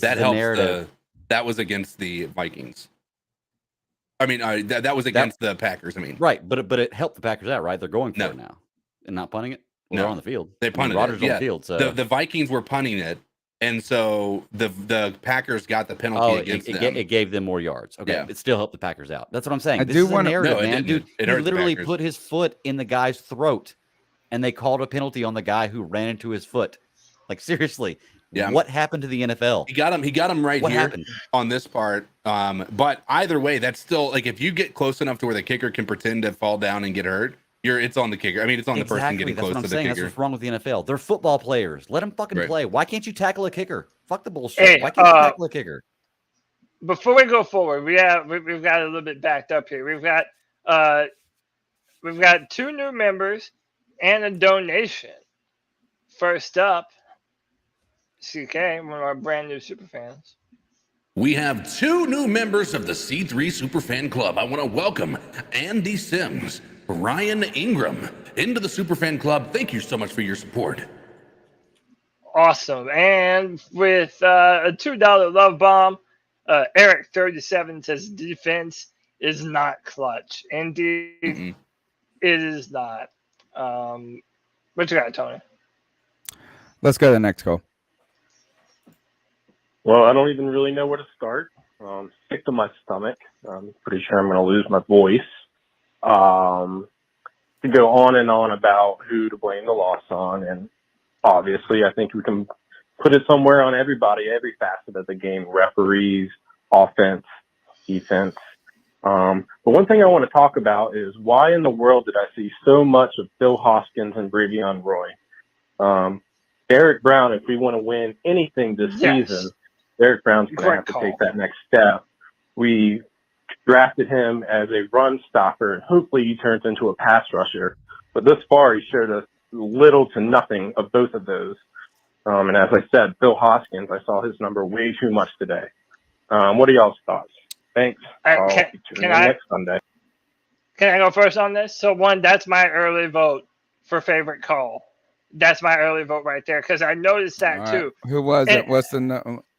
that helps. That was against the Vikings. I mean, that was against the Packers. I mean, right, but it helped the Packers out, right? They're going for it now and not punting it. Well, they're on the field. They punted Rodgers it. on the field. So the Vikings were punting it, and so the Packers got the penalty against them. It gave them more yards. Okay, Yeah. It still helped the Packers out. That's what I'm saying. I This do is wanna- a narrative, No, it man. didn't. Dude, It he hurt the literally Packers. put his foot in the guy's throat, and they called a penalty on the guy who ran into his foot. Like seriously, Yeah. What happened to the NFL? He got him right What here happened? on this part. But either way, that's still like if you get close enough to where the kicker can pretend to fall down and get hurt, it's on the kicker. I mean, it's on the person getting close to the kicker. That's what's wrong with the NFL. They're football players. Let them fucking Right. play. Why can't you tackle a kicker? Fuck the bullshit. Hey, Why can't you tackle a kicker? Before we go forward, we've got a little bit backed up here. We've got 2 new members and a donation. First up, CK, one of our brand new super fans. We have 2 new members of the C3 Superfan Club. I want to welcome Andy Sims, Ryan Ingram into the Superfan Club. Thank you so much for your support. Awesome. And with a $2 love bomb, Eric 37 says defense is not clutch. Indeed, it is not. What you got, Tony? Let's go to the next call. Well, I don't even really know where to start. Sick to my stomach. I'm pretty sure I'm going to lose my voice. To go on and on about who to blame the loss on, and obviously I think we can put it somewhere on everybody, every facet of the game, referees, offense, defense. But one thing I want to talk about is why in the world did I see so much of Phil Hoskins and Bravion Roy? Derek Brown, if we want to win anything this season, Derek Brown's going to Great have to call. take that next step. We drafted him as a run stopper, and hopefully he turns into a pass rusher. But thus far, he showed us little to nothing of both of those. And as I said, Bill Hoskins, I saw his number way too much today. What are y'all's thoughts? Thanks. I'll Can tune in I- next Sunday. Can I go first on this? So one, that's my early vote for favorite call. That's my early vote right there because I noticed that All right. too. Who was And- it?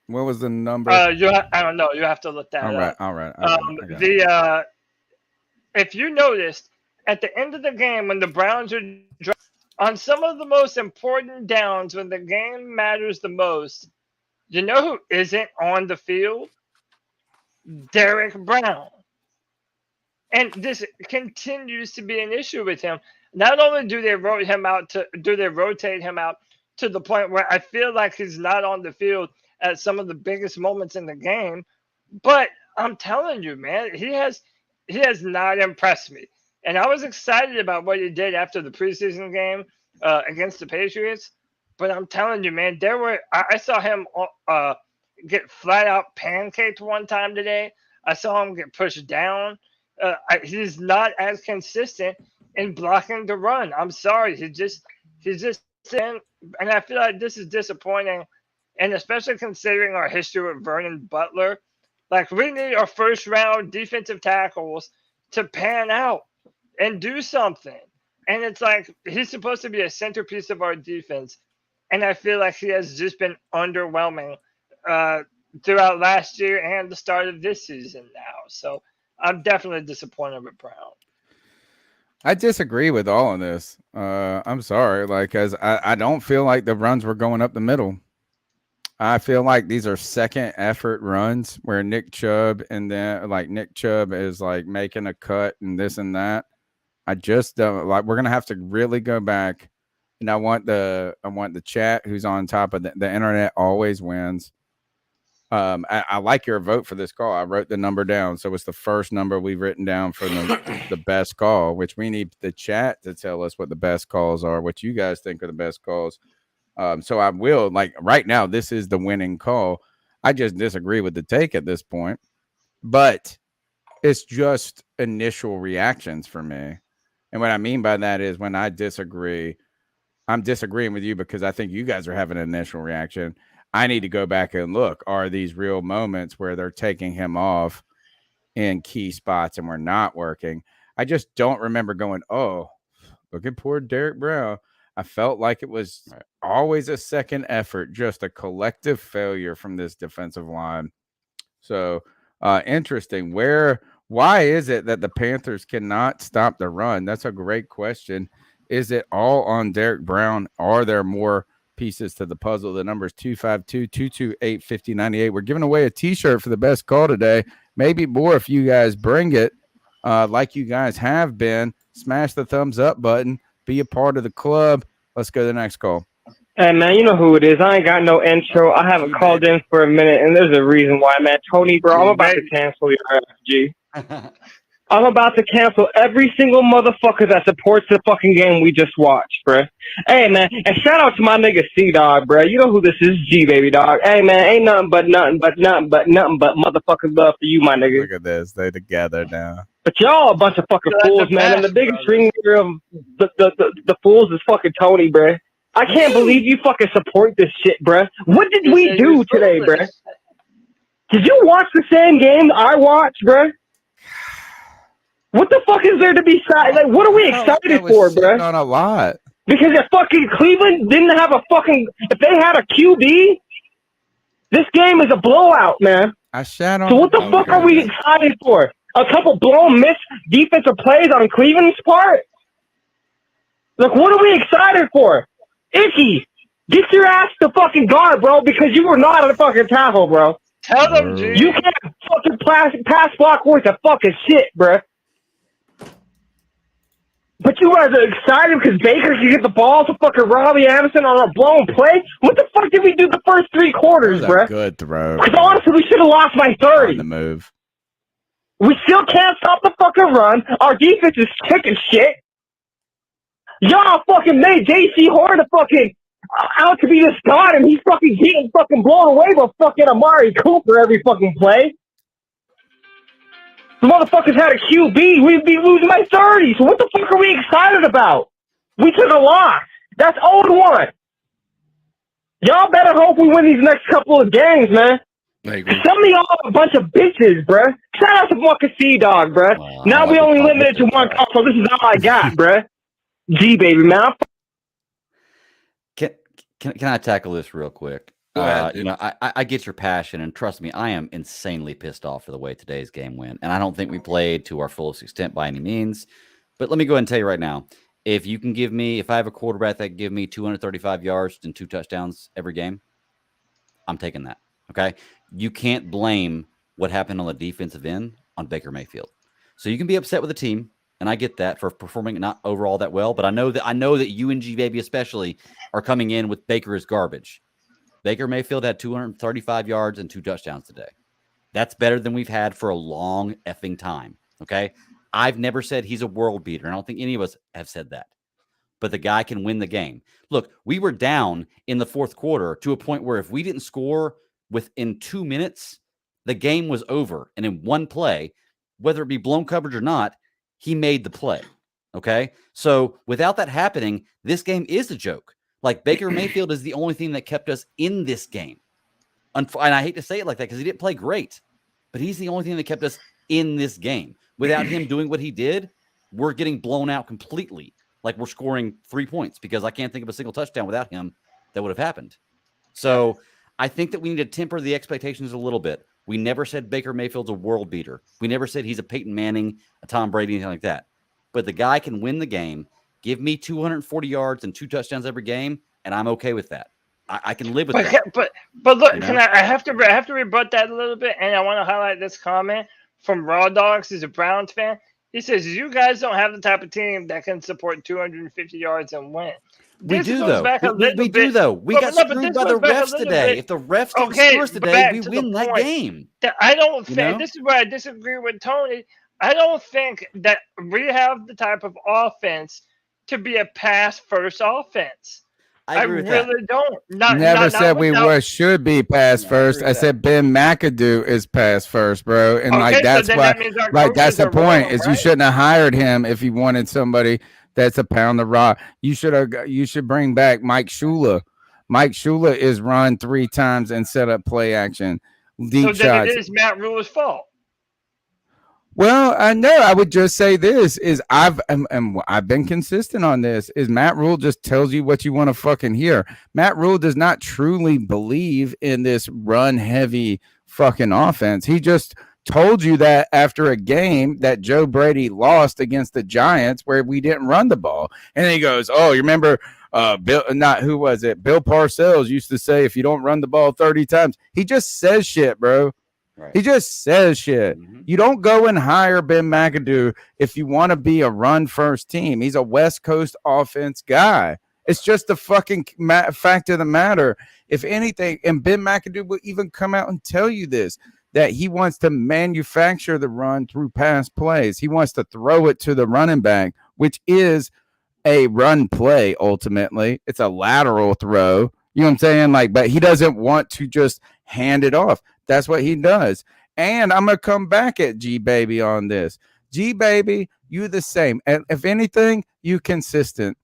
What was the number? I don't know. You have to look that up. All right. I got it. If you noticed at the end of the game when the Browns are on some of the most important downs when the game matters the most, you know who isn't on the field? Derek Brown. And this continues to be an issue with him. Not only do they rotate him out to the point where I feel like he's not on the field at some of the biggest moments in the game, but I'm telling you, man, he has not impressed me. And I was excited about what he did after the preseason game against the Patriots. But I'm telling you, man, I saw him get flat out pancaked one time today. I saw him get pushed down. He's not as consistent in blocking the run. I'm sorry. He's just and I feel like this is disappointing. And especially considering our history with Vernon Butler, like we need our first round defensive tackles to pan out and do something. And it's like he's supposed to be a centerpiece of our defense. And I feel like he has just been underwhelming throughout last year and the start of this season now. So I'm definitely disappointed with Brown. I disagree with all of this. I'm sorry, as I don't feel like the runs were going up the middle. I feel like these are second effort runs where Nick Chubb is like making a cut and this and that. I just don't like. We're gonna have to really go back, and I want the chat who's on top of the internet always wins. I like your vote for this call. I wrote the number down, so it's the first number we've written down for the best call. Which we need the chat to tell us what the best calls are, what you guys think are the best calls. So I will right now. This is the winning call. I just disagree with the take at this point, but it's just initial reactions for me. And what I mean by that is when I disagree, I'm disagreeing with you because I think you guys are having an initial reaction. I need to go back and look. Are these real moments where they're taking him off in key spots and we're not working? I just don't remember going, oh, look at poor Derek Brown. I felt like it was always a second effort, just a collective failure from this defensive line. So interesting. Why is it that the Panthers cannot stop the run? That's a great question. Is it all on Derek Brown? Are there more pieces to the puzzle? The number is 252-228-5098. We're giving away a t-shirt for the best call today. Maybe more if you guys bring it like you guys have been. Smash the thumbs up button. Be a part of the club. Let's go to the next call. Hey, man, you know who it is. I ain't got no intro. I haven't called in for a minute, and there's a reason why, man. Tony, bro, I'm about to cancel your FG. I'm about to cancel every single motherfucker that supports the fucking game we just watched, bro. Hey, man, and shout out to my nigga C-Dog, bro. You know who this is, G, baby dog. Hey, man, ain't nothing but motherfucking love for you, my nigga. Look at this. They together now. But y'all a bunch of fucking fools, man. And the biggest ringleader of the fools is fucking Tony, bro. I can't believe you fucking support this shit, bro. What did we do today, bro? Did you watch the same game I watched, bro? What the fuck is there to be excited? Like, what are we excited for, bro? On a lot. Because if fucking Cleveland didn't have if they had a QB, this game is a blowout, man. So what the fuck are we excited for? A couple blown missed defensive plays on Cleveland's part? Like, what are we excited for? Icky, get your ass to fucking guard, bro, because you were not on the fucking tackle, bro. Tell them, G. You can't fucking pass block worth of fucking shit, bro. But you guys are excited because Baker can get the ball to fucking Robbie Anderson on a blown play? What the fuck did we do the first three quarters, bro? Good throw. Because honestly, we should have lost by 30. On the move. We still can't stop the fucking run. Our defense is kicking shit. Y'all fucking made J.C. Horn a fucking out to be this god, and he's fucking getting fucking blown away by fucking Amari Cooper every fucking play. The motherfuckers had a QB. We'd be losing by 30. So what the fuck are we excited about? We took a loss. That's 0-1. Y'all better hope we win these next couple of games, man. Some of y'all are a bunch of bitches, bruh. Shout out to fucking C-Dog, bruh. Now we only limited to one console. This is all I got, bruh. G, baby, man. Can I tackle this real quick? Ahead, you know, I get your passion, and trust me, I am insanely pissed off for the way today's game went. And I don't think we played to our fullest extent by any means. But let me go ahead and tell you right now, if I have a quarterback that can give me 235 yards and 2 touchdowns every game, I'm taking that. Okay. You can't blame what happened on the defensive end on Baker Mayfield. So you can be upset with the team, and I get that for performing not overall that well. But I know that you and G Baby especially are coming in with Baker as garbage. Baker Mayfield had 235 yards and 2 touchdowns today. That's better than we've had for a long effing time. Okay. I've never said he's a world beater. I don't think any of us have said that. But the guy can win the game. Look, we were down in the fourth quarter to a point where if we didn't score within 2 minutes, the game was over. And in one play, whether it be blown coverage or not, he made the play. Okay. So without that happening, this game is a joke. Like Baker Mayfield is the only thing that kept us in this game. And I hate to say it like that because he didn't play great, but he's the only thing that kept us in this game. Without him doing what he did, we're getting blown out completely. Like we're scoring 3 points because I can't think of a single touchdown without him that would have happened. So I think that we need to temper the expectations a little bit. We never said Baker Mayfield's a world beater. We never said he's a Peyton Manning, a Tom Brady, anything like that. But the guy can win the game. Give me 240 yards and 2 touchdowns every game, and I'm okay with that. I can live with that. But look, You know? can I have to rebut that a little bit, and I want to highlight this comment from Raw Dogs, who's a Browns fan. He says, "You guys don't have the type of team that can support 250 yards and win." We do, though. We do, though. We got screwed by the refs today. If the refs don't screw us today, we win that game. I don't think this is where I disagree with Tony. I don't think that we have the type of offense to be a pass-first offense. I agree with really that. don't. Never said we should be pass first. I said Ben McAdoo is pass first, bro. And like that's why, like that's the point. Is you shouldn't have hired him if you wanted somebody that's a pound of rock. You should bring back Mike Shula. Mike Shula is run 3 times and set up play action. Deep shots. Then it is Matt Rule's fault. Well, I know. I would just say this is I've been consistent on this. Is Matt Rule just tells you what you want to fucking hear. Matt Rule does not truly believe in this run heavy fucking offense. He just told you that after a game that Joe Brady lost against the Giants where we didn't run the ball. And then he goes, "Oh, you remember Bill Parcells used to say if you don't run the ball 30 times." He just says shit, bro. Right. He just says shit. Mm-hmm. You don't go and hire Ben McAdoo if you want to be a run-first team. He's a West Coast offense guy. It's just the fucking fact of the matter. If anything, and Ben McAdoo will even come out and tell you this, that he wants to manufacture the run through pass plays. He wants to throw it to the running back, which is a run play ultimately. It's a lateral throw. You know what I'm saying? Like, but he doesn't want to just hand it off. That's what he does. And I'm going to come back at G-Baby on this. G-Baby, you the same. And if anything, you consistent.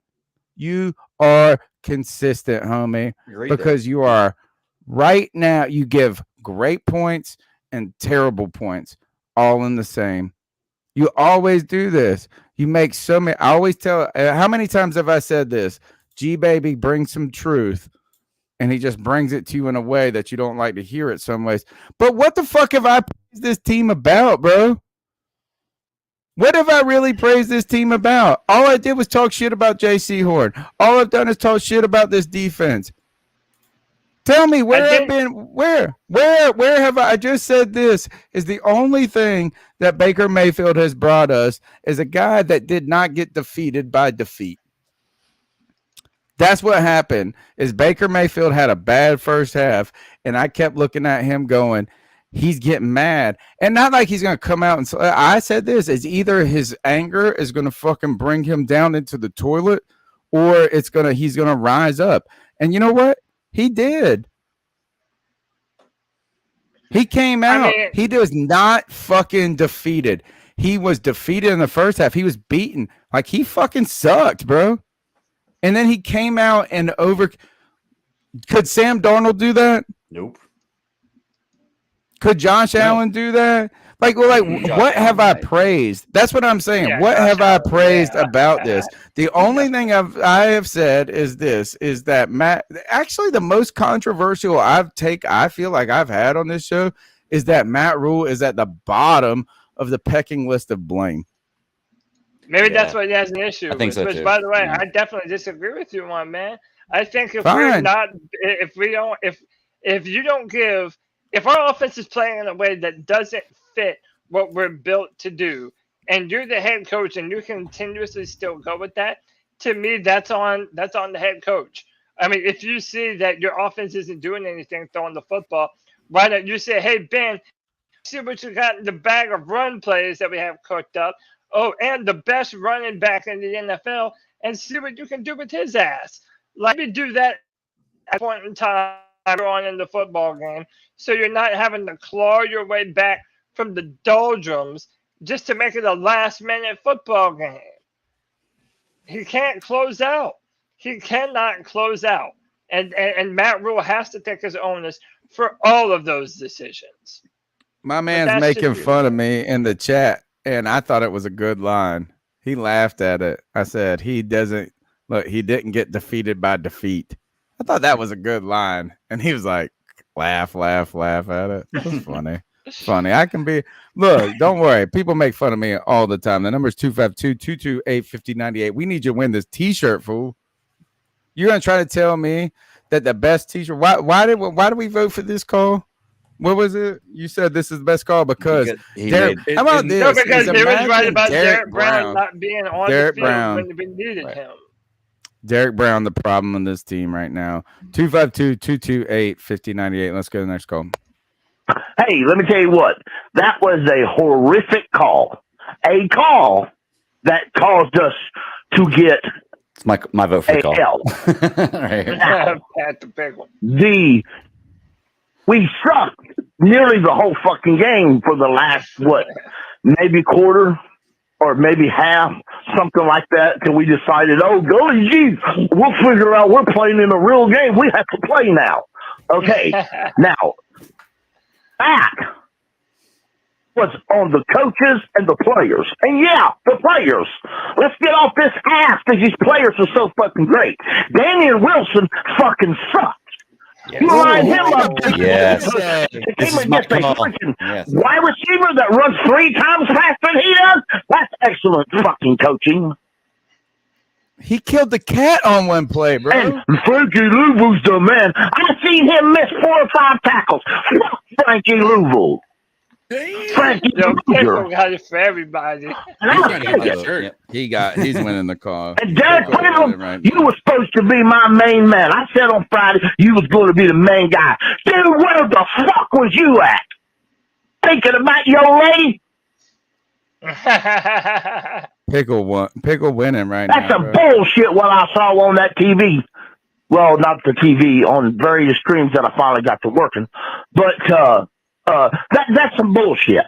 You are consistent, homie. Because you are right now, you give great points and terrible points all in the same. You always do this. You make so many. I always tell, how many times have I said this? G-Baby, bring some truth. And he just brings it to you in a way that you don't like to hear it some ways. But what the fuck have I praised this team about, bro? What have I really praised this team about? All I did was talk shit about J.C. Horn. All I've done is talk shit about this defense. Tell me where I've been. Where have I just said this is the only thing that Baker Mayfield has brought us is a guy that did not get defeated by defeat. That's what happened is Baker Mayfield had a bad first half, and I kept looking at him going, he's getting mad. And not like he's going to come out and say, I said this, is either his anger is going to fucking bring him down into the toilet or he's gonna rise up. And you know what? He did. He came out. He was not fucking defeated. He was defeated in the first half. He was beaten. Like, he fucking sucked, bro. And then he came out and Could Sam Darnold do that? Nope. Could Josh Allen do that? What have I praised? That's what I'm saying. Yeah, what Josh have I Allen, praised yeah. about this? The only thing I have said is that Matt, actually the most controversial I feel like I've had on this show is that Matt Rule is at the bottom of the pecking list of blame. Maybe that's what he has an issue I think with. so, Which, too. by the way, Yeah. I definitely disagree with you on, man. I think if our offense is playing in a way that doesn't fit what we're built to do, and you're the head coach and you continuously still go with that, to me, that's on the head coach. I mean, if you see that your offense isn't doing anything throwing the football, why don't you say, hey, Ben, see what you got in the bag of run plays that we have cooked up? Oh, and the best running back in the NFL, and see what you can do with his ass. Let me do that at a point in time on in the football game, so you're not having to claw your way back from the doldrums just to make it a last-minute football game. He can't close out. He cannot close out. And Matt Rule has to take his onus for all of those decisions. My man's making fun of me in the chat, and I thought it was a good line. He laughed at it. I said, he didn't get defeated by defeat. I thought that was a good line. And he was like, laugh at it. It was funny. Funny. I can be, look, don't worry. People make fun of me all the time. The number is 252-228-5098. We need you to win this t-shirt, fool. You're going to try to tell me that the best t-shirt, why did we vote for this call? What was it? You said this is the best call because how about this? No, because he was right about Derek Brown Brown not being on the field when we needed him. Derek Brown, the problem on this team right now. 252-228-5098. Let's go to the next call. Hey, let me tell you what. That was a horrific call. A call that caused us to get it's my vote for the call. We sucked nearly the whole fucking game for the last, maybe quarter or maybe half, something like that, till we decided, golly geez, we'll figure out we're playing in a real game. We have to play now. Okay, now, that was on the coaches and the players. And yeah, the players. Let's get off this ass because these players are so fucking great. Daniel Wilson fucking sucks. You line him up. Yes. This is my call. Wide receiver that runs 3 times faster than he does? That's excellent fucking coaching. He killed the cat on one play, bro. And Frankie Louisville's the man. I've seen him miss 4 or 5 tackles. Fuck Frankie Louisville. Frankie Louisville got it for everybody. He's winning the call. And Derek Cleveland, you were supposed to be my main man. I said on Friday you was going to be the main guy. Dude, where the fuck was you at? Thinking about your lady? Pickle winning right now. That's a bro. Bullshit what I saw on that TV. Well, not the TV, on various streams that I finally got to working. But that's some bullshit.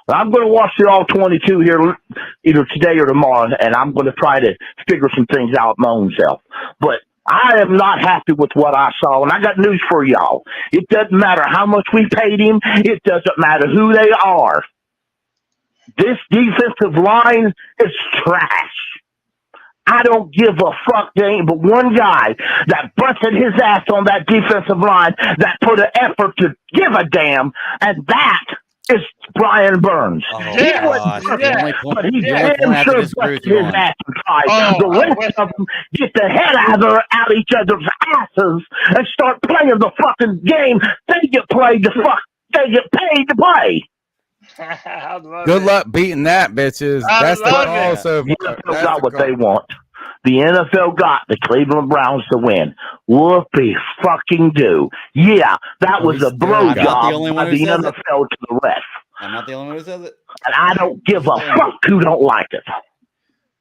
I'm going to watch it all 22 here either today or tomorrow, and I'm going to try to figure some things out my own self. But I am not happy with what I saw, and I got news for y'all. It doesn't matter how much we paid him. It doesn't matter who they are. This defensive line is trash. I don't give a fuck. There ain't but one guy that busted his ass on that defensive line that put an effort to give a damn, and that is Brian Burns. He wasn't perfect, but he damn sure busted his ass and tried. The rest of them get the head out each other's asses and start playing the fucking game. They get paid to play. Good luck beating that, bitches. That's the call. So the NFL got what they want. The NFL got the Cleveland Browns to win. Whoopie fucking do. Yeah, that was a blowjob by the NFL to the ref. I'm not the only one who says it. And I don't give a fuck who don't like it.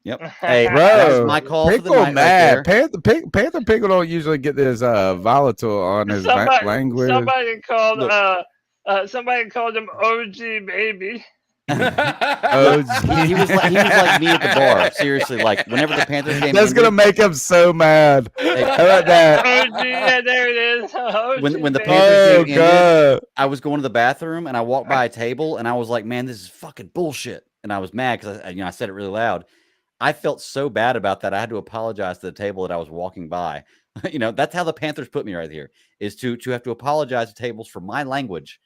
Yep. Hey, Bro, that was my call for the Pickle night mad. right there. Panther Pickle don't usually get this volatile on his language. Somebody called him OG baby. he was like me at the bar. Seriously, like whenever the Panthers game that's gonna make him so mad. Hey, how about that? OG, yeah, there it is. OG, when the baby. Panthers game ended, I was going to the bathroom and I walked by a table and I was like, "Man, this is fucking bullshit." And I was mad because I said it really loud. I felt so bad about that. I had to apologize to the table that I was walking by. That's how the Panthers put me right here, is to have to apologize to tables for my language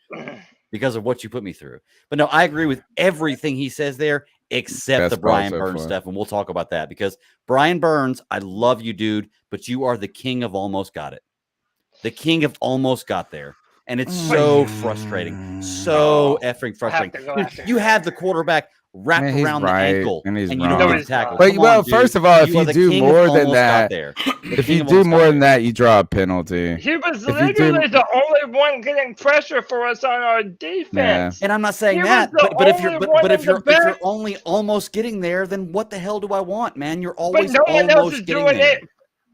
because of what you put me through. But no, I agree with everything he says there, except the Brian Burns stuff. And we'll talk about that because Brian Burns, I love you, dude, but you are the king of almost got it. The king of almost got there. And it's so frustrating. So effing frustrating. You have the quarterback wrapped around the ankle and you don't get the tackle. But first of all, if you do more than that, if you do more than that, you draw a penalty. He was literally the only one getting pressure for us on our defense. And I'm not saying that, but if you're only almost getting there, then what the hell do I want, man? You're always almost getting there.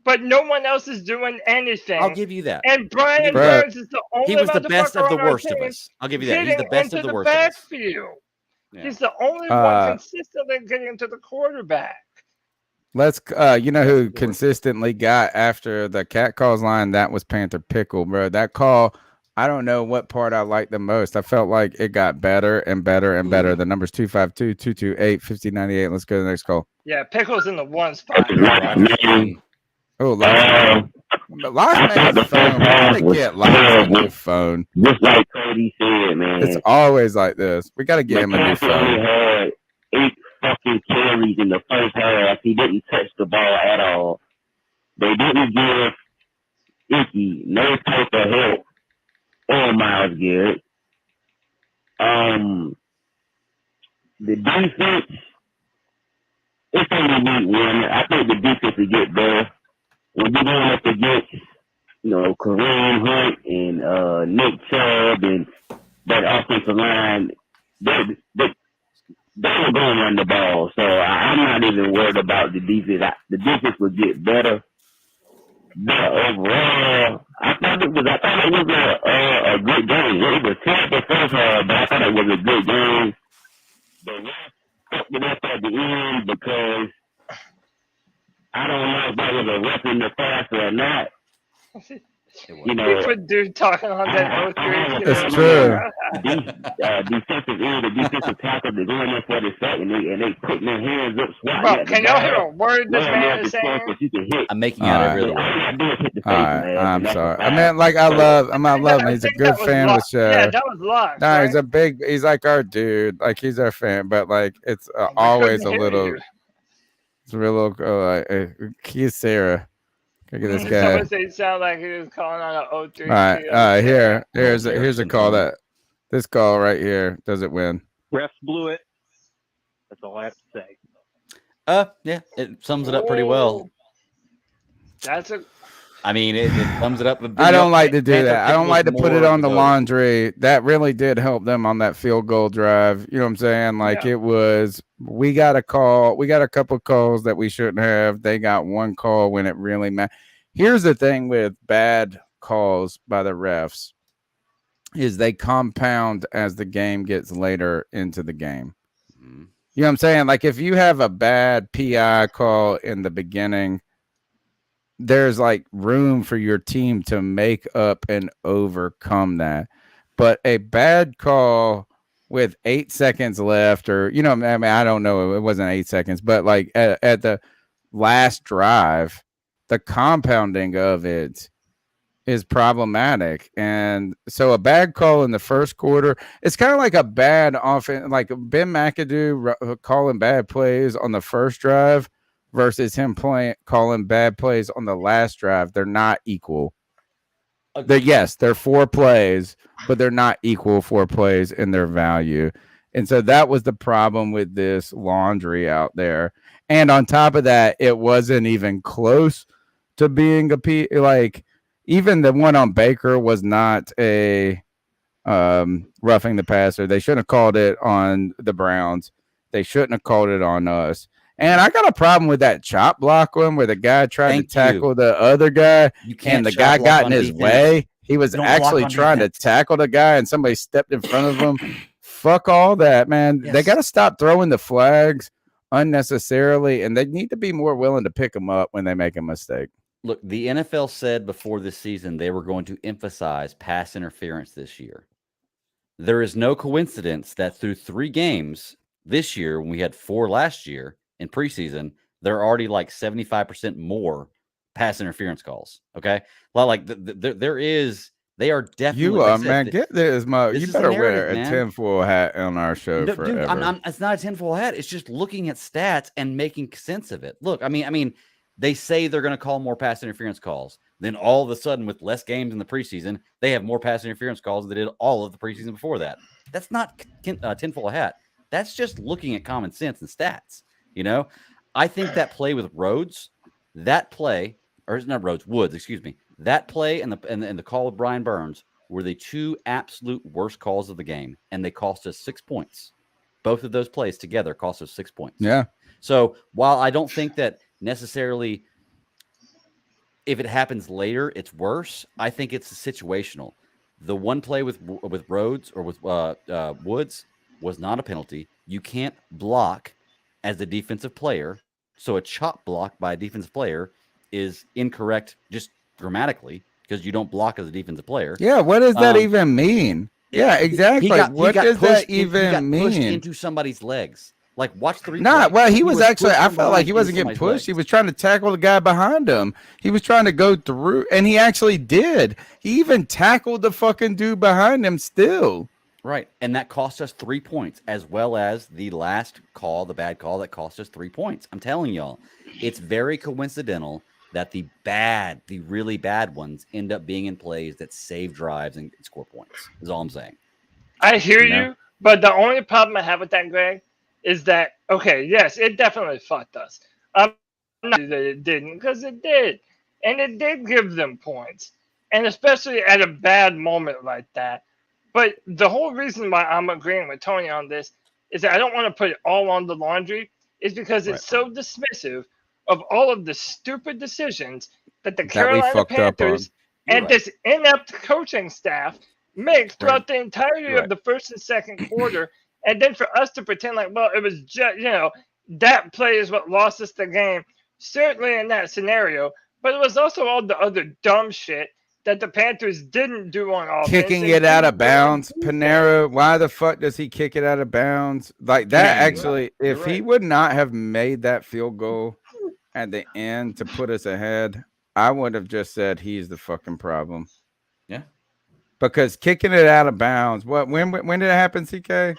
But no one else is doing anything. I'll give you that. And Brian Burns is the only. He was the best of the worst of us. I'll give you that. He's the best of the worst of us. Yeah. He's the only one consistently getting to the quarterback. Let's you know who consistently got after the cat calls line? That was Panther Pickle, bro. That call, I don't know what part I liked the most. I felt like it got better and better and better. The number's 252-228-5098. Let's go to the next call. Yeah, Pickle's in the one spot. Oh, last man's phone. Gotta get a new phone. Just like Cody said, man. It's always like this. We gotta get him a new phone. Had 8 fucking carries in the first half. He didn't touch the ball at all. They didn't give Icky no type of help or Miles Garrett. The defense, it's only week 1. I think the defense will get better. When you're going up against, Kareem Hunt and Nick Chubb and that offensive line, they were going to run the ball. So I'm not even worried about the defense. The defense will get better. But overall, I thought it was a good game. It was tough the first half, but I thought it was a good game. The rest fucked it up at the end because I don't know if that was a rep in the pass or not. Dude talking on that 03. It's true. Defensive end, the defensive tackle, they're going in for the sack and they putting their hands up. Bro, can y'all hear a word this man is saying? I'm making out every other word. I'm sorry. I mean, like, I love him. He's a good fan of the show. Yeah, that was locked. No, he's like our dude. Like, he's our fan, but like, it's always a little. It's a real Keith Sarah. Look at this guy. Someone say it sounded like he was calling on an 03. All right. Here's a call that this call right here doesn't win. Refs blew it. That's all I have to say. Yeah, it sums it up pretty well. It sums it up. I don't like to do that. I don't like to put it on the laundry. That really did help them on that field goal drive. You know what I'm saying? Like, it was, we got a call. We got a couple calls that we shouldn't have. They got one call when it really mattered. Here's the thing with bad calls by the refs is they compound as the game gets later into the game. You know what I'm saying? Like, if you have a bad PI call in the beginning, there's like room for your team to make up and overcome that. But a bad call with 8 seconds left, or, I don't know, it wasn't 8 seconds, but like at the last drive, the compounding of it is problematic. And so a bad call in the first quarter, it's kind of like a bad offense, like Ben McAdoo calling bad plays on the first drive versus him calling bad plays on the last drive. They're not equal. They're 4 plays, but they're not equal 4 plays in their value. And so that was the problem with this laundry out there. And on top of that, it wasn't even close to being like, even the one on Baker was not a roughing the passer. They shouldn't have called it on the Browns. They shouldn't have called it on us. And I got a problem with that chop block one where the guy tried to tackle the other guy and the guy got in his way. He was actually trying to tackle the guy and somebody stepped in front of him. Fuck all that, man. They got to stop throwing the flags unnecessarily, and they need to be more willing to pick them up when they make a mistake. Look, the NFL said before this season they were going to emphasize pass interference this year. There is no coincidence that through 3 games this year, when we had 4 last year in preseason, there are already like 75% more pass interference calls. Okay. Well, like they are definitely. You are, man. Get this, Mo. You better wear a tinfoil hat on our show forever. Dude, it's not a tinfoil hat. It's just looking at stats and making sense of it. Look, I mean, they say they're going to call more pass interference calls. Then all of a sudden, with less games in the preseason, they have more pass interference calls than they did all of the preseason before that. That's not tinfoil hat. That's just looking at common sense and stats. You know, I think that play with Woods, that play and the call with Brian Burns were the 2 absolute worst calls of the game, and they cost us 6 points. Both of those plays together cost us 6 points. Yeah. So while I don't think that necessarily if it happens later, it's worse, I think it's situational. The one play with Rhodes or with Woods was not a penalty. You can't block as the defensive player, so a chop block by a defensive player is incorrect just grammatically because you don't block as a defensive player. Yeah, what does that even mean? Yeah, exactly. What does that even mean? Pushed into somebody's legs. Like, watch the replay. Well, he was actually, I felt like he wasn't getting pushed. Legs. He was trying to tackle the guy behind him. He was trying to go through, and he actually did. He even tackled the fucking dude behind him still. Right, and that cost us 3 points, as well as the last call, the bad call that cost us 3 points. I'm telling y'all, it's very coincidental that the really bad ones end up being in plays that save drives and score points, is all I'm saying. I hear you, but the only problem I have with that, Greg, is that, okay, yes, it definitely fucked us. I'm not that it didn't, because it did. And it did give them points. And especially at a bad moment like that. But the whole reason why I'm agreeing with Tony on this is that I don't want to put it all on the laundry, is because it's so dismissive of all of the stupid decisions that the Carolina Panthers and this inept coaching staff make throughout the entirety of the first and second quarter. And then for us to pretend like, well, it was just, that play is what lost us the game. Certainly in that scenario. But it was also all the other dumb shit that the Panthers didn't do on offense. Kicking it out of bounds. Panera, why the fuck does he kick it out of bounds? Like that actually, if he would not have made that field goal at the end to put us ahead, I would have just said he's the fucking problem. Yeah. Because kicking it out of bounds, when did it happen, CK?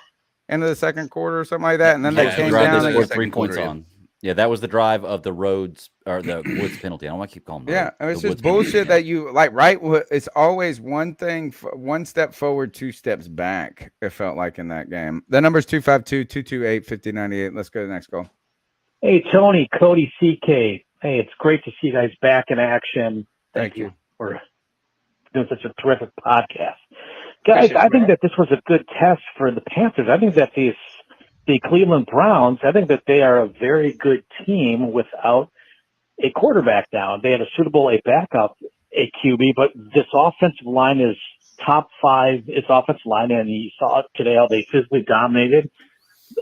End of the second quarter or something like that, and then they came down and scored 3 points on. Yeah, that was the drive of the Woods penalty. I don't want to keep calling it. Yeah, it's just bullshit that you like. Right, it's always one thing, one step forward, 2 steps back. It felt like in that game. The number's 252-228-5098. Let's go to the next call. Hey, Tony, Cody, CK. Hey, it's great to see you guys back in action. Thank you for doing such a terrific podcast. Guys, I think that this was a good test for the Panthers. I think that the Cleveland Browns, I think that they are a very good team without a quarterback now. They had a backup, a QB, but this offensive line is top 5. It's offensive line, and you saw it today how they physically dominated.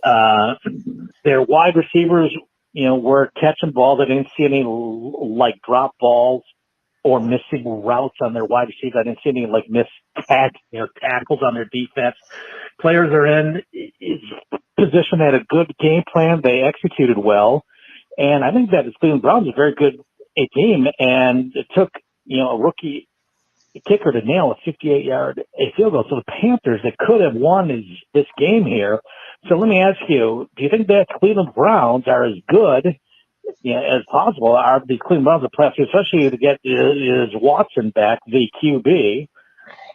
Their wide receivers, were catching balls. I didn't see any drop balls or missing routes on their wide receivers. I didn't see any missed tackles on their defense. Players are in position, had a good game plan. They executed well. And I think that the Cleveland Browns is a very good team. And it took, a rookie kicker to nail a 58-yard field goal. So the Panthers, that could have won this game here. So let me ask you, do you think that Cleveland Browns are as good as possible? Are the Cleveland Browns a playoff, especially to get is Watson back, the QB,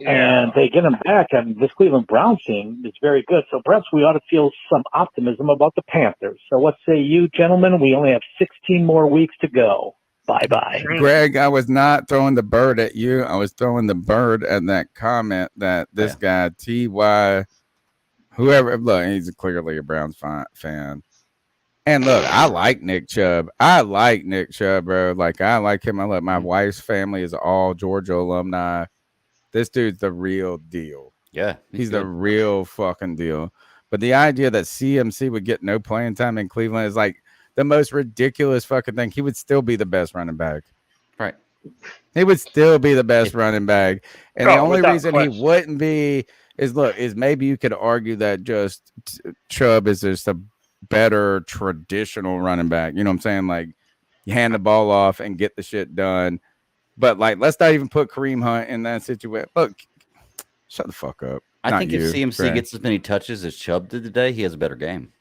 and they get him back, and this Cleveland Browns team is very good. So perhaps we ought to feel some optimism about the Panthers. So what say you, gentlemen? We only have 16 more weeks to go. Bye-bye. Greg, I was not throwing the bird at you. I was throwing the bird at that comment that this guy, T.Y., whoever, look, he's clearly a Browns fan. And look, I like Nick Chubb. Bro. Like, I like him. I love my wife's family is all Georgia alumni. This dude's the real deal. Yeah, he's the real fucking deal. But the idea that CMC would get no playing time in Cleveland is like the most ridiculous fucking thing. He would still be the best running back. Right. He would still be the best running back. And the only reason he wouldn't be is maybe you could argue that just Chubb is just a better traditional running back. You know what I'm saying? Like, you hand the ball off and get the shit done. But like, let's not even put Kareem Hunt in that situation. Look, shut the fuck up. I think if CMC gets as many touches as Chubb did today, he has a better game.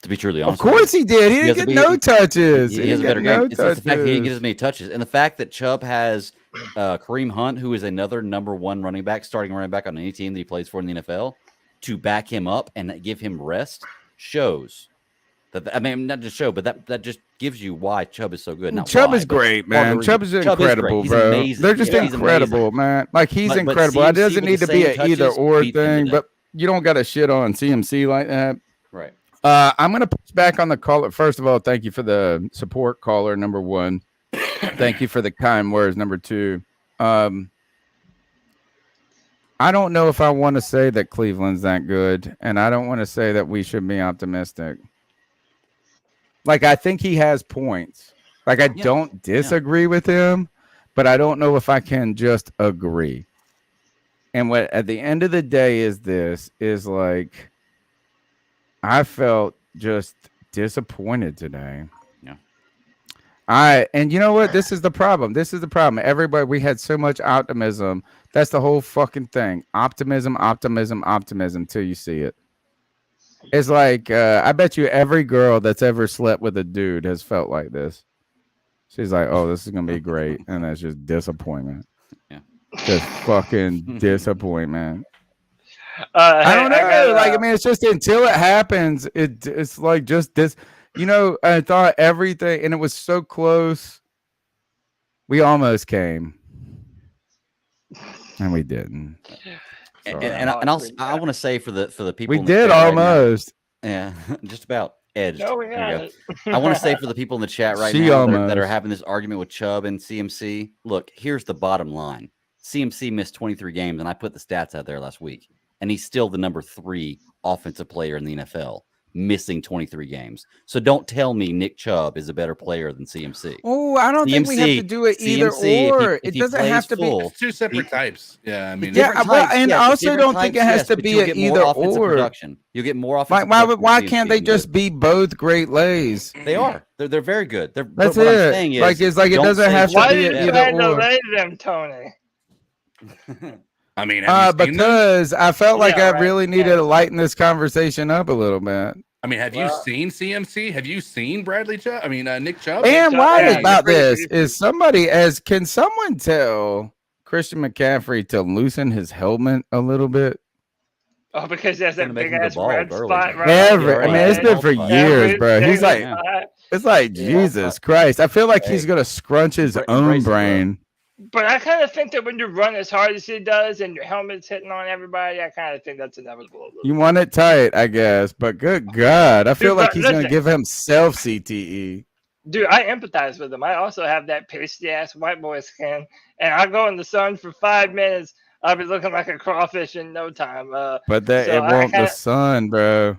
To be truly honest, of course he did. He didn't get no touches. He has a better game. It's the fact that he didn't get as many touches, and the fact that Chubb has Kareem Hunt, who is another number one running back, starting running back on any team that he plays for in the NFL, to back him up and give him rest shows. I mean, not just show, but that just gives you why Chubb is so good. Chubb is great, man. Chubb is incredible, bro. Amazing. They're just incredible, man. Like, he's incredible. It doesn't need to be an either or thing, but you don't got to shit on CMC like that. Right. I'm going to push back on the caller. First of all, thank you for the support, caller, number one. Thank you for the kind words, number two. I don't know if I want to say that Cleveland's that good, and I don't want to say that we should be optimistic. Like, I think he has points. Like, I don't disagree with him, but I don't know if I can just agree. And what at the end of the day is like, I felt just disappointed today. Yeah. And you know what? This is the problem. Everybody, we had so much optimism. That's the whole fucking thing. Optimism till you see it. It's like, I bet you every girl that's ever slept with a dude has felt like this. She's like, oh, this is going to be great. And that's just disappointment. Yeah. Just fucking disappointment. I don't know. I mean, it's just until it happens, it's like just this. You know, I thought everything, and it was so close. We almost came. And we didn't. And I want to say for the people we did almost. Right now, yeah, just about edged. No, we got it. I want to say for the people in the chat right now that are having this argument with Chubb and CMC. Look, here's the bottom line: CMC missed 23 games, and I put the stats out there last week, and he's still the number 3 offensive player in the NFL, missing 23 games. So don't tell me Nick Chubb is a better player than CMC. Oh, I don't think we have to do it either or. It doesn't have to be. It's two separate types. Yeah, I mean, and I also don't think it has to be an either or. You'll get more offensive. Why can't they just be both great lays? They are. They're very good. That's it. I'm saying is, it doesn't have to be an either or. Why did you lay them, Tony? I mean, because I felt like I really needed to lighten this conversation up a little bit. I mean, have you seen CMC? Have you seen Bradley Chubb? I mean, Nick Chubb. And why about this is can someone tell Christian McCaffrey to loosen his helmet a little bit? Oh, because there's that big ass red spot right I mean, it's been for years, bro. He's like, it's like Jesus Christ. I feel like he's gonna scrunch his own brain. But I kind of think that when you run as hard as he does and your helmet's hitting on everybody, I kind of think that's inevitable. You want it tight, I guess. But good God, I feel like he's going to give himself CTE. Dude, I empathize with him. I also have that pasty-ass white boy skin. And I go in the sun for 5 minutes. I'll be looking like a crawfish in no time. But it won't the sun, bro.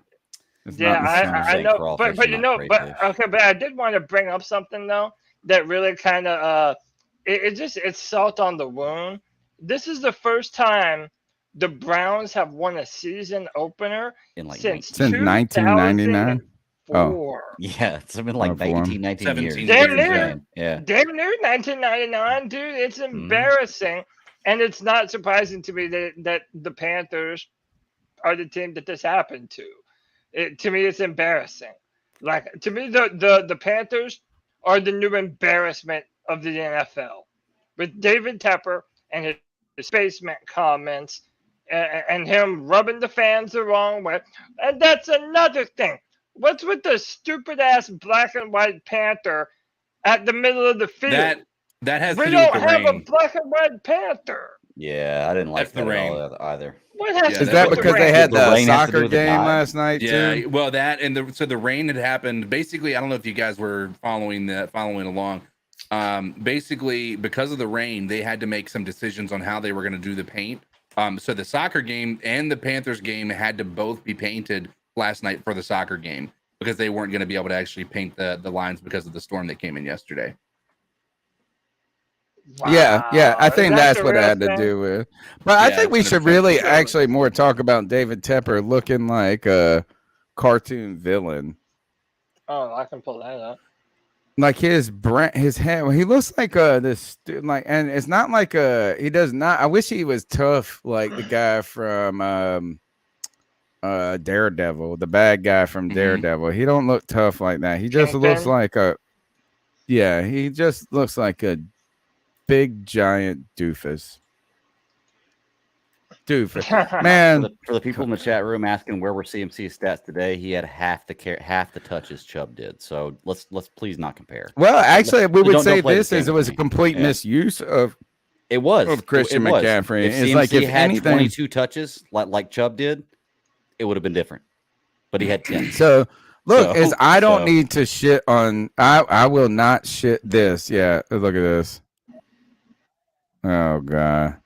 It's yeah, I know. But you know, but I did want to bring up something, though, that really kind of... It's salt on the wound. This is the first time the Browns have won a season opener since 1999. Oh, yeah, it's been like 19 years. Damn near 1999, dude. It's embarrassing, and it's not surprising to me that the Panthers are the team that this happened to. To me, it's embarrassing. Like, to me, the Panthers are the new embarrassment of the NFL, with David Tepper and his basement comments and him rubbing the fans the wrong way. And that's another thing. What's with the stupid ass black and white Panther at the middle of the field? That has we to do with don't the have rain. a black and white Panther. Yeah, I didn't like F the that rain. at all either. What has Is that because they had the rain has to do soccer with the game dive? last night Yeah, too? well, that and the rain had happened. Basically, I don't know if you guys were following along. Basically, because of the rain, they had to make some decisions on how they were going to do the paint. So the soccer game and the Panthers game had to both be painted last night for the soccer game because they weren't going to be able to actually paint the lines because of the storm that came in yesterday. Wow. Yeah. I think that's what it had to thing? do with. But I think we should really actually more talk about David Tepper looking like a cartoon villain. Oh, I can pull that up. Like his head, he looks like this like, and it's not like he does not. I wish he was tough like the guy from Daredevil, the bad guy from Daredevil. He don't look tough like that. He just looks like he just looks like a big giant doofus. Man, for the people in the chat room asking where were CMC stats today, he had half the touches Chubb did. So let's please not compare. Well, actually, we would say play this is it was a complete misuse of Christian McCaffrey. If it's CMC like if had anything, 22 touches like Chubb did, it would have been different. But he had 10. So look, I don't need to shit on. I will not shit this. Yeah, look at this. Oh god.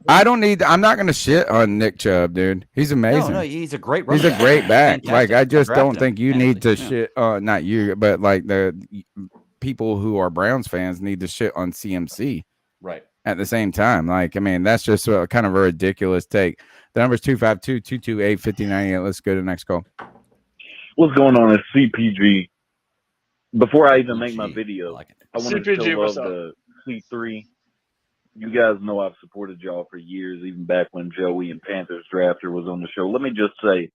I'm not gonna shit on Nick Chubb, dude. He's amazing. No, he's a great He's a great back. Like I just don't think you need to Yeah. shit not you, but like the people who are Browns fans need to shit on CMC. Right. At the same time. Like, I mean, that's just kind of a ridiculous take. The number's 252-228-5098. Let's go to the next call. What's going on? It's CPG. Before I even make my video, I want to show love to C3. You guys know I've supported y'all for years, even back when Joey and Panthers Drafter was on the show. Let me just say,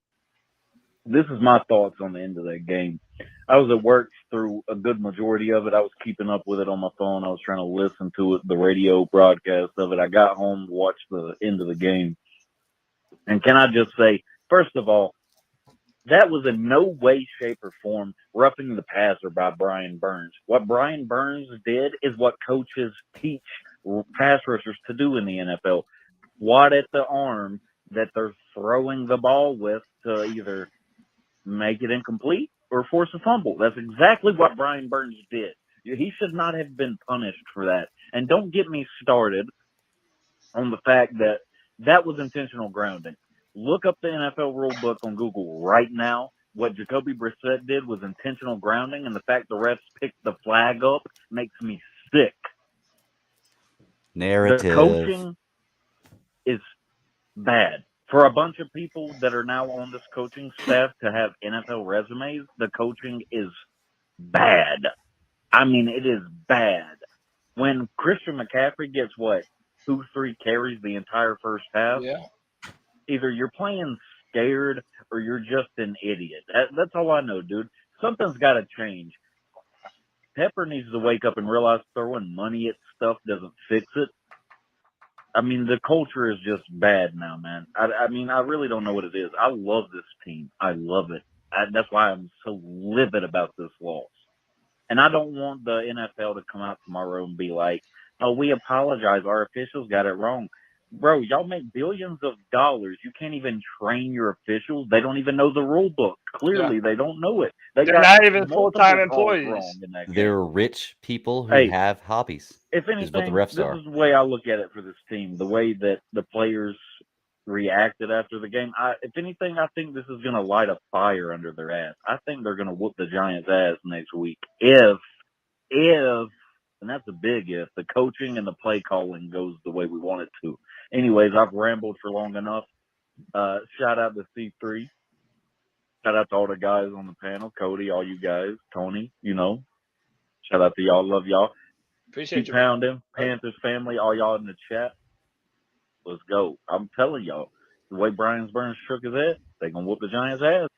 this is my thoughts on the end of that game. I was at work through a good majority of it. I was keeping up with it on my phone. I was trying to listen to it, the radio broadcast of it. I got home to watch the end of the game. And can I just say, first of all, that was in no way, shape, or form roughing the passer by Brian Burns. What Brian Burns did is what coaches teach pass rushers to do in the NFL. Wad at the arm that they're throwing the ball with to either make it incomplete or force a fumble. That's exactly what Brian Burns did. He should not have been punished for that. And don't get me started on the fact that that was intentional grounding. Look up the NFL rule book on Google right now. What Jacoby Brissett did was intentional grounding, and the fact the refs picked the flag up makes me sick. Narrative. The coaching is bad. For a bunch of people that are now on this coaching staff to have NFL resumes, the coaching is bad. I mean, it is bad. When Christian McCaffrey gets 2-3 carries the entire first half, either you're playing scared or you're just an idiot. That's all I know, dude. Something's got to change. Pepper needs to wake up and realize throwing money at stuff doesn't fix it. I mean, the culture is just bad now, man. I mean, I really don't know what it is. I love this team. I love it. That's why I'm so livid about this loss. And I don't want the NFL to come out tomorrow and be like, oh, we apologize. Our officials got it wrong. Bro, y'all make billions of dollars. You can't even train your officials. They don't even know the rule book. Clearly, they don't know it. They're not even full-time employees. They're rich people who have hobbies. If anything, is what the refs this are. is the way I look at it for this team. The way that the players reacted after the game. If anything, I think this is going to light a fire under their ass. I think they're going to whoop the Giants' ass next week. If, and that's a big if, the coaching and the play calling goes the way we want it to. Anyways, I've rambled for long enough. Shout out to C3. Shout out to all the guys on the panel. Cody, all you guys. Tony, Shout out to y'all. Love y'all. Appreciate Keep pounding. Panthers family, all y'all in the chat. Let's go. I'm telling y'all, the way Brian Burns shook his head, they're going to whoop the Giants' ass.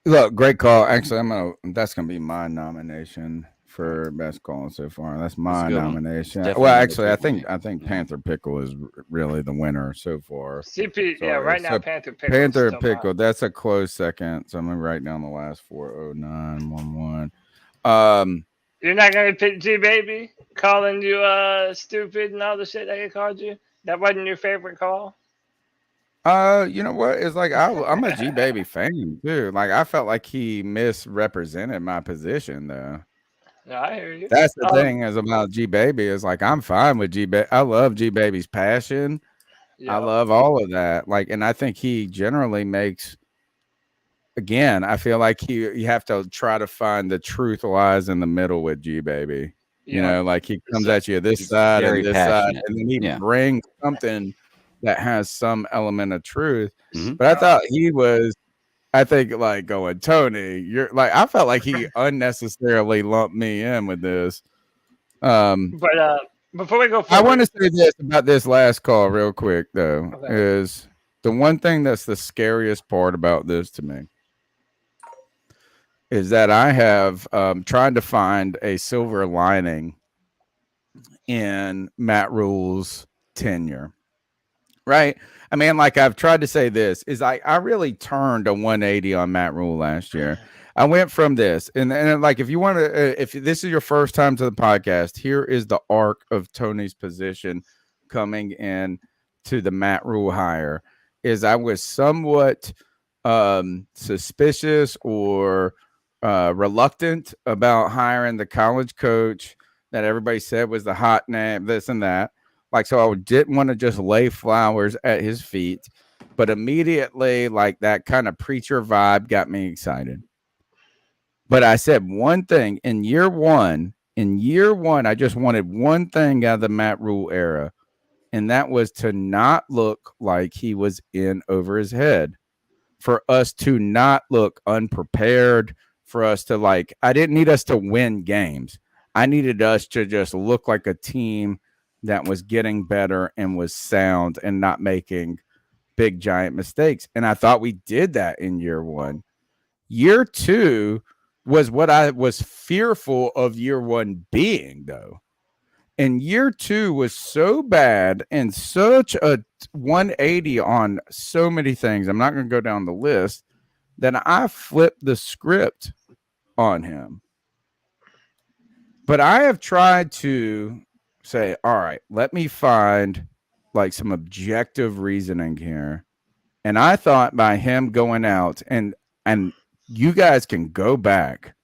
Look, great call. Actually, that's gonna be my nomination for best call so far. That's my nomination. Well, actually, I think Panther Pickle is really the winner so far. CP, right now Panther Pickle. Panther Pickle, that's a close second. So I'm gonna write down the last 40911. You're not gonna pick G Baby, calling you stupid and all the shit that he called you. That wasn't your favorite call. You know what? It's like I'm a G Baby fan too. Like I felt like he misrepresented my position though. No, I hear you. That's the thing is about G Baby is like I'm fine with G Baby. I love G Baby's passion. I love all of that. Like, and I think he generally makes. Again, I feel like you have to try to find the truth lies in the middle with G Baby. You know, like he comes at you this side and this side, and then he brings something that has some element of truth. But I thought he was, I think, like going, Tony, you're like, I felt like he unnecessarily lumped me in with this. But before we go forward, I want to say this about this last call real quick, though, is the one thing that's the scariest part about this to me is that I have tried to find a silver lining in Matt Rule's tenure. Right. I mean, like I've tried to say this is I really turned a 180 on Matt Rule last year. I went from this and like, if you want to, if this is your first time to the podcast, here is the arc of Tony's position coming in to the Matt Rule hire is I was somewhat suspicious or reluctant about hiring the college coach that everybody said was the hot name, this and that. Like, so I didn't want to just lay flowers at his feet, but immediately, like that kind of preacher vibe got me excited. But I said one thing in year one, I just wanted one thing out of the Matt Rule era, and that was to not look like he was in over his head, for us to not look unprepared, for us to like, I didn't need us to win games. I needed us to just look like a team that was getting better and was sound and not making big giant mistakes. And I thought we did that in year one. Year two was what I was fearful of year one being, though. And year two was so bad and such a 180 on so many things. I'm not going to go down the list. Then I flipped the script on him. But I have tried to say, all right, let me find like some objective reasoning here. And I thought by him going out and you guys can go back.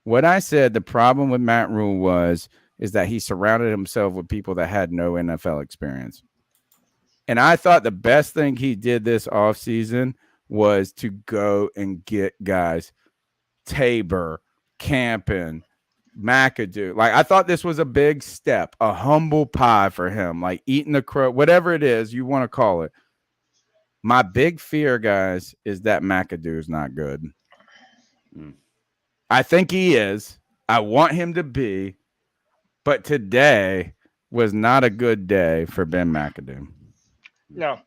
What I said, the problem with Matt Rule is that he surrounded himself with people that had no NFL experience. And I thought the best thing he did this offseason was to go and get guys, Tabor, Campen, McAdoo. Like, I thought this was a big step, a humble pie for him, like eating the crow, whatever it is you want to call it. My big fear, guys, is that McAdoo is not good. I think he is. I want him to be. But today was not a good day for Ben McAdoo. No,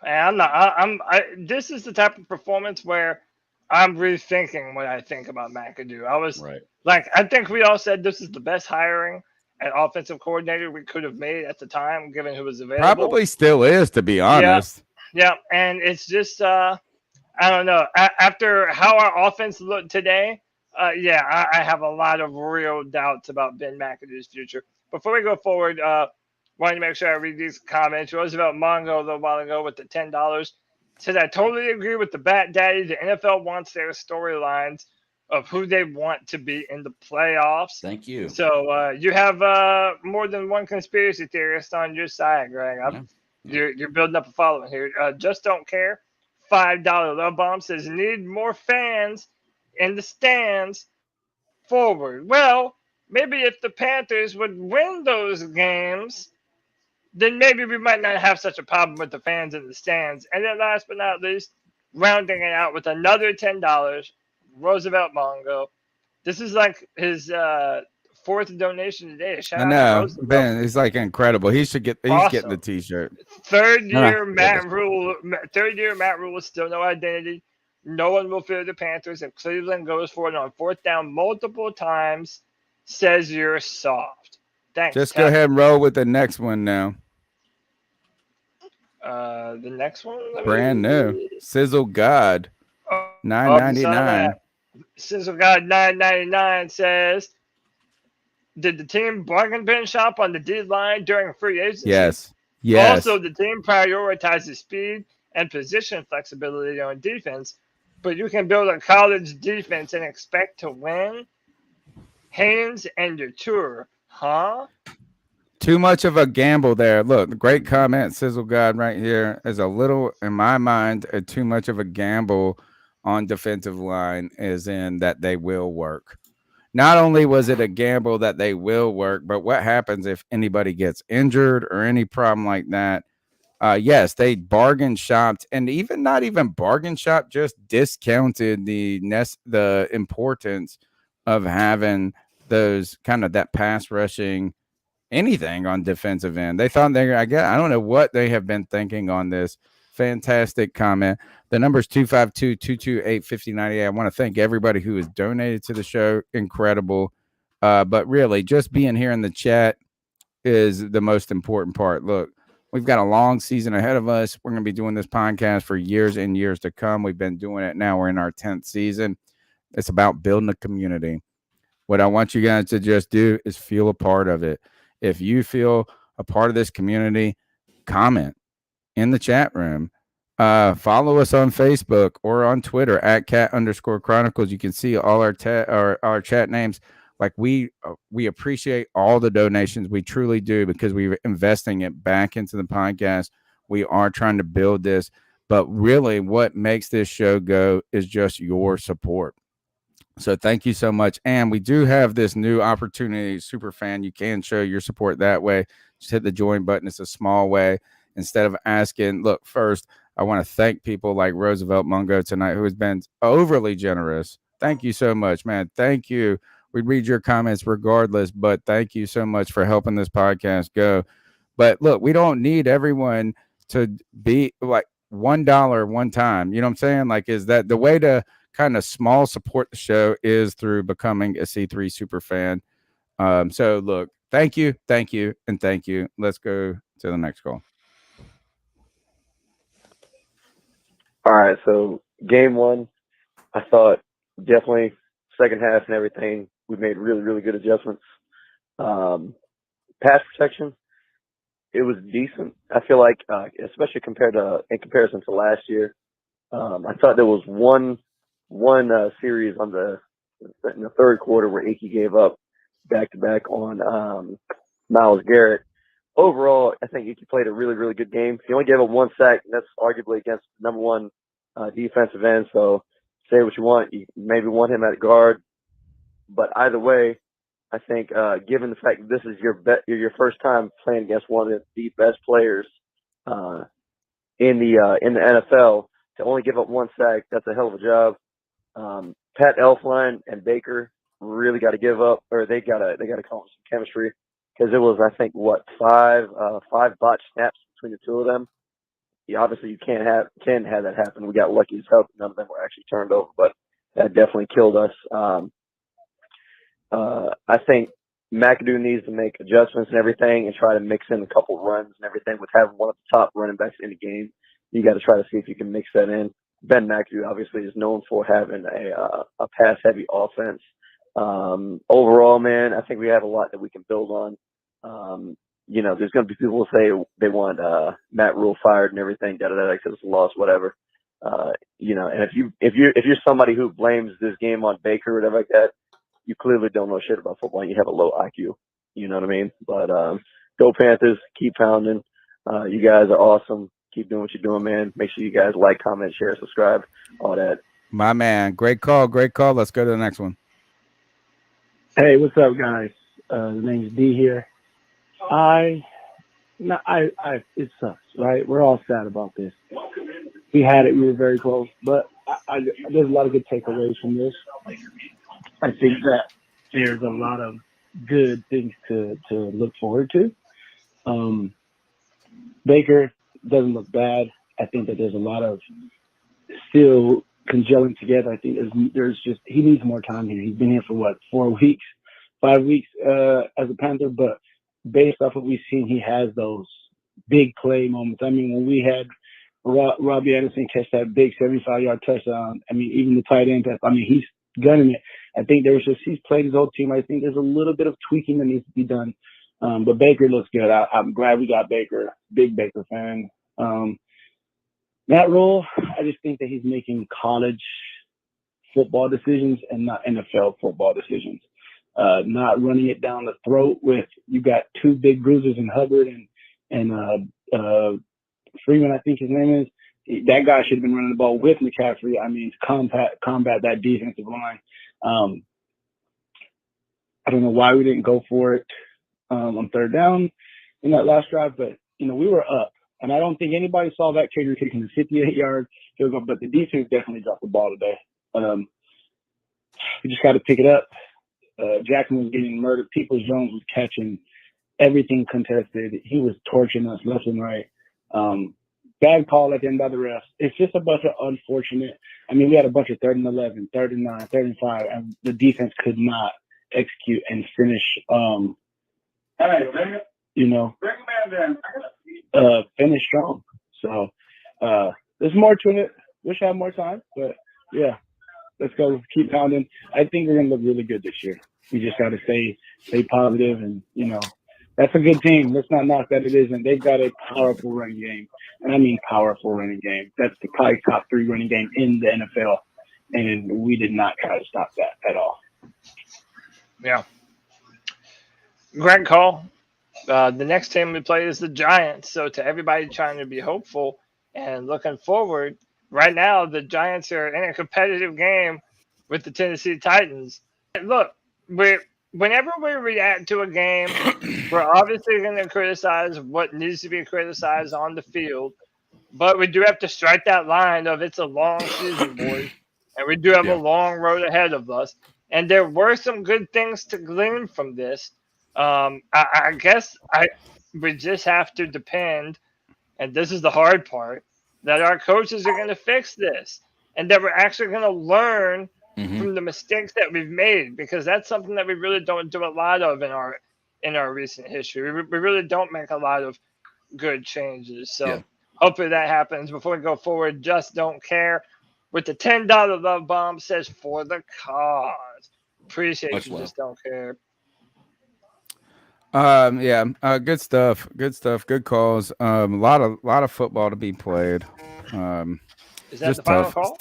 I'm not. This is the type of performance where I'm rethinking what I think about McAdoo. I was like, I think we all said this is the best hiring at offensive coordinator we could have made at the time, given who was available. Probably still is, to be honest. Yeah, and it's just, I don't know. After how our offense looked today, I have a lot of real doubts about Ben McAdoo's future. Before we go forward, wanted to make sure I read these comments. Roosevelt Mongo a little while ago with the $10 said, I totally agree with the Bat Daddy. The NFL wants their storylines of who they want to be in the playoffs. Thank you. So you have more than one conspiracy theorist on your side, Greg. You're building up a following here. Just don't care. $5 love bomb says need more fans in the stands forward. Well, maybe if the Panthers would win those games, then maybe we might not have such a problem with the fans in the stands. And then last but not least, rounding it out with another $10, Roosevelt Mongo. This is like his fourth donation today. I know, Ben. It's like incredible. He's getting the T-shirt. Third year Matt Rule is still no identity. No one will fear the Panthers if Cleveland goes for it on fourth down multiple times. Says you're soft. Thanks. Just go ahead and roll with the next one now. The next one, brand new. Sizzle God, $9.99. Sizzle God $9.99 says, Did the team bargain bin shop on the D line during free agency? Yes. Yes. Also, the team prioritizes speed and position flexibility on defense, but you can build a college defense and expect to win. Haynes and your tour, huh? Too much of a gamble there. Look, great comment, Sizzle God, right here. Is a little, in my mind, too much of a gamble on defensive line, is in that they will work. Not only was it a gamble that they will work, but what happens if anybody gets injured or any problem like that? Yes, they bargain shopped, and even not even bargain shop, just discounted the importance of having those kind of that pass rushing anything on defensive end. They thought I don't know what they have been thinking on this. Fantastic comment. The number is 252-228-5098. I want to thank everybody who has donated to the show. Incredible. But really, just being here in the chat is the most important part. Look, we've got a long season ahead of us. We're going to be doing this podcast for years and years to come. We've been doing it now. We're in our 10th season. It's about building a community. What I want you guys to just do is feel a part of it. If you feel a part of this community, comment in the chat room. Follow us on Facebook or on Twitter at @cat_chronicles. You can see all our chat names. Like we appreciate all the donations. We truly do, because we're investing it back into the podcast. We are trying to build this, but really what makes this show go is just your support. So thank you so much. And we do have this new opportunity, super fan. You can show your support that way. Just hit the join button. It's a small way. Instead of asking, look, first, I want to thank people like Roosevelt Mungo tonight, who has been overly generous. Thank you so much, man. Thank you. We read your comments regardless, but thank you so much for helping this podcast go. But look, we don't need everyone to be like $1 one time. You know what I'm saying? Like, is that the way to kind of small support the show is through becoming a C3 super fan. So look, thank you, and thank you. Let's go to the next call. All right, so game one, I thought definitely second half and everything, we made really, really good adjustments. Pass protection, it was decent. I feel like, especially in comparison to last year, I thought there was one series in the third quarter where Icky gave up back-to-back on Myles Garrett. Overall, I think Icky played a really, really good game. He only gave up one sack, and that's arguably against the number one defensive end. So say what you want. You maybe want him at guard. But either way, I think given the fact that this is your first time playing against one of the best players in the NFL, to only give up one sack, that's a hell of a job. Pat Elflein and Baker really got to give up, or they got to call some chemistry, because it was, I think, five botched snaps between the two of them. Yeah, obviously you can't have that happen. We got lucky as hell. None of them were actually turned over, but that definitely killed us. I think McAdoo needs to make adjustments and everything, and try to mix in a couple runs and everything. With having one of the top running backs in the game, you got to try to see if you can mix that in. Ben McAdoo obviously is known for having a pass-heavy offense. Overall, man, I think we have a lot that we can build on. There's going to be people who say they want Matt Rule fired and everything, because it's a loss, whatever. And if you're somebody who blames this game on Baker or whatever like that, you clearly don't know shit about football and you have a low IQ. You know what I mean? But go Panthers, keep pounding. You guys are awesome. Keep doing what you're doing, man. Make sure you guys like, comment, share, subscribe, all that. My man, great call. Let's go to the next one. Hey, what's up, guys? The name's D here. It sucks, right? We're all sad about this. We had it. We were very close, but there's a lot of good takeaways from this. I think that there's a lot of good things to look forward to. Baker doesn't look bad. I think that there's a lot of still congealing together. I think he needs more time here. He's been here for 5 weeks as a Panther, but based off what we've seen, he has those big play moments. I mean, when we had Robbie Anderson catch that big 75-yard touchdown, I mean, even the tight end, he's gunning it. I think he's played his old team. I think there's a little bit of tweaking that needs to be done. But Baker looks good. I'm glad we got Baker. Big Baker fan. Matt Rule, I just think that he's making college football decisions and not NFL football decisions. Not running it down the throat with you got two big bruisers in Hubbard and Freeman, I think his name is. That guy should have been running the ball with McCaffrey. I mean, to combat that defensive line. I don't know why we didn't go for it on third down in that last drive, but we were up, and I don't think anybody saw that kicker kicking the 58-yard field goal. But the defense definitely dropped the ball today. We just got to pick it up. Jackson was getting murdered. Peoples-Jones was catching everything contested. He was torching us left and right. Bad call at the end by the refs. It's just a bunch of unfortunate. I mean, we had a bunch of 3rd and 11, 3rd and 9, 3rd and 5, and the defense could not execute and finish. Finish strong. So there's more to it. Wish I had more time, but yeah, let's go. Keep pounding. I think we're gonna look really good this year. We just got to stay positive, and that's a good team. Let's not knock that it isn't. They've got a powerful running game, and I mean powerful running game. That's the probably top 3 running game in the NFL, and we did not try to stop that at all. Yeah. Great call. The next team we play is the Giants. So to everybody trying to be hopeful and looking forward, right now the Giants are in a competitive game with the Tennessee Titans. Look, whenever we react to a game, we're obviously going to criticize what needs to be criticized on the field, but we do have to strike that line of it's a long season, boys, and we do have a long road ahead of us. And there were some good things to glean from this. I guess we just have to depend, and this is the hard part, that our coaches are going to fix this, and that we're actually going to learn from the mistakes that we've made, because that's something that we really don't do a lot of in our recent history. We really don't make a lot of good changes. So hopefully that happens. Before we go forward, Just Don't Care with the $10 love bomb says for the cause. Appreciate Much you, love. Just Don't Care. Good stuff. Good calls. A lot of football to be played. Is that the final call?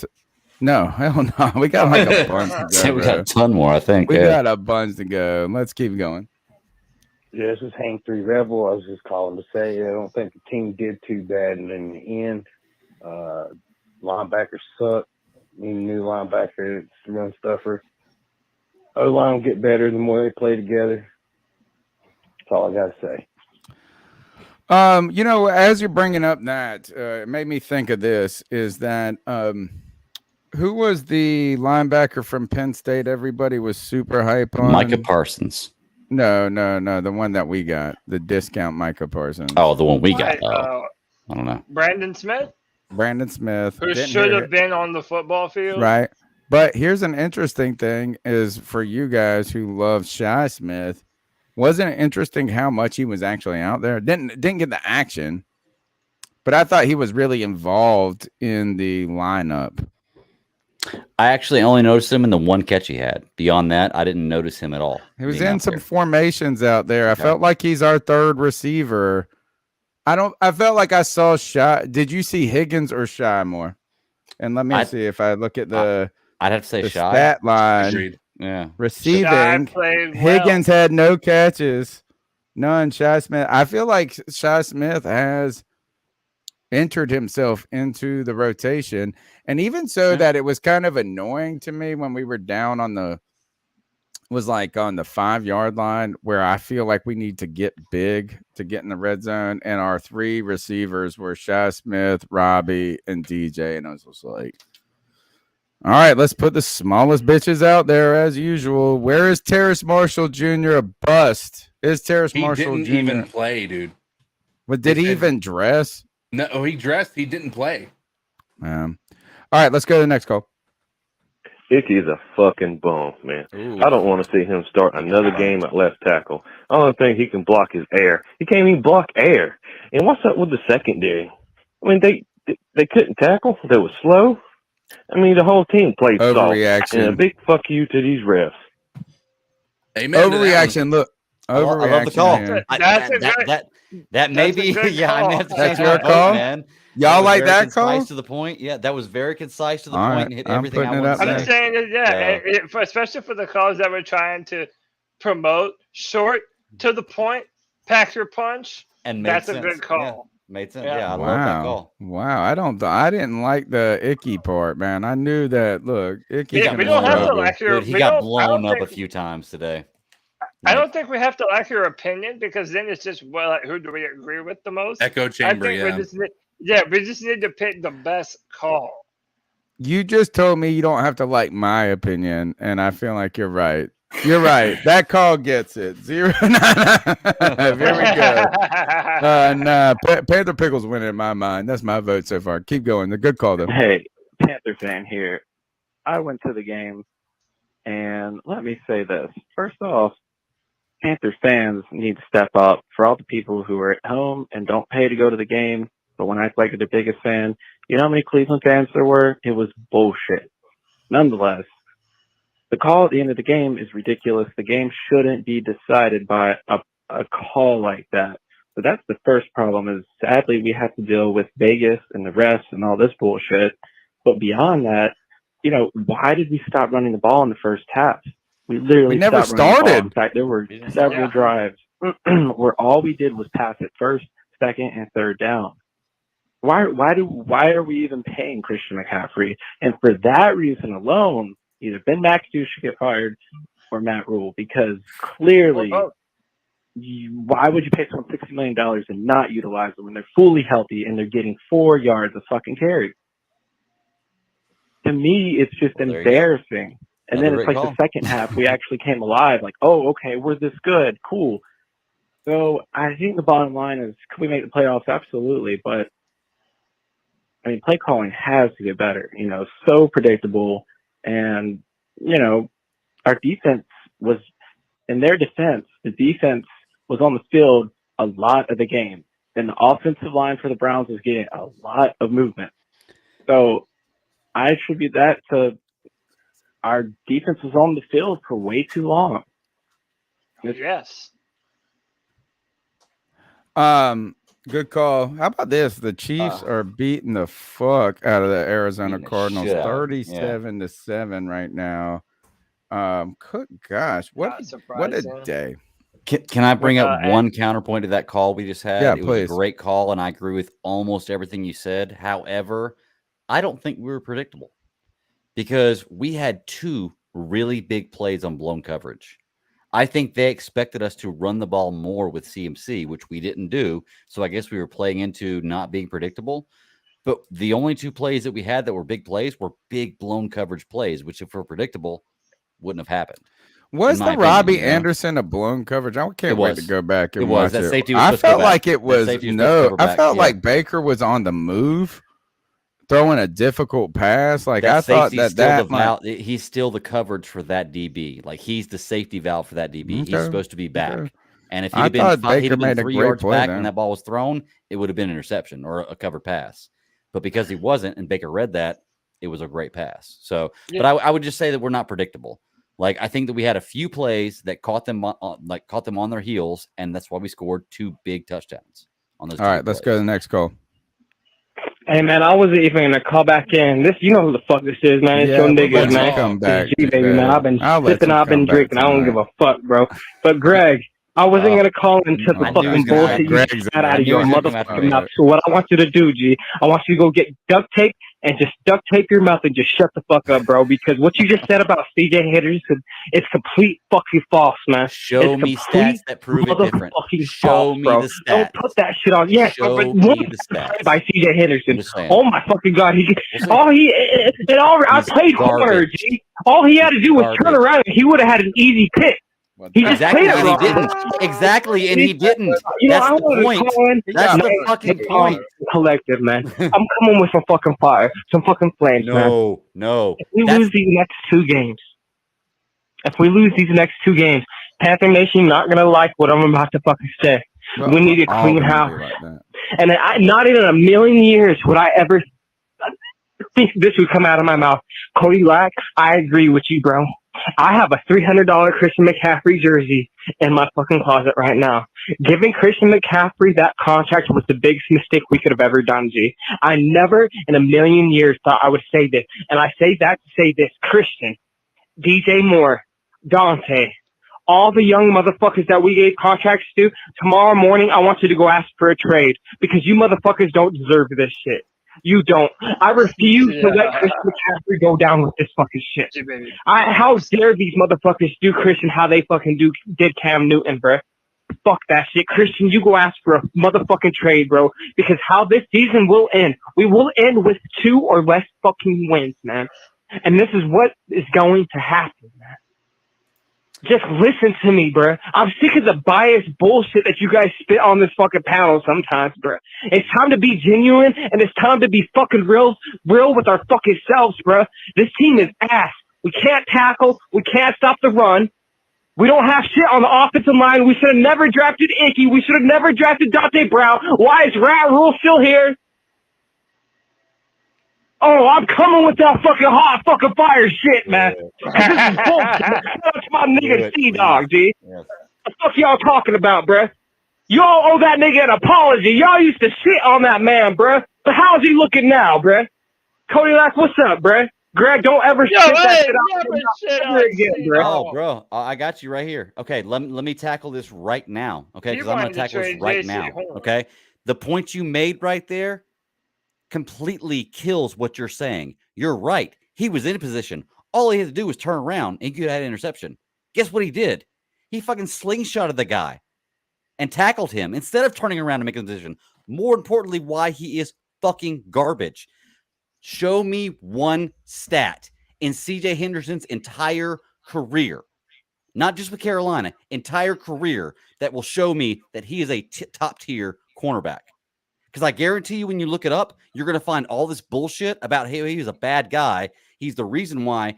No, hell no. We got like a bunch to go. We got a ton more, I think. We got a bunch to go. Let's keep going. Yeah, this is Hank 3 Rebel. I was just calling to say I don't think the team did too bad in the end. Linebackers suck. Need a new linebacker, run stuffer. O-line will get better the more they play together. That's all I got to say. As you're bringing up that, it made me think of this, is that who was the linebacker from Penn State everybody was super hype on? Micah Parsons. No, the one that we got, the discount Micah Parsons. Oh, the one we got. I don't know. Brandon Smith? Brandon Smith. Who should have been on the football field. Right. But here's an interesting thing is for you guys who love Shi Smith, wasn't it interesting how much he was actually out there? Didn't get the action, but I thought he was really involved in the lineup. I actually only noticed him in the one catch he had. Beyond that, I didn't notice him at all. He was in some formations out there. I felt like he's our third receiver. I felt like I saw Shi. Did you see Higgins or Shi more? And let me see if I look at I'd have to say Shi. Stat line. Agreed. Yeah. Receiving. Higgins had no catches. None. Shi Smith. I feel like Shi Smith has entered himself into the rotation. And even so that it was kind of annoying to me when we were down on the 5-yard line, where I feel like we need to get big to get in the red zone. And our 3 receivers were Shi Smith, Robbie, and DJ. And I was just like, all right, let's put the smallest bitches out there as usual. Where is Terrace Marshall Jr. a bust? Is Terrace Marshall He Jr. didn't even play, dude. But did he even dress? No, he dressed. He didn't play. All right, let's go to the next call. Icky's a fucking bum, man. I don't want to see him start another game at left tackle. I don't think he can block his air. He can't even block air. And what's up with the secondary? I mean, they couldn't tackle. They were slow. I mean, the whole team played soft. Overreaction. And a big fuck you to these refs. Amen. Overreaction. Look, overreaction. I love the call. here. That may be. Yeah, I may have to change That's your my call, vote, man. Y'all like very that call? concise to the point. Yeah, that was very concise to the All point right, and hit I'm everything I putting it wanted up to there. say. I'm saying that, especially for the calls that we're trying to promote, short to the point, pack your punch. And that's sense. a good call. Yeah, made sense. Yeah, I love that call. Wow. I didn't like the icky part, man. I knew that. Look, Icky's we don't have to like your. Dude, he got blown up a few times today. I don't think we have to like your opinion because then it's just like, who do we agree with the most? Echo chamber. I think we just need to pick the best call. You just told me you don't have to like my opinion, and I feel like you're right. You're right. That call gets it. 0-9. Very good. Nah, Panther Pickles winning in my mind. That's my vote so far. Keep going. The good call, though. Hey, Panther fan here. I went to the game, and let me say this. First off, Panther fans need to step up. For all the people who are at home and don't pay to go to the game, but when I act like the biggest fan, you know how many Cleveland fans there were? It was bullshit. Nonetheless, the call at the end of the game is ridiculous. The game shouldn't be decided by a call like that. So that's the first problem is sadly we have to deal with Vegas and the refs and all this bullshit. But beyond that, why did we stop running the ball in the first half? We literally never stopped running the ball. started. In fact, there were several drives where all we did was pass it first, second, and third down. Why are we even paying Christian McCaffrey? And for that reason alone, either Ben McAdoo should get fired or Matt Rule, because clearly, why would you pay someone $60 million and not utilize them when they're fully healthy and they're getting 4 yards of fucking carry? To me, it's just embarrassing. And then it's like the second half, we actually came alive. Like, oh, okay, we're this good. Cool. So I think the bottom line is, can we make the playoffs? Absolutely. But, I mean, play calling has to get better. So predictable. And, our defense was, in their defense, the defense was on the field a lot of the game. And the offensive line for the Browns was getting a lot of movement. So I attribute that to our defense was on the field for way too long. Yes. Good call. How about this? The Chiefs are beating the fuck out of the Arizona Cardinals, 37-7 right now. Gosh, what a day. Can I bring up one counterpoint to that call we just had? Yeah, it was a great call, and I agree with almost everything you said. However, I don't think we were predictable because we had 2 really big plays on blown coverage. I think they expected us to run the ball more with CMC, which we didn't do. So I guess we were playing into not being predictable. But the only 2 plays that we had that were big plays were big blown coverage plays, which if we're predictable, wouldn't have happened. Was the Robbie Anderson a blown coverage? I can't wait to go back and watch it. I felt like it was I felt like Baker was on the move, throwing a difficult pass. Like I thought he's still the coverage for that DB. Like he's the safety valve for that DB. He's supposed to be back. And if he'd been 3 yards back when that ball was thrown, it would have been an interception or a covered pass. But because he wasn't, and Baker read that, it was a great pass. So, but I would just say that we're not predictable. Like I think that we had a few plays that caught them on their heels, and that's why we scored 2 big touchdowns on those. All right, let's go to the next call. Hey man, I wasn't even gonna call back in. This, you know who the fuck this is, man. It's your niggas, man. Come back, baby, man. I've been sipping, I've been drinking. I don't give a fuck, bro. But Greg, I wasn't gonna call into the fucking bullshit you got out of your motherfucking mouth. So what I want you to do, G, I want you to go get duct tape and just duct tape your mouth and just shut the fuck up, bro. Because what you just said about CJ Henderson, it's complete fucking false, man. Show me stats that prove it different. Show me the stats. Don't put that shit on. Yes, but one by CJ Henderson. Oh my fucking god, I played corner, G. All he had to do was turn around and he would have had an easy pick. He just played it wrong. Exactly, and he didn't. That's the point. That's the fucking point. Collective, man. I'm coming with some fucking fire, some fucking flames, man. No. If we lose these next 2 games, Panther Nation not gonna like what I'm about to fucking say. We need a clean house. And not even in a million years would I ever. This would come out of my mouth. Cody Lack, I agree with you, bro. I have a $300 Christian McCaffrey jersey in my fucking closet right now. Giving Christian McCaffrey that contract was the biggest mistake we could have ever done, G. I never in a million years thought I would say this. And I say that to say this. Christian, DJ Moore, Dante, all the young motherfuckers that we gave contracts to, tomorrow morning I want you to go ask for a trade because you motherfuckers don't deserve this shit. You don't. I refuse to let Christian McCaffrey go down with this fucking shit. How dare these motherfuckers do Christian how they fucking did Cam Newton, bro? Fuck that shit. Christian, you go ask for a motherfucking trade, bro. Because how this season will end, we will end with 2 or less fucking wins, man. And this is what is going to happen, man. Just listen to me, bro. I'm sick of the biased bullshit that you guys spit on this fucking panel sometimes, bro. It's time to be genuine, and it's time to be fucking real with our fucking selves, bro. This team is ass. We can't tackle. We can't stop the run. We don't have shit on the offensive line. We should have never drafted Icky. We should have never drafted Dante Brown. Why is Rat Rule still here? Oh, I'm coming with that fucking hot fucking fire shit, man. This is bullshit. That's my nigga C-Dog, G. What the fuck y'all talking about, bruh? Y'all owe that nigga an apology. Y'all used to shit on that man, bruh. But how's he looking now, bruh? Cody Lack, what's up, bruh? Greg, don't ever shit that shit out again, bruh. Oh, bro, I got you right here. Okay, let me tackle this right now. Okay, because I'm going to tackle this right now. Okay, the point you made right there completely kills what you're saying. You're right. He was in a position. All he had to do was turn around and get an interception. Guess what he did? He fucking slingshotted the guy and tackled him instead of turning around and making a decision. More importantly, why he is fucking garbage. Show me one stat in CJ Henderson's entire career, not just with Carolina, entire career, that will show me that he is a top tier cornerback. Because I guarantee you, when you look it up, you're going to find all this bullshit about, hey, he was a bad guy. He's the reason why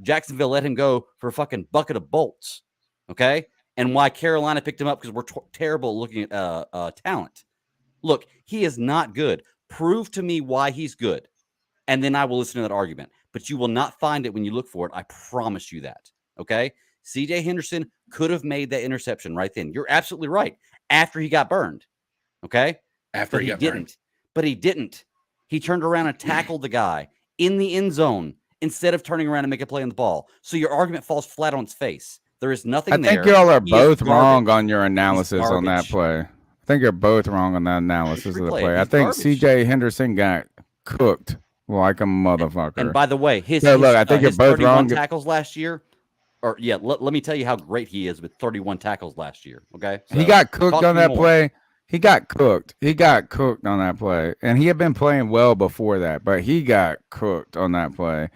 Jacksonville let him go for a fucking bucket of bolts. Okay? And why Carolina picked him up, because we're terrible looking at talent. Look, he is not good. Prove to me why he's good, and then I will listen to that argument. But you will not find it when you look for it. I promise you that. Okay? CJ Henderson could have made that interception right then. You're absolutely right. After he got burned. Okay? After he didn't. But he didn't. He turned around and tackled the guy in the end zone instead of turning around and make a play on the ball. So your argument falls flat on its face. There is nothing there. I think y'all are both wrong on your analysis on that play. I think you're both wrong on that analysis of the play. I think CJ Henderson got cooked like a motherfucker. And by the way, his I think you're both 31 wrong. tackles last year. Let me tell you how great he is with 31 tackles last year. Okay, he got cooked on that play. He got cooked. He got cooked on that play. And he had been playing well before that, but he got cooked on that play.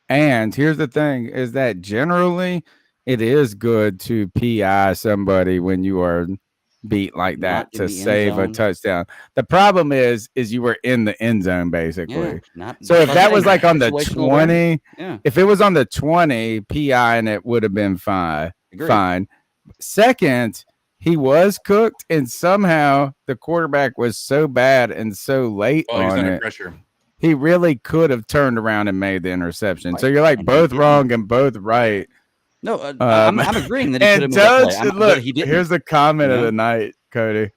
And here's the thing is that generally it is good to PI somebody when you are beat like that to save a touchdown. The problem is you were in the end zone basically. So if that was like on the 20, if it was on the 20, PI and it would have been fine. Fine. Second, he was cooked, and somehow the quarterback was so bad and so late on it. Pressure. He really could have turned around and made the interception. So you're like both wrong and both right. No, I'm agreeing that he could have made that play. Look, here's the comment of the night, Cody.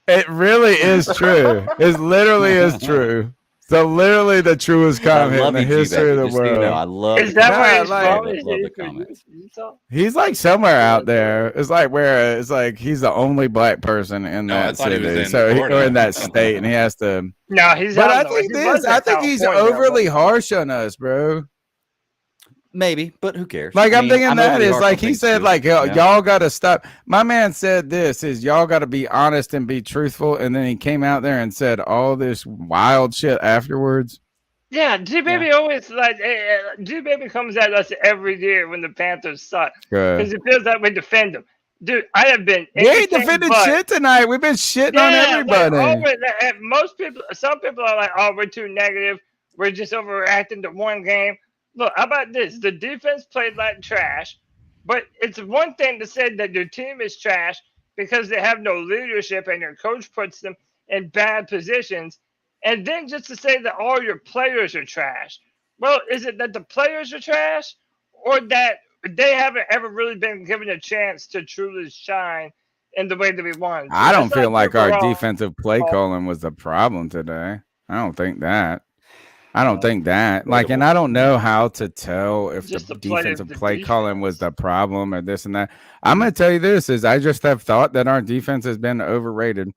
It really is true. It literally is true. So literally the truest comment in the history of the world. I love it. Is that where he's I from? love the comments. He's like somewhere out there. It's like where it's like he's the only black person in that city. Or in that state, and he has to. No, he's. But I think he's overly harsh on us, bro. Maybe, but who cares? Like I'm thinking that is like he said, like y'all got to stop. My man said this is y'all got to be honest and be truthful, and then he came out there and said all this wild shit afterwards. Yeah, G Baby always like G Baby comes at us every year when the Panthers suck because it feels like we defend them. Dude, I have been. We ain't defending shit tonight. We've been shitting on everybody. Some people are like, "Oh, we're too negative. We're just overreacting to one game." Look, how about this? The defense played like trash, but it's one thing to say that your team is trash because they have no leadership and your coach puts them in bad positions. And then just to say that all your players are trash. Well, is it that the players are trash or that they haven't ever really been given a chance to truly shine in the way that we want? I don't feel like our defensive play calling was the problem today. I don't think that. Like, and I don't know how to tell if the defensive play calling was the problem or this and that. I'm going to tell you this is I just have thought that our defense has been overrated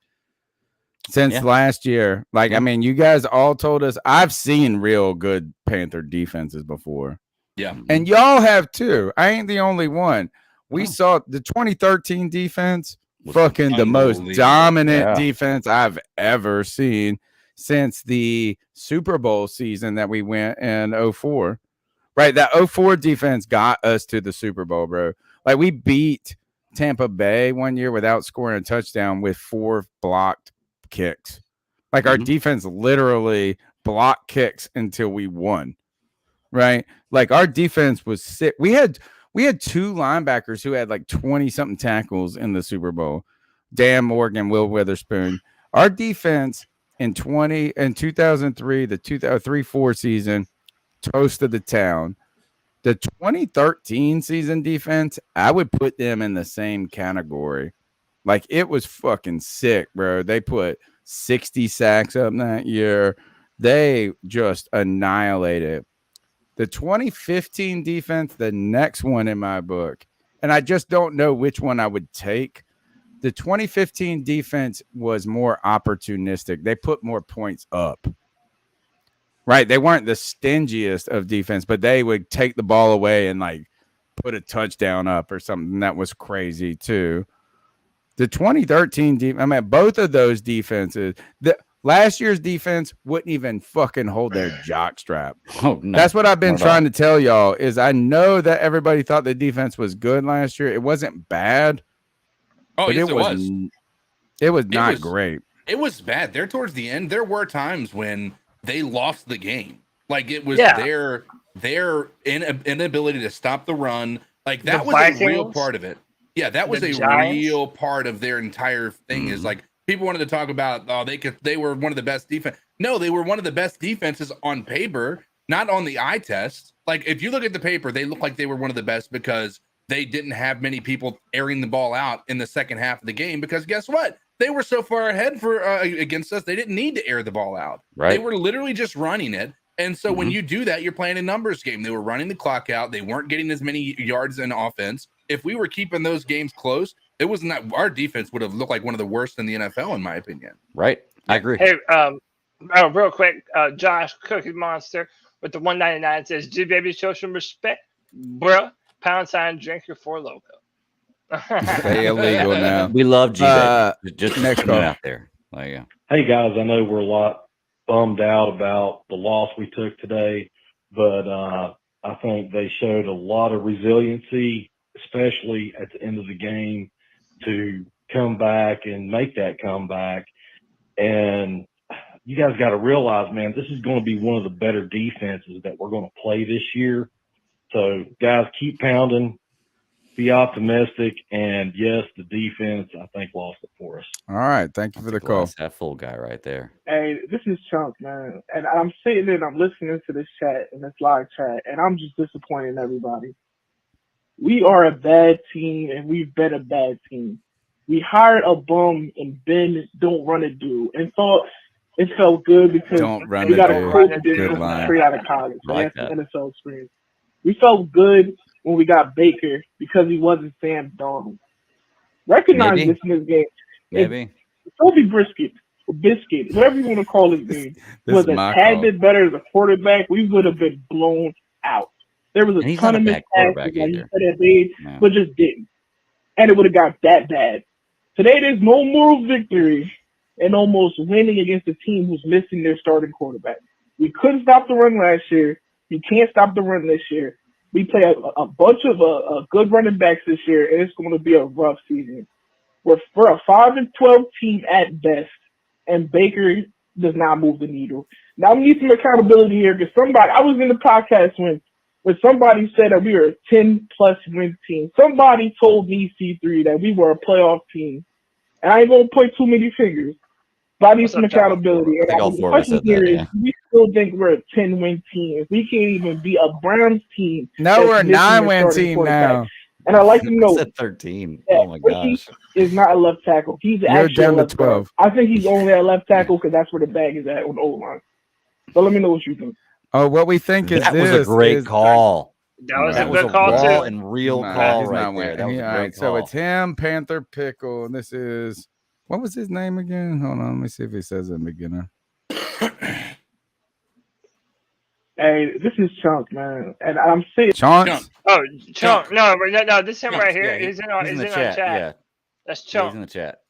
since last year. Like, I mean, you guys all told us I've seen real good Panther defenses before. Yeah. And y'all have too. I ain't the only one. We saw the 2013 defense, fucking the most dominant defense I've ever seen since the Super Bowl season that we went in 04. Right, that 04 defense got us to the Super Bowl, bro. Like, we beat Tampa Bay one year without scoring a touchdown with 4 blocked kicks. Like, our defense literally blocked kicks until we won. Right? Like, our defense was sick. We had 2 linebackers who had like 20-something tackles in the Super Bowl. Dan Morgan, Will Witherspoon. Our defense in 2003, the 2003-04 season, toasted the town. The 2013 season defense, I would put them in the same category. Like, it was fucking sick, bro. They put 60 sacks up that year. They just annihilated. The 2015 defense, the next one in my book, and I just don't know which one I would take. The 2015 defense was more opportunistic. They put more points up. Right? They weren't the stingiest of defense, but they would take the ball away and like put a touchdown up or something. That was crazy too. The 2013 I mean, both of those defenses, last year's defense wouldn't even fucking hold their jock strap. Oh, no. That's what I've been trying to tell y'all is I know that everybody thought the defense was good last year. It wasn't bad. Oh, yes, it was not great. It was bad. There towards the end, there were times when they lost the game. Like, it was their inability to stop the run. Like, that was a real part of it. Yeah, that was a real part of their entire thing. Is like, people wanted to talk about, they were one of the best defense. No, they were one of the best defenses on paper, not on the eye test. Like, if you look at the paper, they look like they were one of the best because they didn't have many people airing the ball out in the second half of the game. Because guess what? They were so far ahead against us, they didn't need to air the ball out. Right. They were literally just running it. And so when you do that, you're playing a numbers game. They were running the clock out. They weren't getting as many yards in offense. If we were keeping those games close, it was not, our defense would have looked like one of the worst in the NFL, in my opinion. Right. I agree. Hey, real quick, Josh Cookie Monster with the 199 says, G baby, show some respect, bruh. # drink your 4 Loko. Stay illegal now. We love G baby. Just next call out there. Hey guys, I know we're a lot bummed out about the loss we took today, but I think they showed a lot of resiliency, especially at the end of the game, to come back and make that comeback. And you guys got to realize, man, this is going to be one of the better defenses that we're going to play this year. So, guys, keep pounding, be optimistic, and yes, the defense, I think, lost it for us. All right, thank you for the call. That full guy right there. Hey, this is Chunk, man, and I'm sitting there and I'm listening to this chat and this live chat, and I'm just disappointed in everybody. We are a bad team, and we've been a bad team. We hired a bum and Ben don't run a dude, and thought it felt good because we got a coach straight out of college. Like that's the NFL experience. We felt good when we got Baker because he wasn't Sam Darnold. Recognize this in this game. Maybe. Toby Biscuit, whatever you want to call his name, was a tad bit better as a quarterback. We would have been blown out. There was a ton of missed passes that he could have made, but just didn't. And it would have got that bad. Today, there's no moral victory in almost winning against a team who's missing their starting quarterback. We couldn't stop the run last year. You can't stop the run this year. We play a bunch of good running backs this year, and it's going to be a rough season. We're a 5-12 team at best, and Baker does not move the needle. Now we need some accountability here because I was in the podcast when somebody said that we were a 10-plus win team. Somebody told me, C3, that we were a playoff team. And I ain't going to point too many fingers. But I need some accountability. I think all the four of us question said here that, is, yeah. we still think we're a 10-win team. If we can't even be a Browns team. No, that's we're a missing their 9-win starting team quarterback. now. And I like to I know said 13. that Oh my Ricky gosh. is not a left tackle. He's You're actually down a to left guard. 12. I think he's only a left tackle because that's where the bag is at on the O-line. So let me know what you think. Oh, what we think is That this was a great call. That was a a call raw too. and real Nah, call he's right not there. winning. That was a All great right, call. so it's him, Panther Pickle, and this is what was his name again? Hold on, let me see if he says it in beginner. Hey, this is Chunk, man, and I'm saying Chunks. Oh, Chunk. No, this him right here. Yeah, he's in the our chat. chat. Yeah. That's Yeah, Chunk. he's in the chat.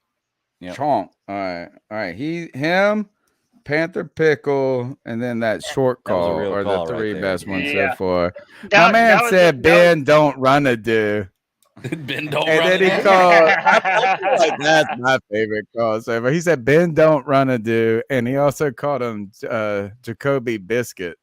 Yep. Chonk. All right. Him, Panther Pickle, and then that short That was a call real are the call right three there. best ones Yeah. so far. That- My man that was said, a- that Ben, don't run a do. Ben don't And run then he it. called, I feel like that's my favorite call so far. He said, Ben, don't run a do. And he also called him Jacoby Biscuit.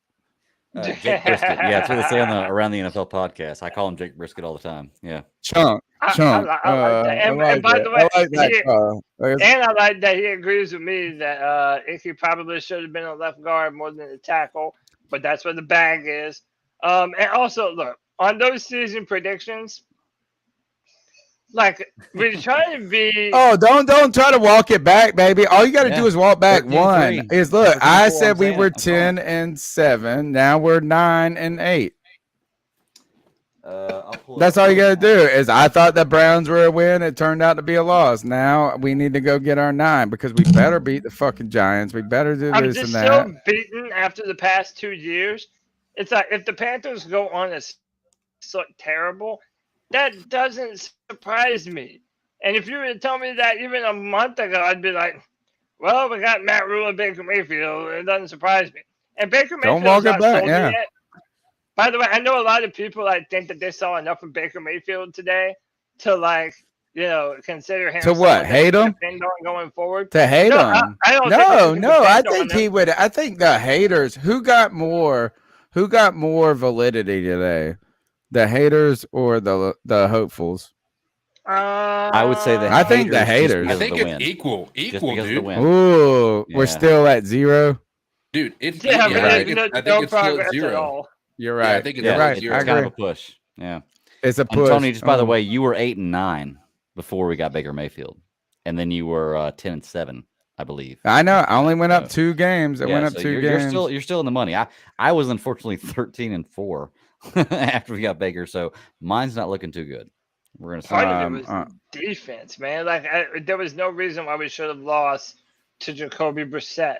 Jake Brisket. Yeah, that's what they say on the Around the NFL podcast. I call him Jake Brisket all the time. Yeah. Chunk. I like that. And by the way, I like that call. and I like that he agrees with me that Icky probably should have been a left guard more than a tackle, but that's where the bag is. And also, look, on those season predictions, like we're trying to be. Oh, don't try to walk it back, baby. All you got to do is walk back 13-3. one. Is look, 13-4, I said we saying were it. I'm 10-7. Now we're 9-8. I'll pull That's all you got to do. Is I thought the Browns were a win. It turned out to be a loss. Now we need to go get our 9 because we better beat the fucking Giants. We better do I'm this just and that. so beaten after the past 2 years. It's like if the Panthers go on so terrible, that doesn't surprise me. And if you were to tell me that even a month ago, I'd be like, well, we got Matt Rule and Baker Mayfield. It doesn't surprise me. And Baker Don't Mayfield's walk it not back, sold yeah. me yet. By the way, I know a lot of people think that they saw enough of Baker Mayfield today to consider him To what? someone that Hate they him? depend on going forward. To hate No, him? I don't think that you can No. I depend on think him. he would. I think the haters who got more validity today, the haters or the hopefuls. I would say the I think the haters. haters. I think it's it's equal, just because dude. of the win. Ooh, we're Yeah. still at 0. Dude, it's Yeah, yeah, but I think it's, I think no it's still progress at at 0. all. You're Yeah, right. I think it's You're at right. zero. I It's kind of agree. a push. Yeah. It's a And push. Tony, just by the way, you were 8-9 before we got Baker Mayfield, and then you were 10-7, I believe. I know. I only went up 2 games. I went up 2 games. You're still in the money. I was unfortunately 13-4 after we got Baker, so mine's not looking too good. We're gonna see. Part of it was defense, man. There was no reason why we should have lost to Jacoby Brissett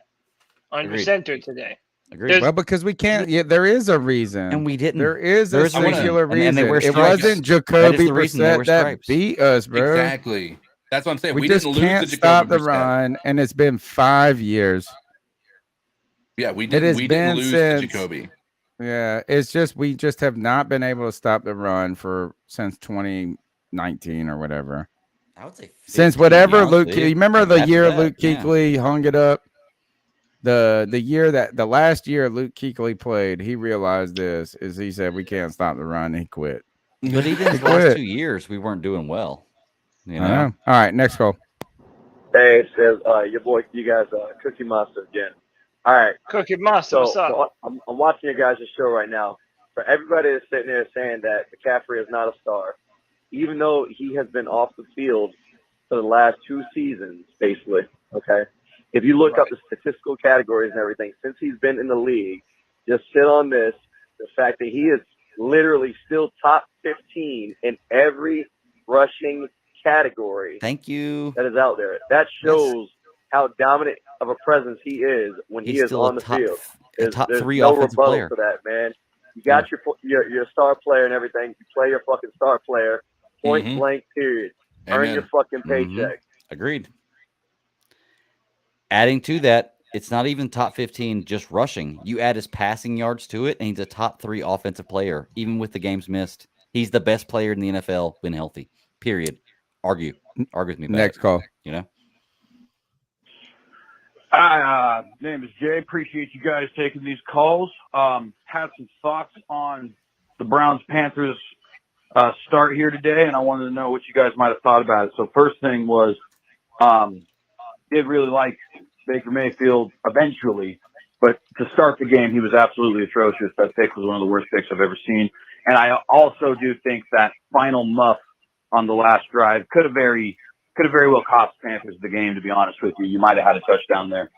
under center today. Agreed. Well, because we can't. Yeah, there is a reason, and we didn't. There is a singular reason. And they wear it stripes. wasn't That is Jacoby the reason they wear Brissett that stripes. beat us, bro. Exactly. That's what I'm saying. We We just didn't lose can't to stop Jacoby the Brissett. run, and it's been 5 years. Yeah, we It didn't. has We been didn't lose since. to Jacoby. Yeah, it's just we just have not been able to stop the run since 2019 or whatever. I would say 15, since whatever Luke. honestly. You remember Like, the after year that, Luke yeah. Kuechly hung it up. The last year Luke Kuechly played, he realized this is he said we can't stop the run. And he quit. But even the last 2 years, we weren't doing well. You know. I know. All right, next call. Hey, it says your boy, you guys, Cookie Monster again. All right, Cookie Monster, what's up? So I'm watching your guys' show right now. For everybody that's sitting there saying that McCaffrey is not a star, even though he has been off the field for the last 2 seasons, basically. Okay, if you look up the statistical categories and everything since he's been in the league, just sit on this: the fact that he is literally still top 15 in every rushing category. Thank you. That is out there. That shows how dominant of a presence he is when he is on the field. There's top 3 no offensive rebuttal player to that, man. You got your star player and everything. You play your fucking star player, point blank, period. Earn your fucking paycheck. Agreed. Adding to that, it's not even top 15 just rushing. You add his passing yards to it, and he's a top 3 offensive player, even with the games missed. He's the best player in the NFL when healthy. Period. Argue with me. Next call. You know. Hi, name is Jay. Appreciate you guys taking these calls. Had some thoughts on the Browns-Panthers start here today, and I wanted to know what you guys might have thought about it. So first thing was, did really like Baker Mayfield eventually, but to start the game, he was absolutely atrocious. That pick was one of the worst picks I've ever seen. And I also do think that final muff on the last drive could have very well cost Panthers the game, to be honest with you. You might have had a touchdown there,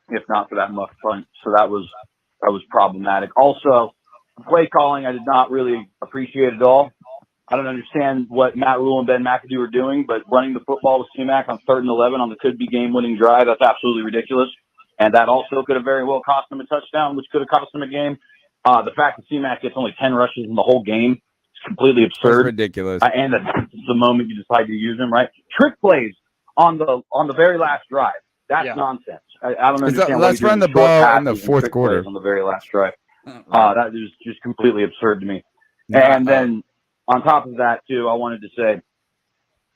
if not for that muff punt. So that was problematic. Also, play calling I did not really appreciate at all. I don't understand what Matt Rule and Ben McAdoo are doing, but running the football with C-Mac on 3rd and 11 on the could-be game-winning drive, that's absolutely ridiculous. And that also could have very well cost them a touchdown, which could have cost them a game. The fact that C-Mac gets only 10 rushes in the whole game is completely absurd. That's ridiculous. And that's the moment you decide to use him, right? Trick plays on the very last drive. That's nonsense. I don't understand why let's run the ball in the fourth quarter on the very last drive. That is just completely absurd to me. And then on top of that, too, I wanted to say,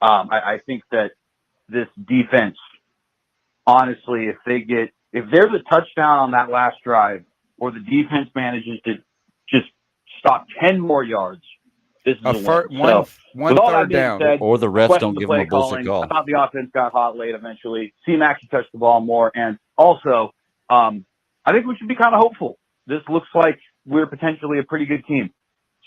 I think that this defense, honestly, if there's a touchdown on that last drive, or the defense manages to just stop 10 more yards, this is a win. One third down. Said, or the refs don't give them a bullshit call. I thought the offense got hot late eventually. C-Mac should touch the ball more. And also, I think we should be kind of hopeful. This looks like we're potentially a pretty good team.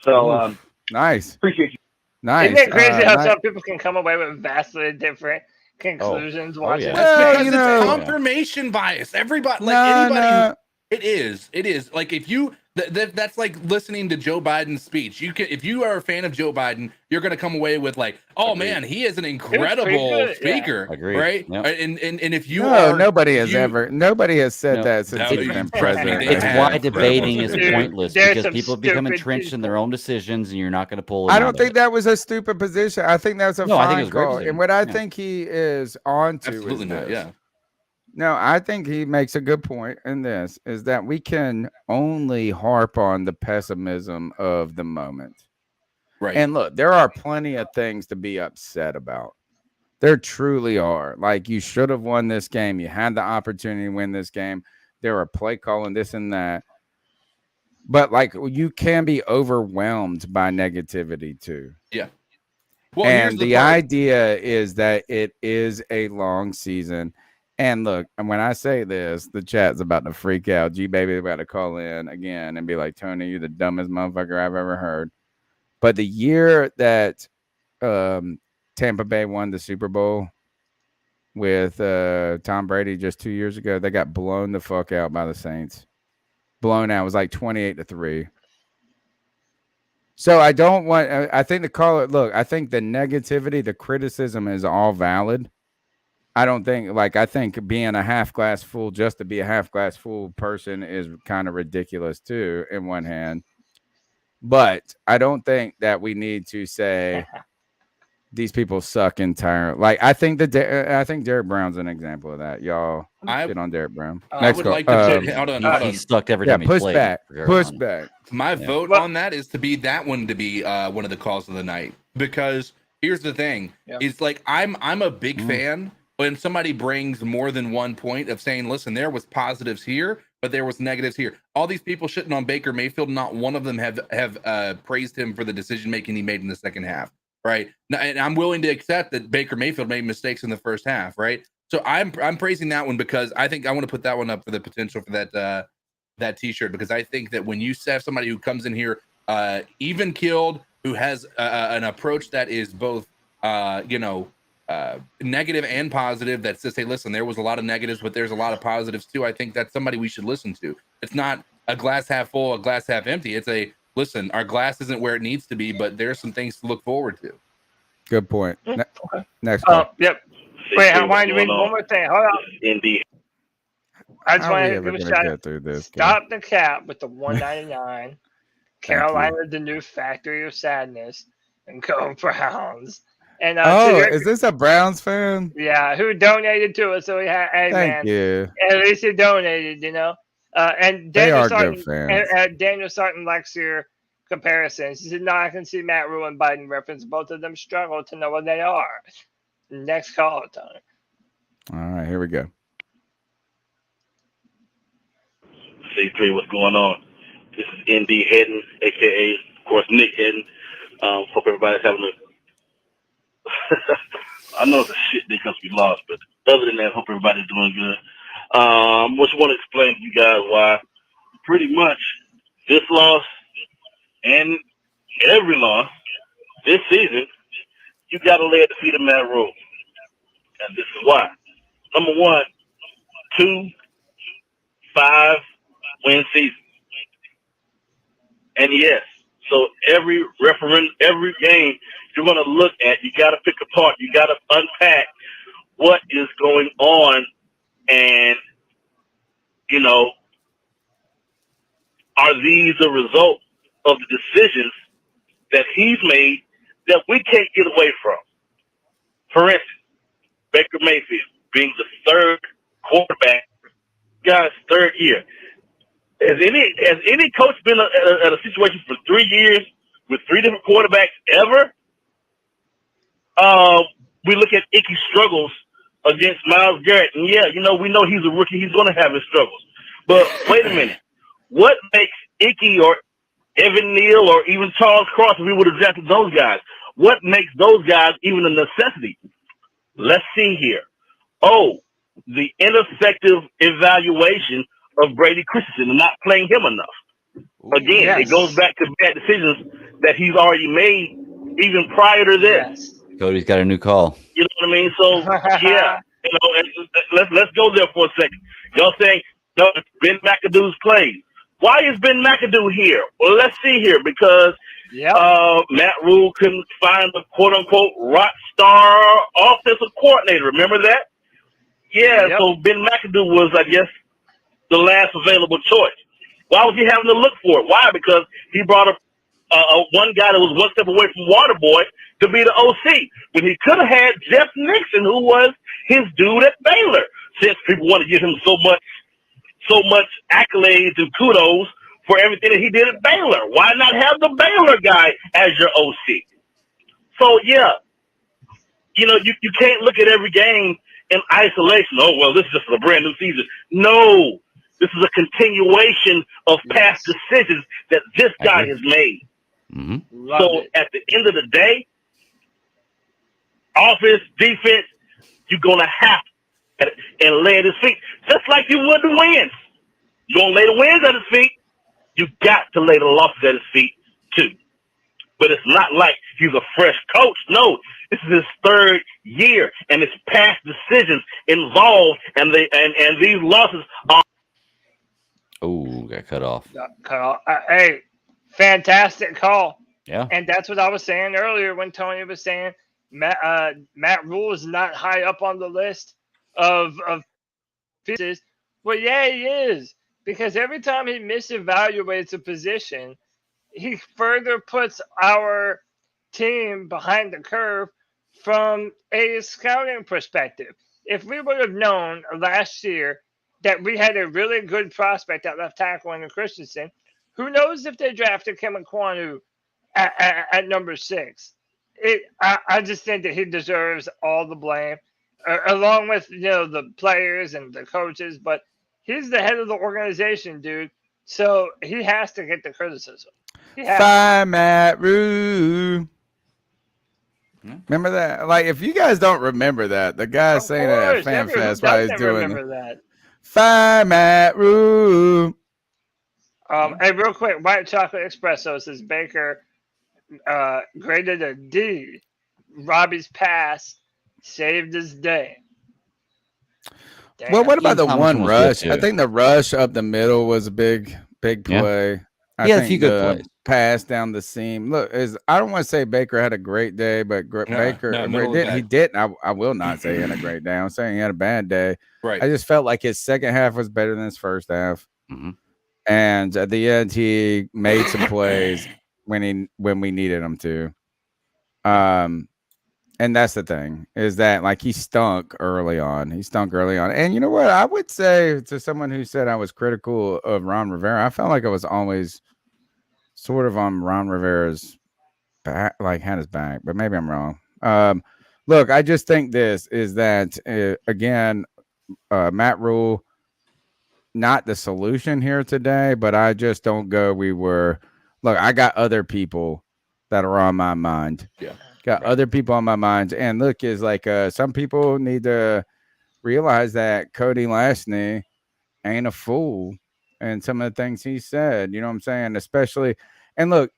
So, nice. Appreciate you. Nice. Isn't it crazy how some people can come away with vastly different conclusions watching this? Because it's confirmation bias. Everybody, anybody. It is. Like if you, that's like listening to Joe Biden's speech. If you are a fan of Joe Biden, you're going to come away with like, oh man, he is an incredible speaker, right? Yep. And if you nobody has said that since he's been president. It's why debating is pointless, because people become entrenched in their own decisions, and you're not going to pull them. I don't think that was a stupid position. I think that's a fine call. And what I think he is onto absolutely not. Yeah. No, I think he makes a good point in this, is that we can only harp on the pessimism of the moment. Right. And look, there are plenty of things to be upset about. There truly are. Like, you should have won this game. You had the opportunity to win this game. There are play calling this and that. But like, you can be overwhelmed by negativity too. Yeah. Well, and the idea is that it is a long season. And look, and when I say this, the chat's about to freak out. G-Baby about to call in again and be like, Tony, you're the dumbest motherfucker I've ever heard. But the year that Tampa Bay won the Super Bowl with Tom Brady just 2 years ago, they got blown the fuck out by the Saints. Blown out. It was like 28-3. So I don't want, I think I think the negativity, the criticism is all valid. I don't think, I think being a half glass full just to be a half glass full person is kind of ridiculous too, in one hand. But I don't think that we need to say these people suck entirely. Like, I think Derek Brown's an example of that. Y'all get on Derek Brown. Next I would like to hold on. He stuck every time he played. Push back. My vote on that is to be that one to be one of the calls of the night, because here's the thing: it's like I'm a big fan when somebody brings more than 1 point of saying, listen, there was positives here, but there was negatives here. All these people shitting on Baker Mayfield, not one of them have praised him for the decision making he made in the second half, right? And I'm willing to accept that Baker Mayfield made mistakes in the first half, right? So I'm praising that one, because I think I want to put that one up for the potential for that T-shirt, because I think that when you have somebody who comes in here even killed, who has an approach that is both negative and positive, that says, hey, listen, there was a lot of negatives, but there's a lot of positives too. I think that's somebody we should listen to. It's not a glass half full, a glass half empty. It's listen, our glass isn't where it needs to be, but there's some things to look forward to. Good point. Next call. Yep. Wait, I wanted to read one more thing. Hold on. Indeed. I just wanted to give a shout out. Through this Stop the cap with the 199. Carolina, the new factory of sadness, and go Browns. And is this a Browns fan? Yeah, who donated to us? So we had, Thank you. At least he donated, And Daniel Sarton likes your comparisons. He said, "No, I can see Matt Rule and Biden reference. Both of them struggle to know what they are." Next call, Tony. All right, here we go. C3, what's going on? This is ND Hedden, aka, of course, Nick Hedden. Hope everybody's having a. I know it's a shit day because we lost, but other than that, hope everybody's doing good. Just want to explain to you guys why pretty much this loss and every loss this season, you got to lay at the feet of Matt Rule. And this is why. Number one, 2 5-win season. And yes, so every game you're going to look at, you got to pick apart, you got to unpack what is going on, and, you know, are these a result of the decisions that he's made that we can't get away from? For instance, Baker Mayfield being the third quarterback, guy's third year. Has any coach been at a situation for 3 years with 3 different quarterbacks ever? We look at Icky's struggles against Myles Garrett, and yeah, you know, we know he's a rookie. He's going to have his struggles. But wait a minute. What makes Icky or Evan Neal or even Charles Cross, if we would have drafted those guys, what makes those guys even a necessity? Let's see here. Oh, the ineffective evaluation of Brady Christensen and not playing him enough. Again, It goes back to bad decisions that he's already made even prior to this. Cody's got a new call. You know what I mean? So yeah, you know, and let's go there for a second. Y'all saying no, Ben McAdoo's played. Why is Ben McAdoo here? Well, let's see here, because Matt Rule couldn't find the quote-unquote rock star offensive coordinator. Remember that? Yeah, so Ben McAdoo was, I guess, the last available choice. Why was he having to look for it? Why? Because he brought up one guy that was one step away from Waterboy to be the OC, when he could have had Jeff Nixon, who was his dude at Baylor, since people want to give him so much accolades and kudos for everything that he did at Baylor. Why not have the Baylor guy as your OC? So, yeah, you know, you can't look at every game in isolation. Oh, well, this is just a brand new season. No, this is a continuation of past decisions that this guy has made. Mm-hmm. So at the end of the day, offense, defense, you're going to have to and lay at his feet, just like you would the wins. You're going to lay the wins at his feet. You got to lay the losses at his feet, too. But it's not like he's a fresh coach. No, this is his third year, and it's past decisions involved, and these losses are. Oh, got cut off. Cut off. Hey, fantastic call. Yeah. And that's what I was saying earlier when Tony was saying Matt Rule is not high up on the list of pieces. Well, yeah, he is. Because every time he misevaluates a position, he further puts our team behind the curve from a scouting perspective. If we would have known last year that we had a really good prospect at left tackle in Christensen, who knows if they drafted Kim Kwanu at number 6. I just think that he deserves all the blame, along with, you know, the players and the coaches. But he's the head of the organization, dude. So he has to get the criticism. Fire Matt Rule. Remember that? Like, if you guys don't remember that, the guy saying that at Fan Fest while he's doing that. Fire Matt Rule. Hey, real quick, White Chocolate Espresso says Baker graded a D. Robbie's pass saved his day. Damn. Well, what about the one rush? I think the rush up the middle was a big play. I think a few good plays. Pass down the seam. Look, I don't want to say Baker had a great day, but Baker he didn't. I will not say he had a great day. I'm saying he had a bad day. Right. I just felt like his second half was better than his first half. Mm-hmm. And at the end, he made some plays when we needed him to. And that's the thing, is that, like, he stunk early on. And you know what? I would say, to someone who said I was critical of Ron Rivera, I felt like I was always sort of on Ron Rivera's back, like, had his back, but maybe I'm wrong. Look, I just think this is that, again, Matt Rule, not the solution here today, but I just don't go. Look, I got other people that are on my mind. Yeah. Got other people on my mind. And look, is like some people need to realize that Cody Lashney ain't a fool. And some of the things he said, you know what I'm saying? Especially, and look,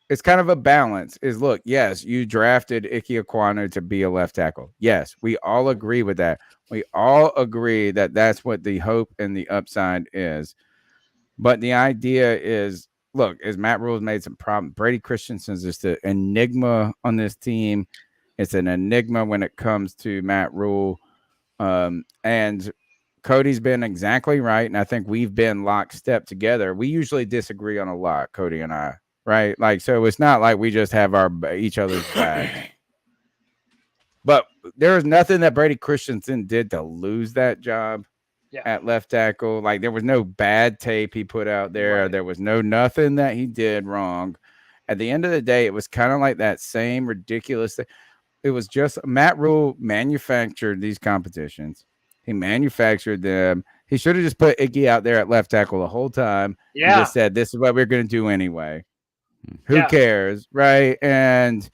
it's kind of a balance. Look, yes, you drafted Ike Ekwonu to be a left tackle. Yes, we all agree with that. We all agree that that's what the hope and the upside is. But the idea is, look, as Matt Rule's made some problems, Brady Christensen's just an enigma on this team. It's an enigma when it comes to Matt Rule. And Cody's been exactly right. And I think we've been lockstep together. We usually disagree on a lot, Cody and I, right? Like, so it's not like we just have each other's back. But there was nothing that Brady Christensen did to lose that job at left tackle. Like, there was no bad tape he put out there. Right. There was nothing that he did wrong. At the end of the day, it was kind of like that same ridiculous thing. It was just Matt Rule manufactured these competitions. He manufactured them. He should have just put Iggy out there at left tackle the whole time. Yeah. And just said, this is what we're going to do anyway. Who cares? Right. And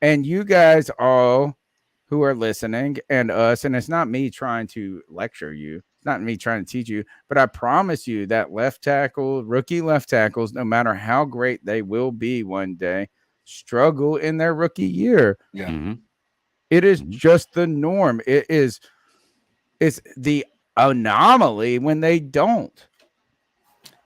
you guys all who are listening and us, and it's not me trying to lecture you. It's not me trying to teach you, but I promise you that rookie left tackles, no matter how great they will be one day, struggle in their rookie year. Yeah. Mm-hmm. It is just the norm. It's the anomaly when they don't.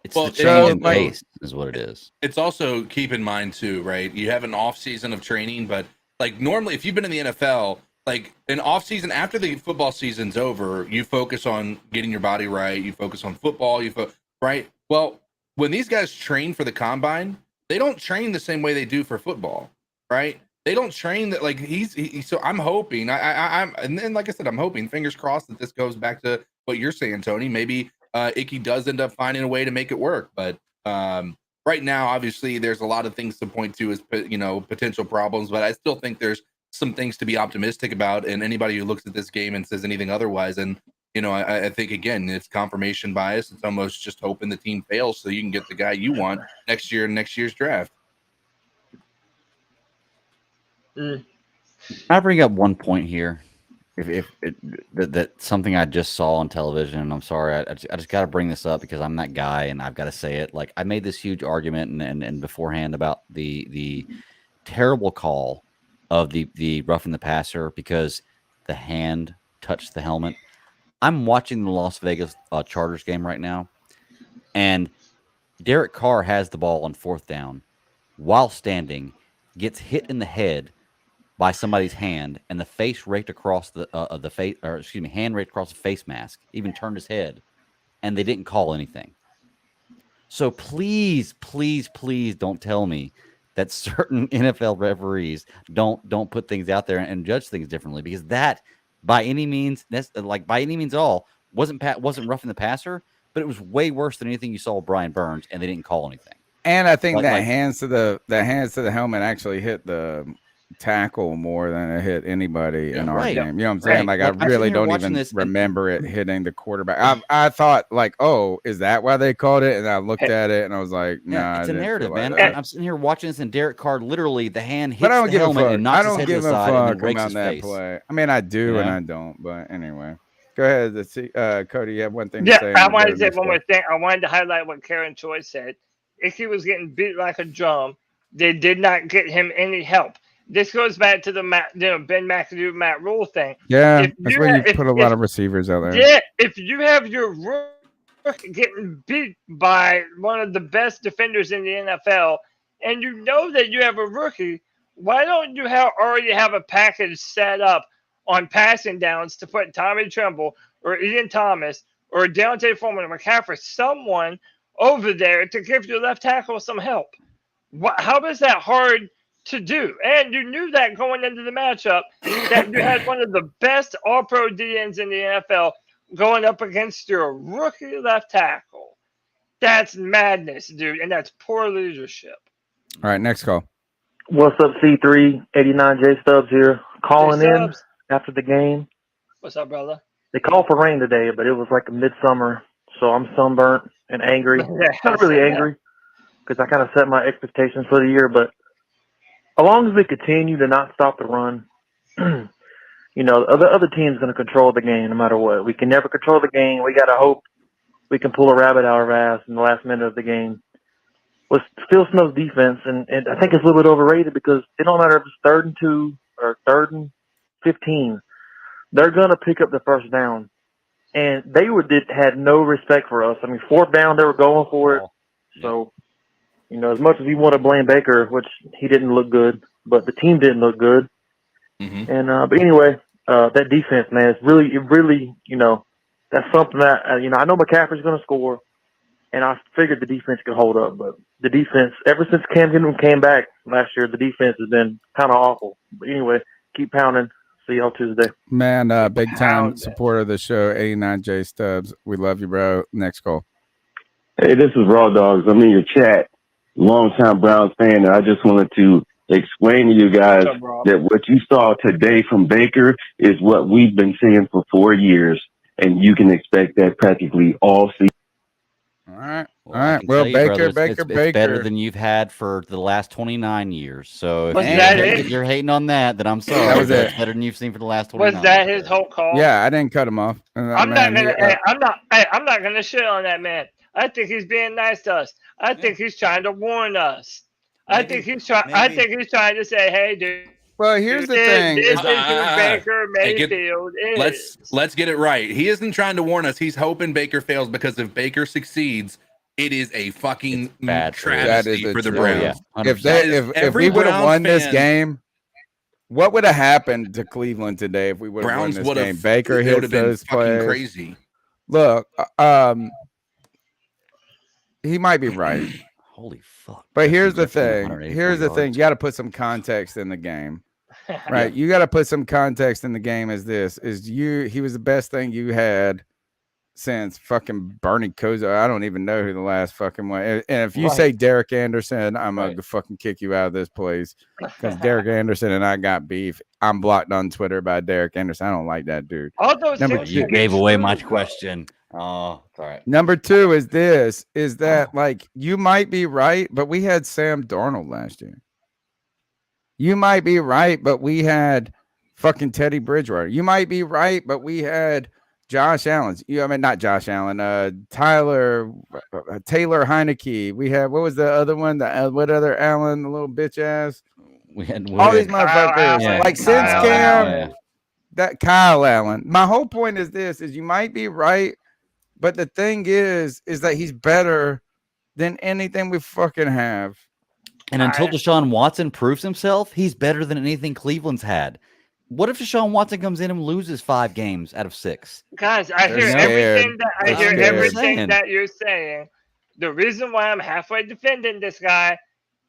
It's the change in pace is what it is. It's also, keep in mind too, right? You have an off season of training, but like normally if you've been in the NFL, like an off season after the football season's over, you focus on getting your body right. You focus on football. Right. Well, when these guys train for the combine, they don't train the same way they do for football, right? They don't train that like so I'm hoping and then like I said, I'm hoping, fingers crossed, that this goes back to what you're saying, Tony. Maybe Icky does end up finding a way to make it work, but right now, obviously, there's a lot of things to point to as potential problems. But I still think there's some things to be optimistic about. And anybody who looks at this game and says anything otherwise, and I think again, it's confirmation bias. It's almost just hoping the team fails so you can get the guy you want next year in next year's draft. I bring up one point here. If that something I just saw on television, and I'm sorry, I just got to bring this up because I'm that guy and I've got to say it. Like, I made this huge argument and beforehand about the terrible call of the roughing the passer because the hand touched the helmet. I'm watching the Las Vegas Chargers game right now, and Derek Carr has the ball on 4th down while standing, gets hit in the head by somebody's hand, and the face raked across the face, or excuse me, hand raked across the face mask, even turned his head, and they didn't call anything. So please, please, please don't tell me that certain NFL referees don't put things out there and judge things differently, because that by any means all wasn't roughing the passer, but it was way worse than anything you saw with Brian Burns, and they didn't call anything. And I think hands to the helmet actually hit the tackle more than it hit anybody in our game. You know what I'm saying? Like, I really don't even remember it hitting the quarterback. I thought like, oh, is that why they called it? And I looked at it and I was like, nah, it's a narrative, man. Like I'm sitting here watching this, and Derek Carr literally the hand hits the helmet and knocks his head to the side and then breaks his face. Play. I mean, I do and I don't, but anyway. Go ahead, Cody. You have one thing to say. I wanted to say one more thing. I wanted to highlight what Karen Choi said. If he was getting beat like a drum, they did not get him any help. This goes back to the Ben McAdoo, Matt Rule thing. Yeah, that's why you put a lot of receivers out there. Yeah, if you have your rookie getting beat by one of the best defenders in the NFL, and you know that you have a rookie, why don't you already have a package set up on passing downs to put Tommy Tremble or Ian Thomas or Deontay Foreman or McCaffrey, someone over there to give your left tackle some help? How is that hard to do? And you knew that going into the matchup that you had one of the best all-pro DNs in the NFL going up against your rookie left tackle. That's madness, dude, and that's poor leadership. All right, next call. What's up, C3? 89 J Stubbs here, calling in after the game. What's up, brother? They called for rain today, but it was like a midsummer, so I'm sunburnt and angry. Not really angry because I kind of set my expectations for the year, but as long as we continue to not stop the run, you know, the other team's going to control the game no matter what. We can never control the game. We got to hope we can pull a rabbit out of our ass in the last minute of the game. With Phil Snow's defense, and I think it's a little bit overrated because it don't matter if it's 3rd and 2 or 3rd and 15. They're going to pick up the first down. And they had no respect for us. I mean, 4th down, they were going for it. So, you know, as much as we want to blame Baker, which he didn't look good, but the team didn't look good. Mm-hmm. And but anyway, that defense, man, it really, you know, that's something that you know. I know McCaffrey's going to score, and I figured the defense could hold up. But the defense, ever since Cam Newton came back last year, the defense has been kind of awful. But anyway, keep pounding. See y'all Tuesday. Man, big time supporter of the show, 89J Stubbs. We love you, bro. Next call. Hey, this is Raw Dogs. I'm in your chat. Longtime Browns fan, and I just wanted to explain to you guys that what you saw today from Baker is what we've been seeing for 4 years, and you can expect that practically all season. All right. Well, Baker, it's better than you've had for the last 29 years. So if you're hating on that, then I'm sorry. That was it. It's better than you've seen for the last 29. Was that his whole call? Yeah, I didn't cut him off. I'm not gonna shit on that man. I think he's being nice to us. I think he's trying to warn us. I think he's trying to say, hey, dude. Well, here's the thing. This is who Baker Mayfield is. Let's get it right. He isn't trying to warn us. He's hoping Baker fails because if Baker succeeds, it is a fucking travesty for the Browns. If we would have won this game, what would have happened to Cleveland today if we would have won this game? Baker hit those plays. Crazy. Look, he might be right. Holy fuck. But here's the thing. You got to put some context in the game. Right? You got to put some context in the game he was the best thing you had since fucking Bernie Kosar. I don't even know who the last fucking one. And if you say Derek Anderson, I'm going to fucking kick you out of this place because Derek Anderson and I got beef. I'm blocked on Twitter by Derek Anderson. I don't like that dude. You gave away my question. Oh, it's all right. Number 2 is that like you might be right, but we had Sam Darnold last year. You might be right, but we had fucking Teddy Bridgewater. You might be right, but we had Josh Allen. Not Josh Allen. Taylor Heineke. We had, what was the other one? What other Allen? The little bitch ass. We had all these motherfuckers. Like since Cam, that Kyle Allen. My whole point is you might be right, but the thing is that he's better than anything we fucking have. And until Deshaun Watson proves himself, he's better than anything Cleveland's had. What if Deshaun Watson comes in and loses 5 games out of 6? Guys, I hear everything that you're saying. The reason why I'm halfway defending this guy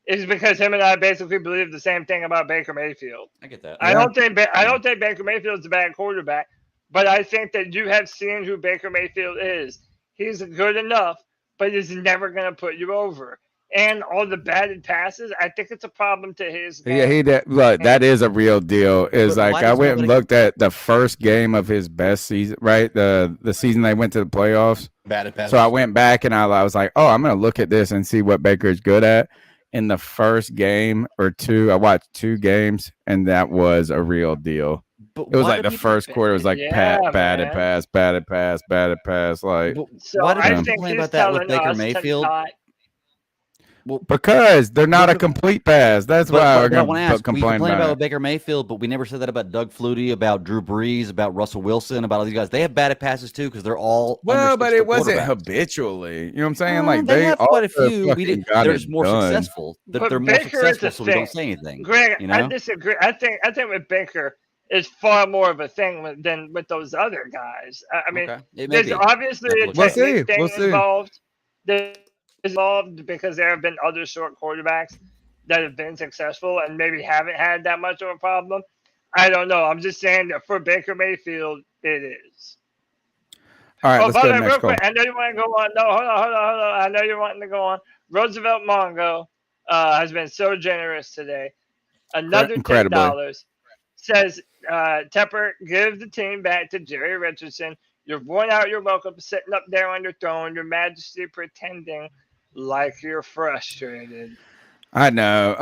is because him and I basically believe the same thing about Baker Mayfield. I get that. I don't think Baker Mayfield's a bad quarterback, but I think that you have seen who Baker Mayfield is. He's good enough, but he's never going to put you over. And all the batted passes, I think it's a problem to his game. Yeah, look, that is a real deal. Is like I went and looked at the first game of his best season, right? The season they went to the playoffs. Batted passes. So I went back and I was like, oh, I'm gonna look at this and see what Baker is good at. In the first game or 2, I watched 2 games, and that was a real deal. It was like the first quarter was like batted pass. Like, why did you complain about that with Baker Mayfield? Well, because they're not a complete pass. That's why we're going to complain about Baker Mayfield, but we never said that about Doug Flutie, about Drew Brees, about Russell Wilson, about all these guys. They have batted passes too because they're all but it wasn't habitually. You know what I'm saying? Like they have quite a few. They're just more successful. They're more successful, so we don't say anything. Greg, you know? I disagree. I think with Baker is far more of a thing than with those other guys. I mean, there's obviously a technique thing involved. Involved because there have been other short quarterbacks that have been successful and maybe haven't had that much of a problem. I don't know. I'm just saying that for Baker Mayfield, it is. All right, let's go real next quick. call. I know you want to go on. No, hold on. I know you're wanting to go on. Roosevelt Mongo has been so generous today. Another $10 says Tepper, give the team back to Jerry Richardson. You've worn out your welcome, sitting up there on your throne, your majesty, pretending like you're frustrated. I know.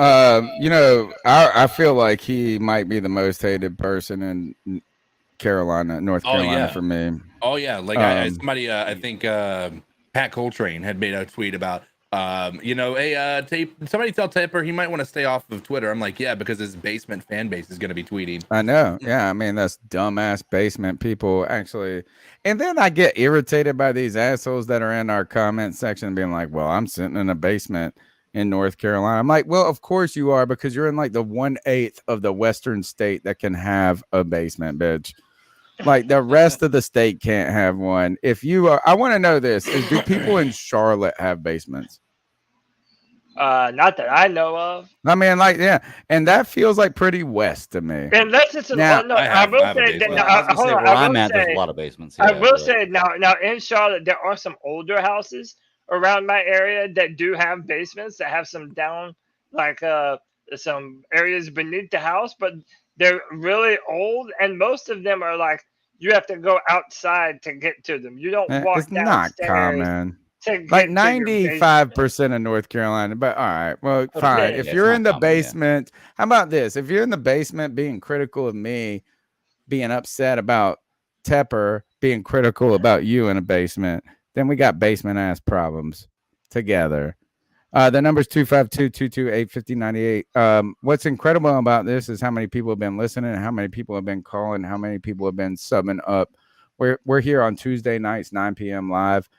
I feel like he might be the most hated person in North Carolina for me. Oh yeah, like somebody, I think Pat Coltrane had made a tweet about, somebody tell Tepper he might want to stay off of Twitter. I'm like, yeah, because his basement fan base is going to be tweeting. I know. Yeah, I mean that's dumbass basement people actually, and then I get irritated by these assholes that are in our comment section being like, "Well, I'm sitting in a basement in North Carolina." I'm like, well, of course you are, because you're in like the 1/8 of the western state that can have a basement, bitch. Like the rest of the state can't have one. If you are, I want to know this: do people in Charlotte have basements? Not that I know of. I mean, like, yeah, and that feels like pretty west to me. Unless it's now, I will say that. Where I'm at, there's a lot of basements. I will say now in Charlotte there are some older houses around my area that do have basements that have some down, like some areas beneath the house, but they're really old, and most of them are like you have to go outside to get to them. You don't walk it's downstairs. Not common. Like 95% of North Carolina, but all right, well, fine. If you're in the basement, how about this? If you're in the basement being critical of me, being upset about Tepper, being critical about you in a basement, then we got basement ass problems together. The number's 252-228-5098. What's incredible about this is how many people have been listening, how many people have been calling, how many people have been subbing up. We're here on Tuesday nights, 9 p.m. live.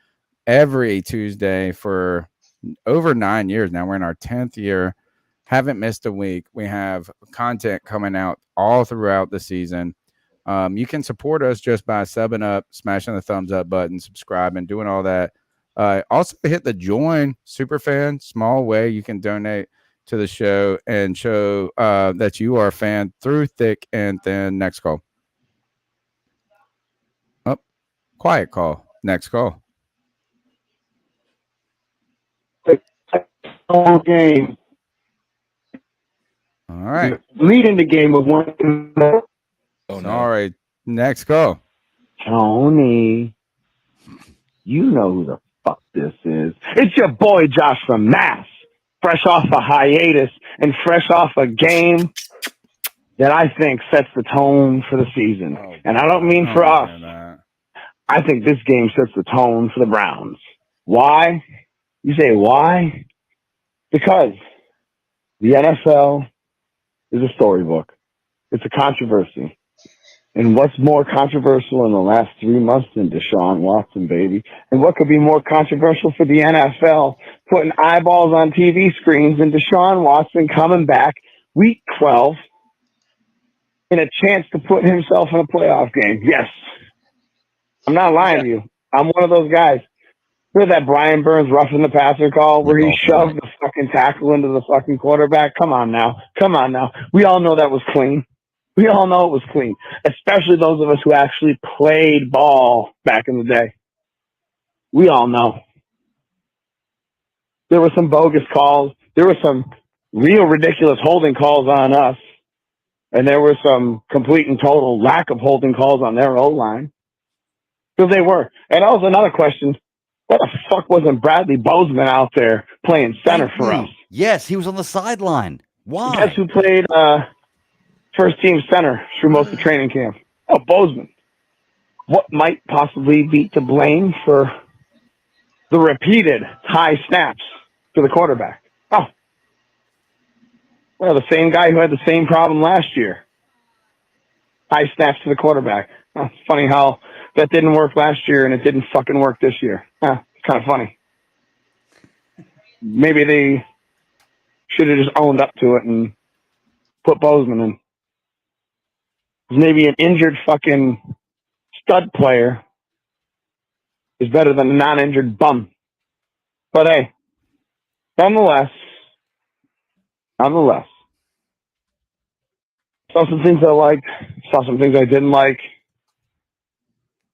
Every Tuesday for over 9 years now. We're in our 10th year. Haven't missed a week. We have content coming out all throughout the season. You can support us just by subbing up, smashing the thumbs up button, subscribing, doing all that. Also hit the join superfan, small way you can donate to the show and show that you are a fan through thick and thin. Next call. Oh, quiet call. Next call. Whole game. All right. Leading the game with one. Oh, no. All right. Next call. Tony, you know who the fuck this is. It's your boy Josh from Mass. Fresh off a hiatus and fresh off a game that I think sets the tone for the season. And I don't mean for us. I think this game sets the tone for the Browns. Why? You say why? Because the NFL is a storybook. It's a controversy. And what's more controversial in the last 3 months than Deshaun Watson, baby? And what could be more controversial for the NFL, putting eyeballs on TV screens and Deshaun Watson coming back week 12 in a chance to put himself in a playoff game? Yes. I'm not lying to you. I'm one of those guys. Remember that Brian Burns roughing the passer call where he shoved the fucking tackle into the fucking quarterback? Come on now. We all know that was clean. We all know it was clean, especially those of us who actually played ball back in the day. We all know. There were some bogus calls. There were some real ridiculous holding calls on us. And there were some complete and total lack of holding calls on their O-line. Because they were. And also another question. What the fuck wasn't Bradley Bozeman out there playing center for us? Yes, he was on the sideline. Why? Guess who played first team center through most of training camp? Oh, Bozeman. What might possibly be to blame for the repeated high snaps to the quarterback? Oh. Well, the same guy who had the same problem last year. High snaps to the quarterback. Oh, it's funny how that didn't work last year and it didn't fucking work this year. It's kind of funny. Maybe they should have just owned up to it and put Bozeman in. Maybe an injured fucking stud player is better than a non-injured bum. But hey, nonetheless, saw some things I liked, saw some things I didn't like.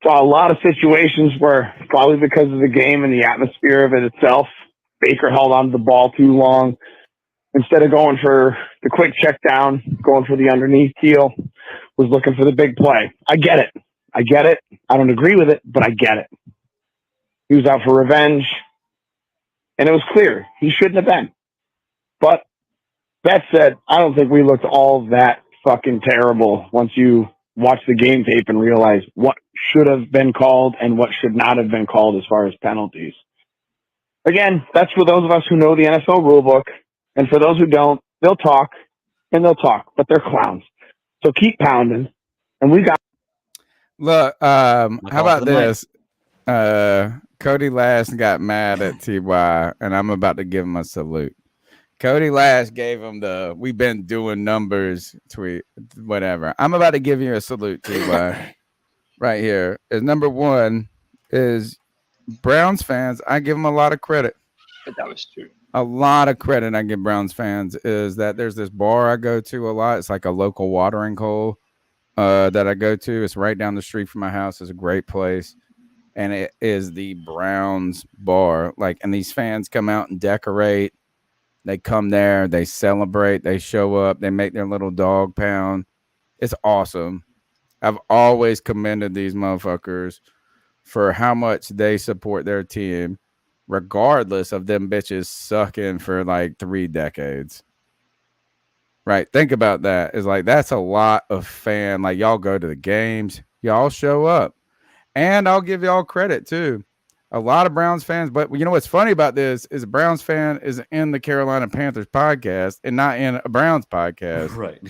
Saw a lot of situations where, probably because of the game and the atmosphere of it itself, Baker held on to the ball too long. Instead of going for the quick check down, going for the underneath heel, was looking for the big play. I get it. I don't agree with it, but I get it. He was out for revenge, and it was clear he shouldn't have been. But that said, I don't think we looked all that fucking terrible once you watch the game tape and realize what should have been called and what should not have been called as far as penalties. Again, that's for those of us who know the NFL rulebook, and for those who don't, they'll talk, but they're clowns. So keep pounding, and we got. Look, how about this? Cody Lash got mad at TY, and I'm about to give him a salute. Cody Lash gave him the "we've been doing numbers" tweet, whatever. I'm about to give you a salute, TY. Right here is number one is Browns fans. I give them a lot of credit. But that was true. A lot of credit I give Browns fans is that there's this bar I go to a lot. It's like a local watering hole that I go to. It's right down the street from my house. It's a great place. And it is the Browns bar. Like, and these fans come out and decorate. They come there, they celebrate, they show up, they make their little dog pound. It's awesome. I've always commended these motherfuckers for how much they support their team, regardless of them bitches sucking for like 3 decades. Right. Think about that. It's like, that's a lot of fan. Like, y'all go to the games, y'all show up. And I'll give y'all credit too. A lot of Browns fans, but you know what's funny about this is a Browns fan is in the Carolina Panthers podcast and not in a Browns podcast. Right.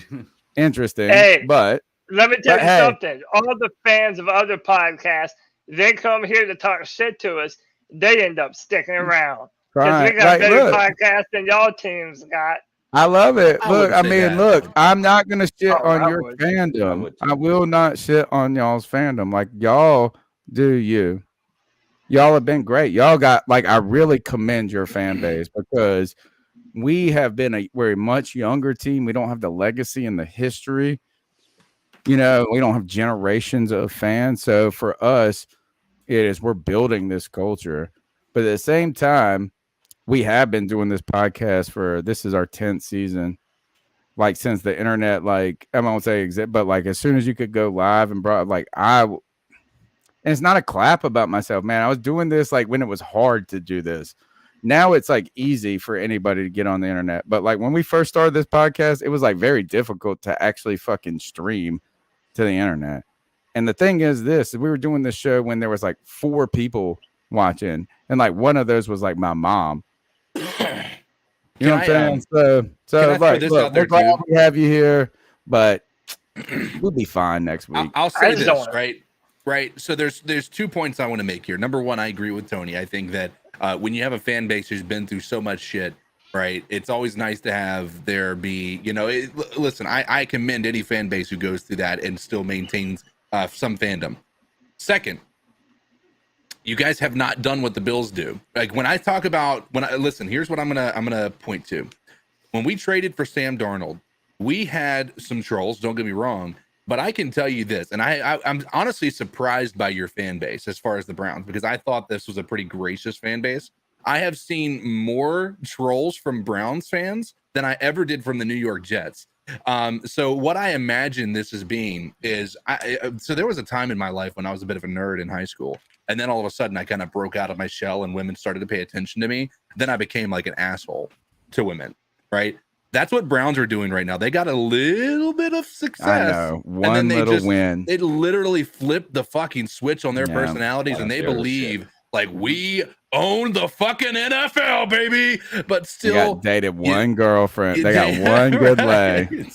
Interesting. Hey, but let me tell you something. All the fans of other podcasts, they come here to talk shit to us. They end up sticking around. Because we got better podcasts than y'all teams got. I love it. Look, I'm not going to shit on your fandom. I will not shit on y'all's fandom. Like, y'all do you. Y'all have been great. Y'all got, like, I really commend your fan base because we're a much younger team. We don't have the legacy and the history. You know, we don't have generations of fans. So for us, we're building this culture. But at the same time, we have been doing this podcast this is our 10th season. Like, since the internet, like, I won't say exist, but like, as soon as you could go live and and it's not a clap about myself, man. I was doing this like when it was hard to do this. Now it's like easy for anybody to get on the internet. But like when we first started this podcast, it was like very difficult to actually fucking stream to the internet. And the thing is we were doing this show when there was like 4 people watching. And like one of those was like my mom. You know what I'm saying? So like, look, we're glad we have you here, but we'll be fine next week. I'll say this, right? So there's 2 points I want to make here. Number one, I agree with Tony. I think that when you have a fan base who's been through so much shit, right, it's always nice to have there be, listen, I commend any fan base who goes through that and still maintains some fandom. Second, you guys have not done what the Bills do. Like when I talk about listen, here's what I'm gonna point to. When we traded for Sam Darnold, we had some trolls, don't get me wrong, but I can tell you this, and I'm honestly surprised by your fan base as far as the Browns, because I thought this was a pretty gracious fan base. I have seen more trolls from Browns fans than I ever did from the New York Jets. So what I imagine this as being is, so there was a time in my life when I was a bit of a nerd in high school, and then all of a sudden I kind of broke out of my shell and women started to pay attention to me. Then I became like an asshole to women, right? That's what Browns are doing right now. They got a little bit of success. I know. One little win. It literally flipped the fucking switch on their personalities, and they believe like we own the fucking NFL, baby. But still, they got dated one girlfriend. They got one good leg.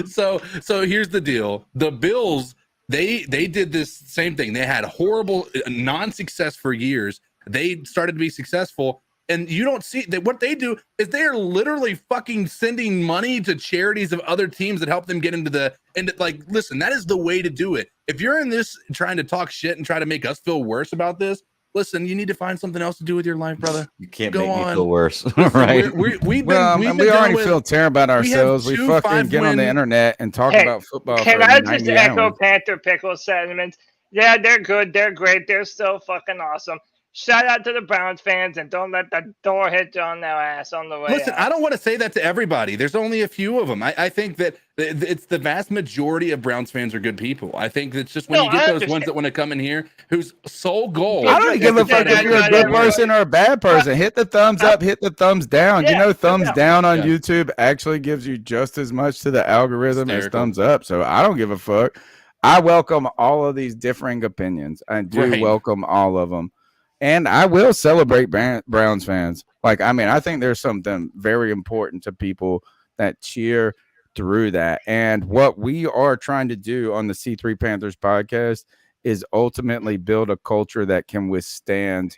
So here's the deal: the Bills, they did this same thing. They had horrible non-success for years. They started to be successful. And you don't see that what they do is they are literally fucking sending money to charities of other teams that help them get into like, listen, that is the way to do it. If you're in this trying to talk shit and try to make us feel worse about this, listen, you need to find something else to do with your life, brother. You can't make me feel worse. Right? We already feel terrible about ourselves. We fucking get on the internet and talk about football. Can I just echo Panther Pickle's sentiments? Yeah, they're good. They're great. They're so fucking awesome. shout out to the Browns fans, and don't let the door hit you on their ass on the way Listen, out. I don't want to say that to everybody. There's only a few of them. I think that it's the vast majority of Browns fans are good people. I think it's just when you get those ones that want to come in here whose sole goal. I don't give a fuck if you're a good person or a bad person. Hit the thumbs up, hit the thumbs down. You know, thumbs down on YouTube actually gives you just as much to the algorithm as thumbs up. So I don't give a fuck. I welcome all of these differing opinions. I do welcome all of them. And I will celebrate Browns fans. Like, I mean, I think there's something very important to people that cheer through that. And what we are trying to do on the C3 Panthers podcast is ultimately build a culture that can withstand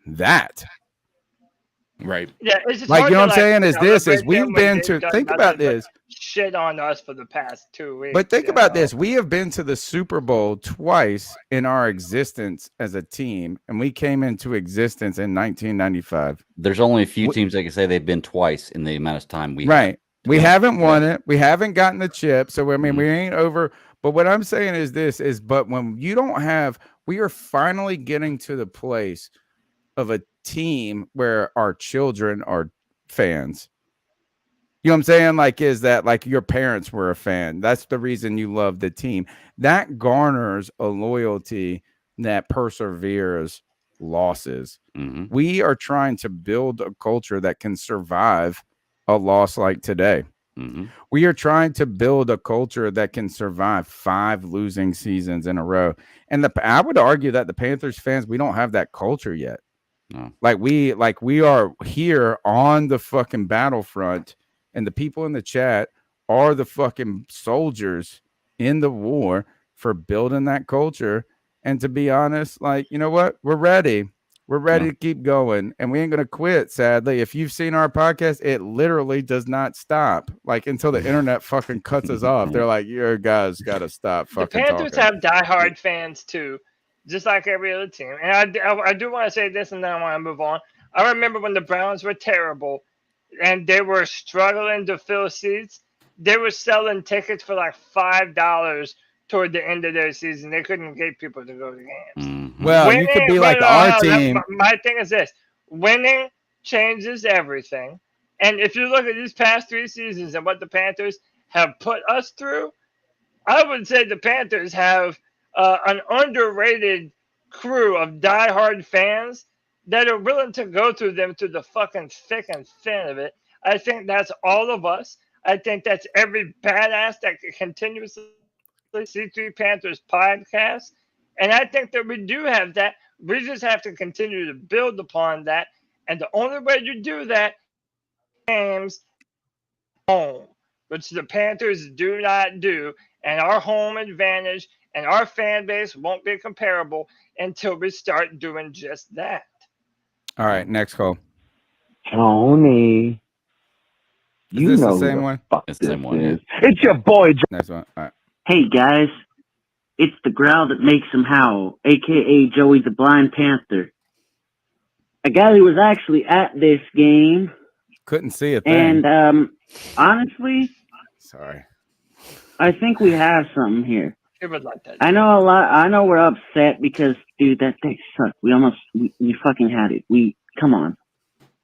that. Right. Yeah, it's just like, you know what I'm saying? we've been to think about this. Shit on us for the past 2 weeks. But think about this. We have been to the Super Bowl twice in our existence as a team, and we came into existence in 1995. There's only a few teams that can say they've been twice in the amount of time we have. We haven't won it. We haven't gotten the chip. So, I mean, we ain't over. But what I'm saying is but when you don't have, we are finally getting to the place of a team where our children are fans. You know what I'm saying? Like, is that like your parents were a fan? That's the reason you love the team. That garners a loyalty that perseveres losses. We are trying to build a culture that can survive a loss like today. We are trying to build a culture that can survive 5 losing seasons in a row. And I would argue that the Panthers fans, we don't have that culture yet. No. Like we are here on the fucking battlefront, and the people in the chat are the fucking soldiers in the war for building that culture. And to be honest, like, you know what? We're ready. We're ready to keep going, and we ain't going to quit, sadly. If you've seen our podcast, it literally does not stop, like, until the internet fucking cuts us off. They're like, you guys got to stop fucking The Panthers talking. have diehard fans, too, just like every other team. And I do want to say this, and then I want to move on. I remember when the Browns were terrible, and they were struggling to fill seats. They were selling tickets for like $5 toward the end of their season. They couldn't get people to go to games. Well, you could be like our team. My thing is this: winning changes everything. And if you look at these past 3 seasons and what the Panthers have put us through, I would say the Panthers have an underrated crew of diehard fans that are willing to go through them through the fucking thick and thin of it. I think that's all of us. I think that's every badass that continuously C3 Panthers podcast. And I think that we do have that. We just have to continue to build upon that. And the only way you do that is home, which the Panthers do not do. And our home advantage and our fan base won't be comparable until we start doing just that. All right, next call. Tony. Is this the same one? It's the same one. Yeah. It's your boy. Next one. All right. Hey, guys. It's the growl that makes him howl, a.k.a. Joey the Blind Panther. A guy who was actually at this game. Couldn't see a thing. And honestly, sorry, I think we have something here. It would like that. I know a lot. I know we're upset because, dude, that thing sucked. We fucking had it. Come on.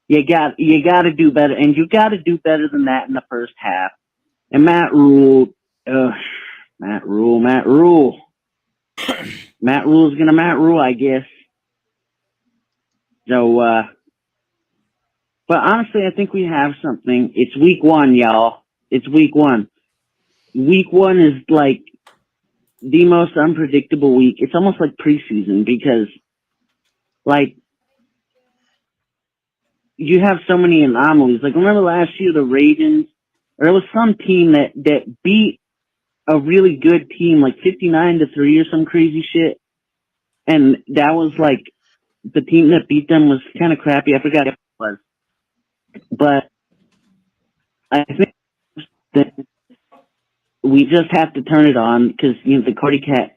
You got to do better, and you got to do better than that in the first half. And Matt Rule. Matt Rule's gonna Matt Rule, I guess. So, but honestly, I think we have something. It's week 1, y'all. It's week 1. Week 1 is like the most unpredictable week. It's almost like preseason because, like, you have so many anomalies. Like, remember last year, the Ravens, or it was some team that beat a really good team, like 59-3 or some crazy shit. And that was like, the team that beat them was kind of crappy. I forgot what it was. But I think that we just have to turn it on because, you know, the cardiac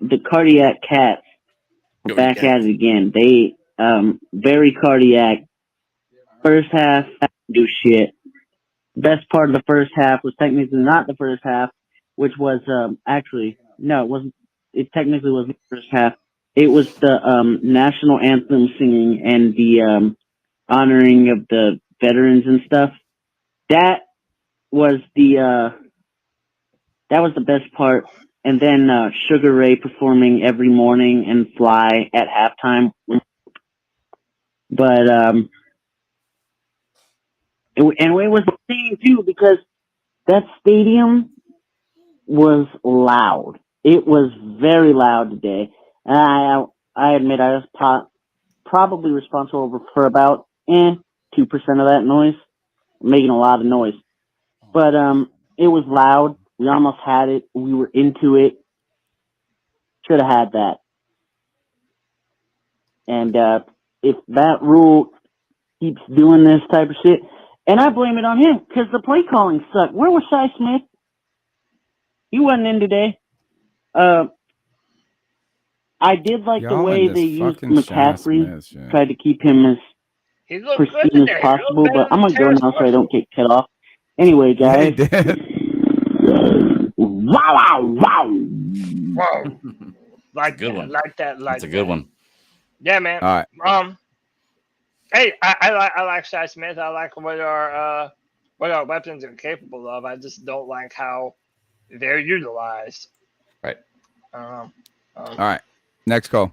cats are back at it again. They, very cardiac. First half, do shit. Best part of the first half was technically not the first half, which was actually no, it wasn't. It technically wasn't the first half. it was the national anthem singing and the honoring of the veterans and stuff. That was the best part. And then Sugar Ray performing every morning and Fly at halftime. But it was insane too because that stadium was loud. It was very loud today. And I admit I was probably responsible for about 2% of that noise, making a lot of noise. But it was loud. We almost had it. We were into it. Should have had that. And if that rule keeps doing this type of shit, and I blame it on him because the play calling sucked. Where was Cy Smith? He wasn't in today. I did like the way they used McCaffrey, tried to keep him as pristine as possible, but I'm going to go now so I don't get cut off. Anyway, guys. Wow. Like good that, one. like that. That's a good one. Yeah, man. All right. Hey, I like Cy Smith. I like what our weapons are capable of. I just don't like how they're utilized. Right. All right. Next call.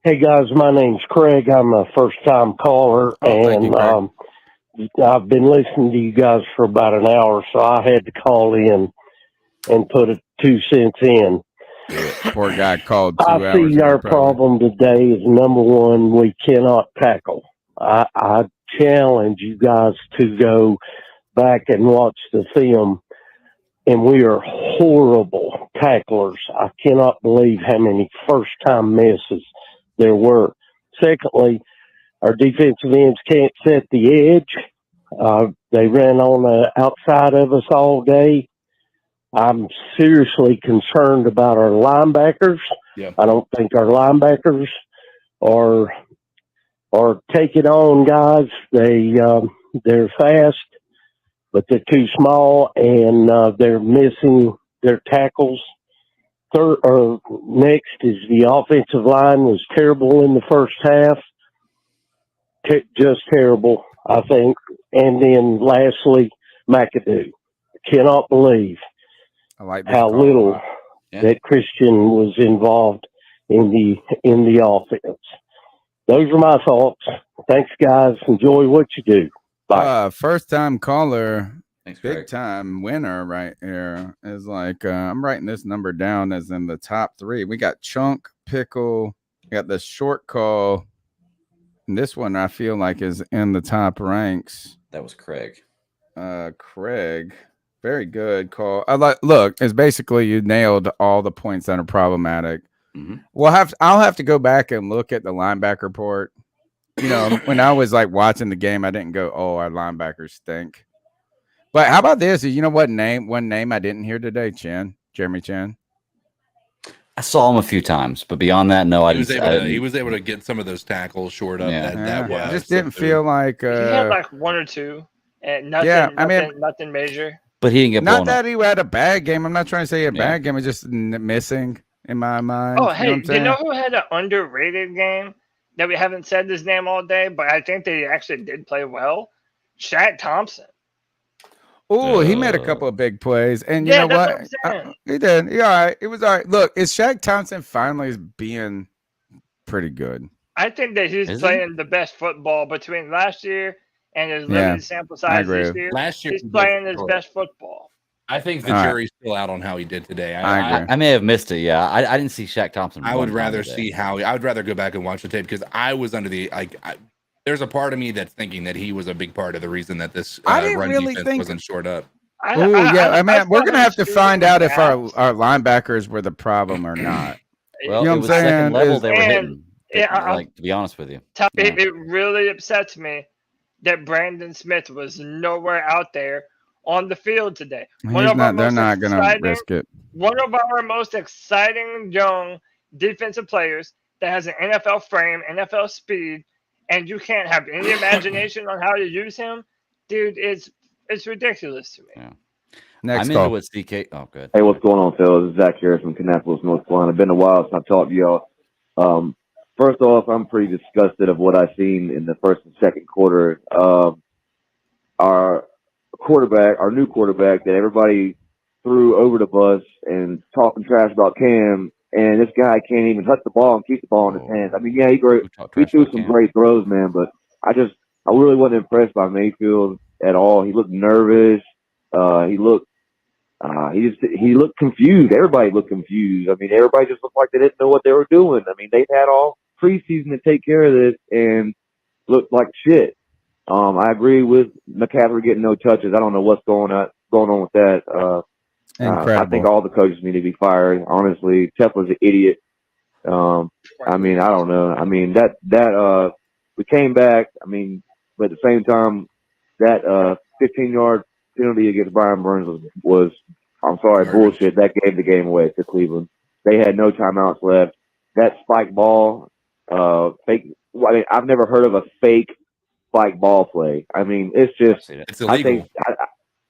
Hey guys, my name's Craig. I'm a first-time caller, and I've been listening to you guys for about an hour, so I had to call in and put a 2 cents in. Poor guy called 2 hours. I see our problem today is number one, we cannot tackle. I challenge you guys to go back and watch the film, and we are horrible tacklers. I cannot believe how many first-time misses there were. Secondly, our defensive ends can't set the edge. They ran on the outside of us all day. I'm seriously concerned about our linebackers. Yeah. I don't think our linebackers are taking on guys. They're fast, but they're too small, and they're missing their tackles. Next is the offensive line was terrible in the first half. Just terrible, I think. And then lastly, McAdoo. Cannot believe how little that Christian was involved in the offense. Those are my thoughts. Thanks, guys. Enjoy what you do. Bye. First time caller, Thanks, big Greg. time winner right here is like I'm writing this number down as in the top 3. We got Chunk, Pickle, we got the short call. And this one I feel like is in the top ranks. That was Craig. Craig. Very good call. Look, it's basically you nailed all the points that are problematic. Mm-hmm. I'll have to go back and look at the linebacker report. You know, when I was like watching the game, I didn't go, "Oh, our linebackers stink." But how about this? You know what name? One name I didn't hear today, Jeremy Chan. I saw him a few times, but beyond that, no, He was able to get some of those tackles shored up. That I just didn't feel like he had like 1 or 2, and nothing major. But he didn't get blown up. He had a bad game. I'm not trying to say he had a bad game. It's just missing in my mind. Oh, hey, do you know who had an underrated game that we haven't said his name all day, but I think they actually did play well? Shaq Thompson. Oh, he made a couple of big plays, and you know what? He did. Yeah, all right. It was all right. Look, is Shaq Thompson finally being pretty good? I think that he's playing the best football between last year and his limited sample size this year. Last year he's playing his best football. I think the jury's still out on how he did today. I may have missed it. Yeah, I didn't see Shaq Thompson. I would rather see how. I would rather go back and watch the tape because I was under the there's a part of me that's thinking that he was a big part of the reason that this run defense wasn't shored up. I mean, we're gonna have to find out if our linebackers were the problem or not. Well, you know it was second level they were hitting. To be honest with you, it really upsets me that Brandon Smith was nowhere out there on the field today. They're not gonna risk it. One of our most exciting young defensive players that has an NFL frame, NFL speed, and you can't have any imagination on how to use him, dude. It's ridiculous to me. Yeah. Next I'm call. into what CK. Oh, good. Hey, what's going on, fellas? It's Zach Harris from Kannapolis, North Carolina. Been a while since I've talked to y'all. First off, I'm pretty disgusted of what I've seen in the first and second quarter. Our new quarterback that everybody threw over the bus and talking trash about Cam, and this guy can't even touch the ball and keep the ball in his hands. I mean, yeah, he threw some great throws, man, but I really wasn't impressed by Mayfield at all. He looked nervous. He looked confused. Everybody looked confused. I mean, everybody just looked like they didn't know what they were doing. I mean, they've had all preseason to take care of this and looked like shit. I agree with McCaffrey getting no touches. I don't know what's going on with that. I think all the coaches need to be fired. Honestly, Tefler's an idiot. I mean, I don't know. I mean, that we came back. I mean, but at the same time, that 15-yard penalty against Brian Burns was I'm sorry, bullshit. That gave the game away to Cleveland. They had no timeouts left. That spike ball, fake. I mean, I've never heard of a fake spike ball play. I mean, it's just. It's illegal.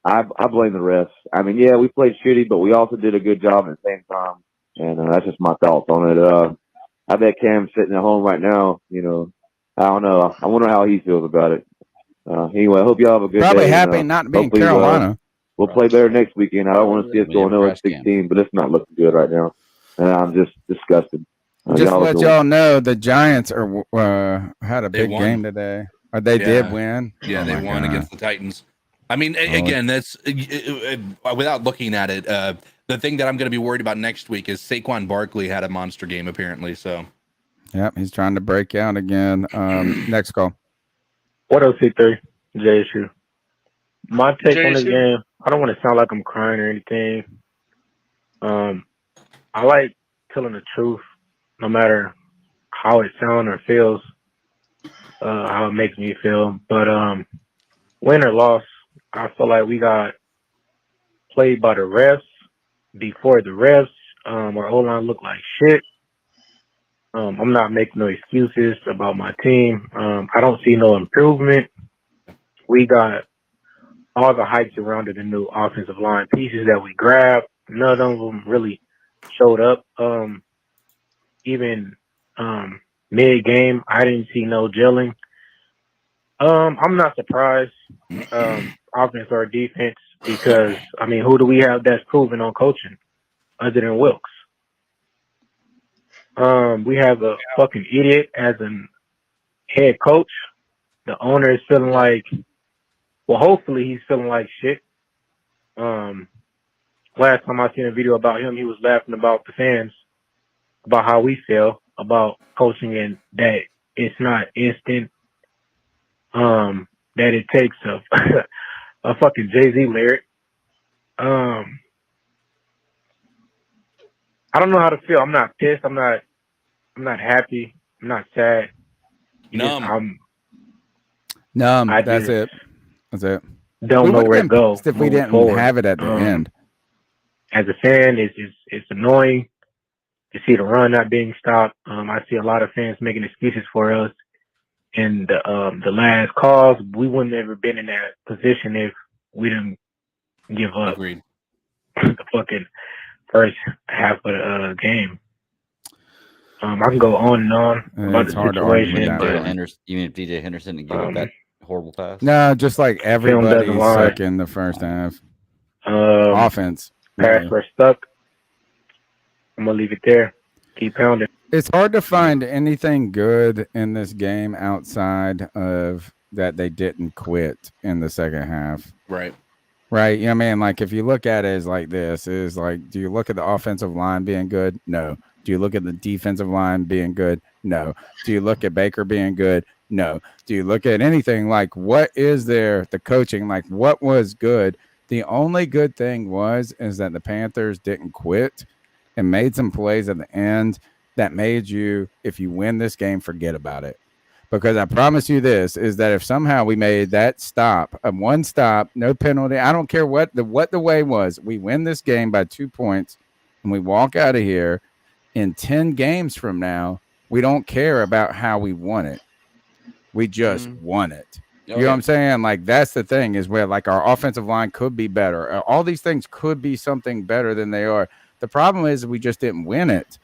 I blame the refs. I mean, yeah, we played shitty, but we also did a good job at the same time. And that's just my thoughts on it. I bet Cam's sitting at home right now. You know, I don't know. I wonder how he feels about it. Anyway, I hope y'all have a good day. Probably happy not to be in Carolina. We'll play better next weekend. I don't want to see us going 0-16, but it's not looking good right now. And I'm just disgusted. Just to let y'all know, the Giants had a big game today. Or they did win. Yeah, they won against the Titans. I mean, again, that's without looking at it. The thing that I'm going to be worried about next week is Saquon Barkley had a monster game, apparently. So, yep, he's trying to break out again. Next call. What else, C3? JSU. My take on this game, I don't want to sound like I'm crying or anything. I like telling the truth, no matter how it sounds or feels, how it makes me feel. But win or loss, I feel like we got played by the refs. Before the refs, our O-line looked like shit. I'm not making no excuses about my team. I don't see no improvement. We got all the hype surrounding the new offensive line pieces that we grabbed. None of them really showed up. Even mid-game, I didn't see no gelling. I'm not surprised, offense or defense, because, I mean, who do we have that's proven on coaching other than Wilkes? We have a fucking idiot as an head coach. The owner is feeling like, well, hopefully he's feeling like shit. Last time I seen a video about him, he was laughing about the fans, about how we feel about coaching and that it's not instant. That it takes a fucking Jay-Z lyric. I don't know how to feel. I'm not pissed. I'm not happy. I'm not sad. Numb. That's it. Don't know where to go. If we didn't have it at the end. As a fan, it's annoying to see the run not being stopped. I see a lot of fans making excuses for us. And the last calls, we wouldn't have ever been in that position if we didn't give up. Agreed. The fucking first half of the game. I can go on and on about the situation. Even if DJ Henderson didn't give up that horrible pass. No, just like everybody suck in the first half. Offense. Pass were stuck. I'm gonna leave it there. Keep pounding. It's hard to find anything good in this game outside of that they didn't quit in the second half. Right. Right. You know what I mean? Like, if you look at it as like this, is like, do you look at the offensive line being good? No. Do you look at the defensive line being good? No. Do you look at Baker being good? No. Do you look at anything like what is there, the coaching, like what was good? The only good thing is that the Panthers didn't quit and made some plays at the end that made you, if you win this game, forget about it. Because I promise you this, is that if somehow we made that stop, a one stop, no penalty, I don't care what the way was, we win this game by 2 points and we walk out of here in 10 games from now, we don't care about how we won it. We just won it. You know what I'm saying? Like, that's the thing, is where like our offensive line could be better. All these things could be something better than they are. The problem is we just didn't win it.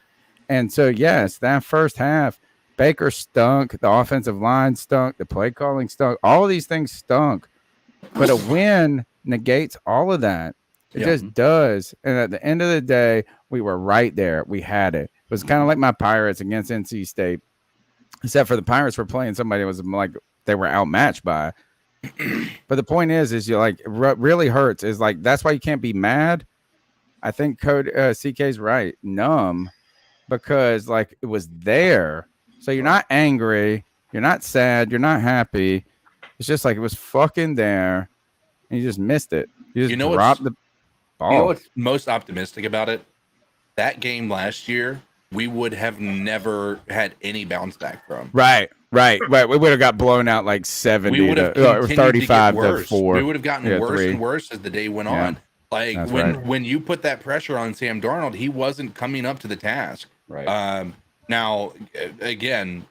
And so, yes, that first half, Baker stunk. The offensive line stunk. The play calling stunk. All of these things stunk. But a win negates all of that. It just does. And at the end of the day, we were right there. We had it. It was kind of like my Pirates against NC State. Except for the Pirates were playing somebody that was like they were outmatched by. But the point is you like really hurts is like that's why you can't be mad. I think Cody CK's right, numb, because like it was there. So you're not angry, you're not sad, you're not happy. It's just like it was fucking there, and you just missed it. You just dropped the ball. You know what's most optimistic about it? That game last year, we would have never had any bounce back from. Right. We would have got blown out like 70 we would have or 35 to 4. We would have gotten worse and worse as the day went on. Like when you put that pressure on Sam Darnold, he wasn't coming up to the task. Right. Now, again,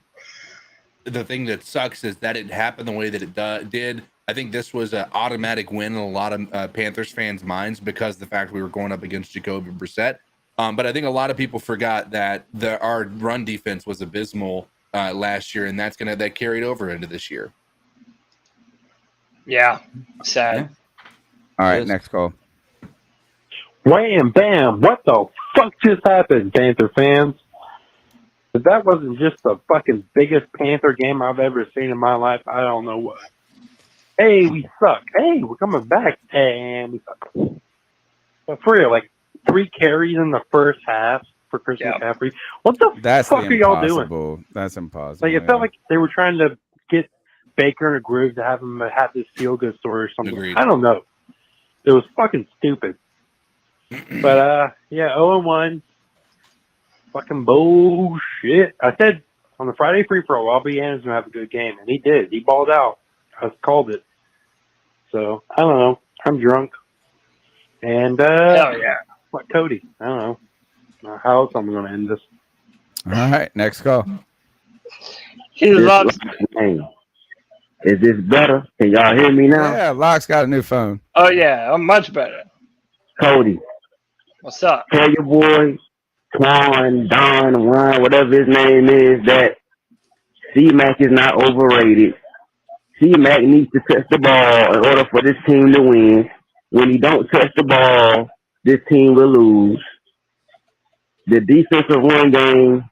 the thing that sucks is that it happened the way that it did. I think this was an automatic win in a lot of Panthers fans' minds because of the fact we were going up against Jacoby Brissett. But I think a lot of people forgot that our run defense was abysmal last year, and that carried over into this year. Yeah, sad. All right, next call. Wham, bam! What the fuck just happened, Panther fans? If that wasn't just the fucking biggest Panther game I've ever seen in my life, I don't know what. Hey, we suck. Hey, we're coming back, and we suck. But for real, like 3 carries in the first half for Christian McCaffrey. What the fuck are y'all doing? That's impossible. Like it felt like they were trying to get Baker in a groove to have him have this feel-good story or something. Agreed. I don't know. It was fucking stupid. But 0-1. Fucking bullshit. I said on the Friday free for all, Robbie Anderson gonna have a good game, and he did. He balled out. I called it. So I don't know. I'm drunk. And hell yeah. What Cody? I don't know. How else I'm gonna end this? All right, next call. He loves. Is this better? Can y'all hear me now? Yeah, Locke's got a new phone. Oh yeah, I'm much better. Cody, What's up? tell your boy Twan, Don, Ryan, whatever his name is, that C-Mac is not overrated. C-Mac needs to touch the ball in order for this team to win. When he don't touch the ball, this team will lose. The defensive run game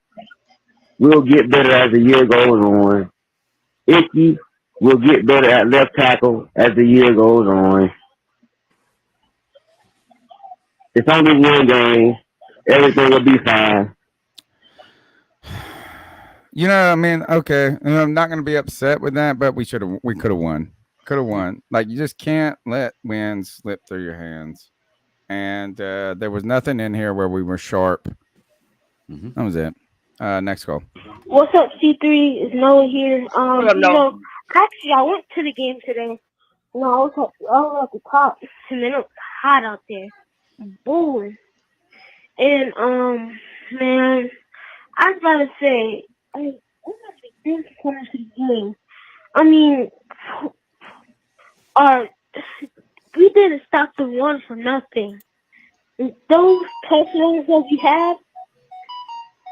will get better as the year goes on. Icky will get better at left tackle as the year goes on. It's only one game. Everything will be fine. You know, I mean, okay. I'm not going to be upset with that, but we could have won. Could have won. Like, you just can't let wins slip through your hands. And there was nothing in here where we were sharp. That was it. Next call. What's up, C3? Is Noah here? Actually, I went to the game today. I was at the top, and then it was hot out there. Booing. And, man, I gotta say, I'm actually thankful for the game. I mean, we didn't stop the run for nothing. Those touchdowns that we had,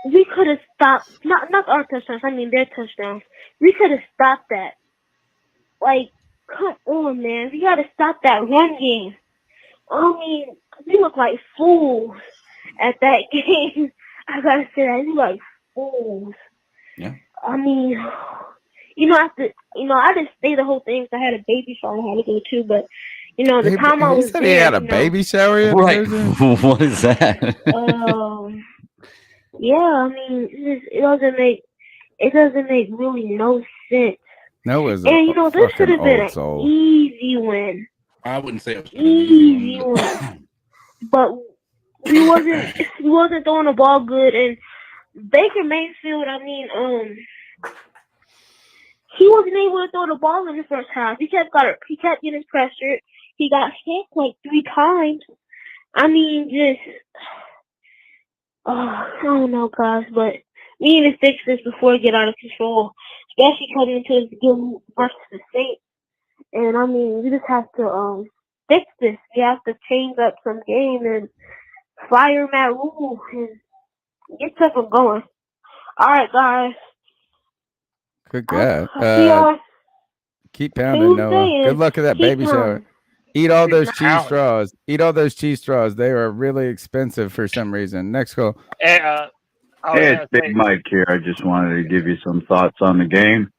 we could have stopped, not our touchdowns, I mean their touchdowns. We could have stopped that. Like, come on, man. We gotta stop that run game. I mean, we look like fools at that game. I gotta say that. We look like fools. Yeah. I mean, I didn't stay the whole thing because I had a baby shower I had to go to, but, the time I was said there. He had a baby shower? Right. What is that? Yeah, I mean, it doesn't make really no sense. No, it was and this should have been an easy win. I wouldn't say it was an easy win, but we wasn't throwing the ball good. And Baker Mayfield, I mean, he wasn't able to throw the ball in the first half. He kept getting pressured. He got hit like 3 times. I mean, I don't know, guys, but we need to fix this before it get out of control, especially coming into this game versus the Saints. And I mean, we just have to fix this. We have to change up some game and fire Matt Rule and get something going. All right, guys. Good God. I'll see y'all Keep pounding, Noah. Tuesday. Good luck at that baby shower. Eat all those cheese pounding. straws. Eat all those cheese straws. They are really expensive for some reason. Next call. Hey, Hey, it's Big Mike here. I just wanted to give you some thoughts on the game.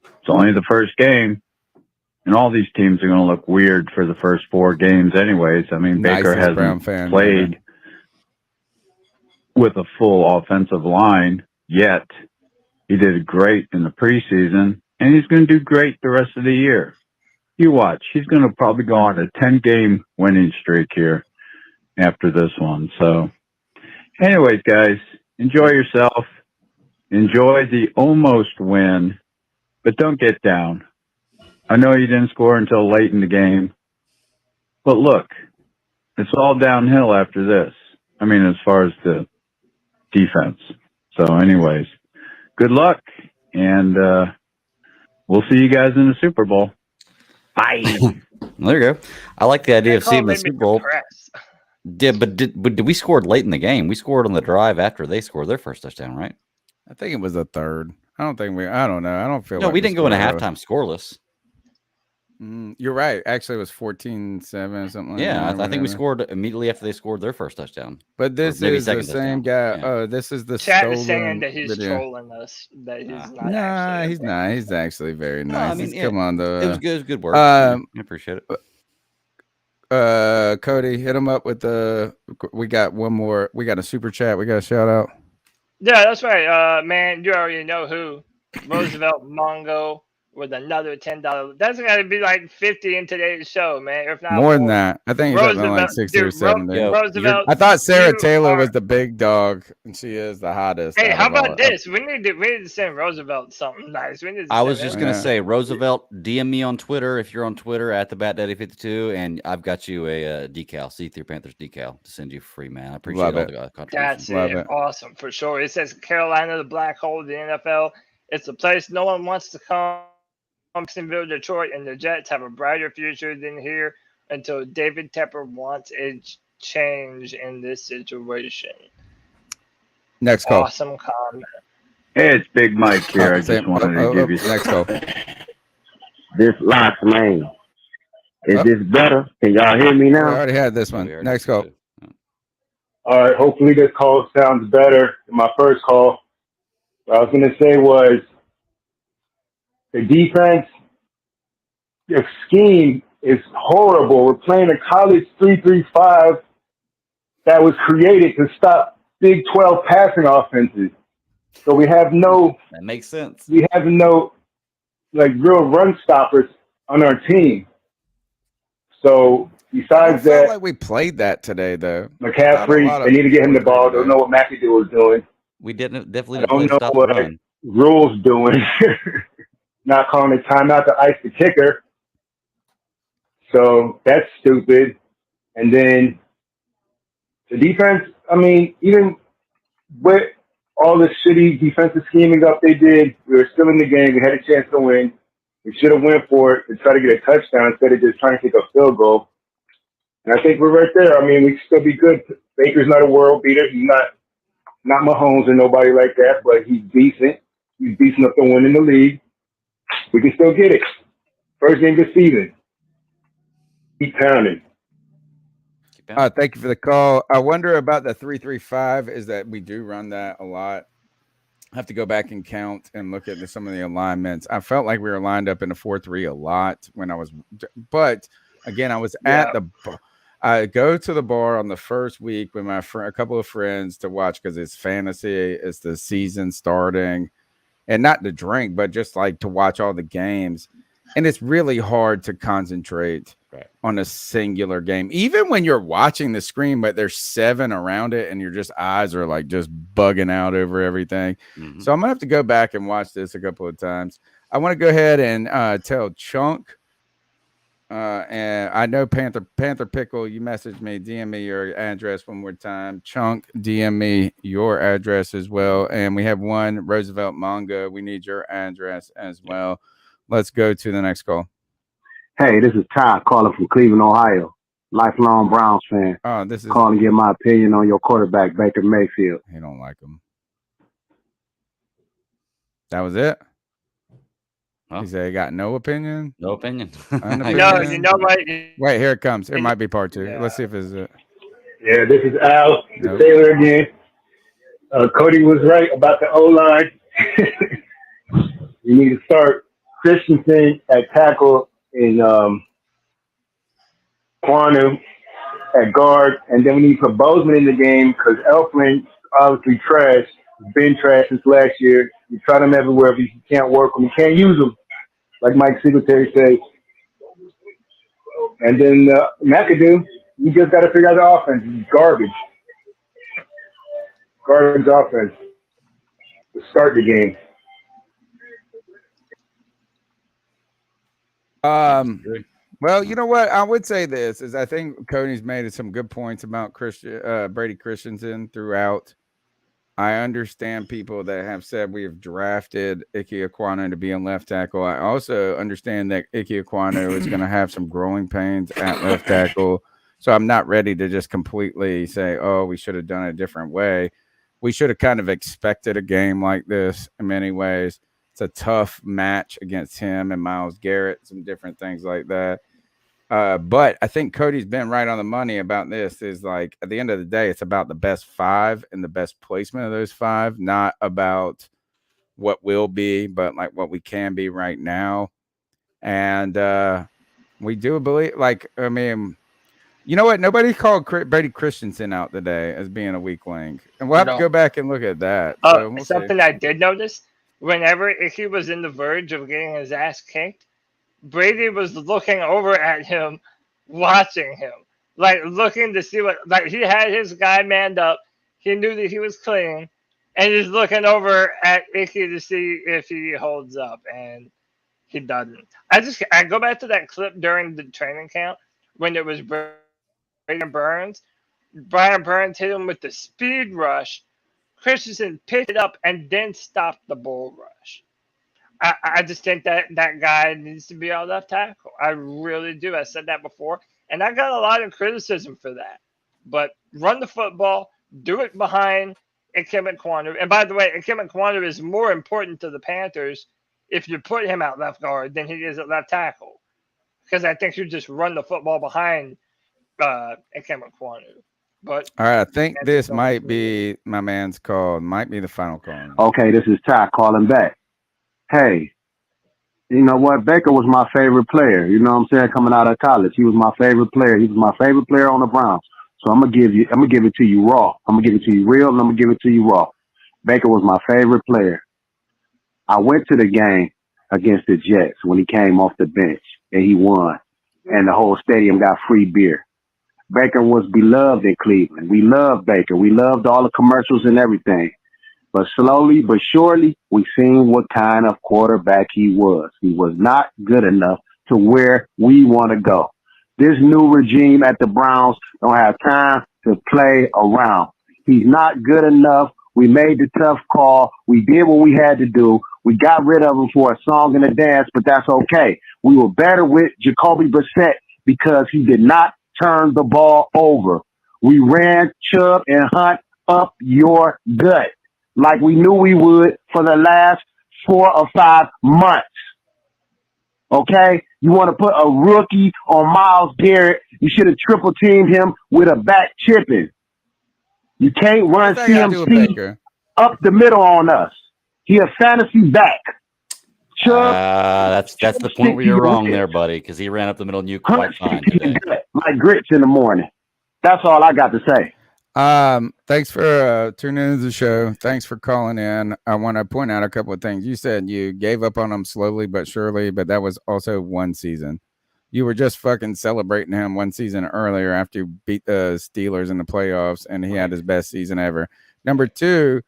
It's only the first game, and all these teams are going to look weird for the first 4 games anyways. I mean, Baker hasn't played with a full offensive line yet. He did great in the preseason, and he's going to do great the rest of the year. You watch. He's going to probably go on a 10-game winning streak here after this one. So, anyways, guys, enjoy yourself. Enjoy the almost win, but don't get down. I know you didn't score until late in the game, but look, it's all downhill after this. I mean, as far as the defense. So, anyways, good luck, and we'll see you guys in the Super Bowl. Bye. There you go. I like the idea of seeing the Super Bowl. But we scored late in the game. We scored on the drive after they scored their first touchdown, right? I think it was the third. I don't know. I don't feel no, like we didn't go into halftime scoreless. You're right. Actually, it was 14-7, something like that. Yeah, I think we scored immediately after they scored their first touchdown. But this is the same guy. Oh, this is the Chat stolen is saying that he's video. trolling us. That he's not. Nah, he's not. He's actually very nice. I mean, Come on, though. It was good. It was good work. I appreciate it. Cody, hit him up with we got one more. We got a super chat. We got a shout out. Yeah, that's right. Man, you already know who. Roosevelt Mongo with another $10. That's got to be like 50 in today's show, man. If not More than that. I think he's up to like 60 or 70. Roosevelt, I thought Sarah Taylor was the big dog, and she is the hottest. Hey, how about this? We need to send Roosevelt something nice. I was just going to say, Roosevelt, DM me on Twitter if you're on Twitter at the BatDaddy52, and I've got you a decal, C3 Panthers decal to send you for free, man. I appreciate all the contributions. That's awesome for sure. It says Carolina, the black hole of the NFL. It's a place no one wants to come. Jacksonville, Detroit, and the Jets have a brighter future than here until David Tepper wants a change in this situation. Next call. Awesome comment. Hey, it's Big Mike here. I just wanted to give you next call. This last man. Is this better? Can y'all hear me now? I already had this one. Next call. All right. Hopefully this call sounds better than my first call. What I was going to say was, the defense, the scheme is horrible. We're playing a college 3-3-5 that was created to stop Big 12 passing offenses. So we have no. That makes sense. We have no real run stoppers on our team. So besides that, like we played that today though. McCaffrey, they need to get him the ball. Don't know what McAdoo was doing. We definitely don't know what Rule's doing. Not calling a timeout to ice the kicker. So that's stupid. And then the defense, I mean, even with all the shitty defensive scheming up they did, we were still in the game. We had a chance to win. We should have went for it to try to get a touchdown instead of just trying to take a field goal. And I think we're right there. I mean, we can still be good. Baker's not a world beater. He's not Mahomes or nobody like that, but he's decent. He's decent enough to win in the league. We can still get it. First game this season. Keep pounding. Thank you for the call. I wonder about the 3-3-5 is that we do run that a lot. I have to go back and count and look at some of the alignments. I felt like we were lined up in a 4-3 a lot when I was, but again, I was at I go to the bar on the first week with a couple of friends to watch because it's fantasy. It's the season starting. And not to drink, but just like to watch all the games. And it's really hard to concentrate on a singular game. Even when you're watching the screen, but there's 7 around it and your eyes are like just bugging out over everything. Mm-hmm. So I'm going to have to go back and watch this a couple of times. I want to go ahead and tell Chunk. And I know Panther Pickle, you messaged me, DM me your address one more time. Chunk, DM me your address as well. And we have one, Roosevelt Mongo. We need your address as well. Let's go to the next call. Hey, this is Ty calling from Cleveland, Ohio. Lifelong Browns fan. Oh, this is calling to get my opinion on your quarterback, Baker Mayfield. He don't like him. That was it? Huh? He said he got no opinion? No opinion. No, you know what? Wait, here it comes. It might be part 2. Yeah. Let's see if it's it. Yeah, this is Al, the Nope. Taylor again. Cody was right about the O-line. You need to start Christensen at tackle and Quanu at guard, and then we need to put Bozeman in the game because Elfman's obviously trash. He's been trash since last year. You try them everywhere, but you can't work them. You can't use them, like Mike Singletary says. And then McAdoo, you just got to figure out the offense. It's garbage. Garbage offense to start the game. Well, you know what? I would say this is I think Cody's made some good points about Brady Christensen throughout. I understand people that have said we have drafted Ike Ekwonu to be a left tackle. I also understand that Ike Ekwonu is going to have some growing pains at left tackle. So I'm not ready to just completely say, oh, we should have done it a different way. We should have kind of expected a game like this in many ways. It's a tough match against him and Myles Garrett, some different things like that. But I think Cody's been right on the money about this. Is like at the end of the day, it's about the best 5 and the best placement of those 5, not about what will be, but like what we can be right now. And we do believe, like, I mean, you know what? Nobody called Brady Christensen out today as being a weak link, and we'll have to go back and look at that. So we'll Something see. I did notice: whenever he was in the verge of getting his ass kicked, Brady was looking over at him, watching him, like looking to see what. Like he had his guy manned up. He knew that he was clean, and he's looking over at Icky to see if he holds up, and he doesn't. I go back to that clip during the training camp when it was Brian Burns. Brian Burns hit him with the speed rush. Christensen picked it up and then stopped the bull rush. I just think that guy needs to be our left tackle. I really do. I said that before, and I got a lot of criticism for that. But run the football, do it behind Ikem Ekwonu. And by the way, Ikem Ekwonu is more important to the Panthers if you put him at left guard than he is at left tackle. Because I think you just run the football behind Ikem Ekwonu. But all right, I think this might be my man's call. Might be the final call. Okay, this is Ty calling back. Hey, you know what? Baker was my favorite player. You know what I'm saying? Coming out of college, he was my favorite player. He was my favorite player on the Browns. So I'm gonna give it to you raw. I'm gonna give it to you real, and I'm gonna give it to you raw. Baker was my favorite player. I went to the game against the Jets when he came off the bench and he won, and the whole stadium got free beer. Baker was beloved in Cleveland. We loved Baker. We loved all the commercials and everything. But slowly but surely, we seen what kind of quarterback he was. He was not good enough to where we want to go. This new regime at the Browns don't have time to play around. He's not good enough. We made the tough call. We did what we had to do. We got rid of him for a song and a dance, but that's okay. We were better with Jacoby Brissett because he did not turn the ball over. We ran Chubb and Hunt up your gut like we knew we would for the last 4 or 5 months. Okay? You want to put a rookie on Myles Garrett, you should have triple teamed him with a back chipping. You can't run CMC up the middle on us. He a fantasy back. That's the point where you're wrong there, buddy, because he ran up the middle and you quite fine today. Like grits in the morning. That's all I got to say. Thanks for tuning into the show. Thanks for calling in. I want to point out a couple of things. You said you gave up on him slowly but surely, but that was also one season. You were just fucking celebrating him one season earlier after you beat the Steelers in the playoffs, and he had his best season ever. Number 2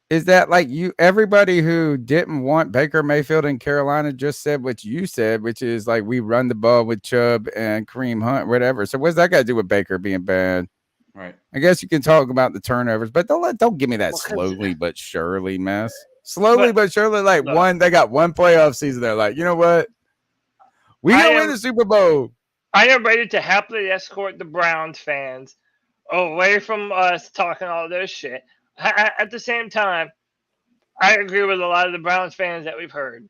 is that like everybody who didn't want Baker Mayfield in Carolina just said what you said, which is like we run the ball with Chubb and Kareem Hunt, whatever. So what's that got to do with Baker being bad? Right. I guess you can talk about the turnovers, but don't give me that slowly but surely mess. Slowly but surely, like they got one playoff season. They're like, you know what? We gonna win the Super Bowl. I am ready to happily escort the Browns fans away from us talking all this shit. At the same time, I agree with a lot of the Browns fans that we've heard.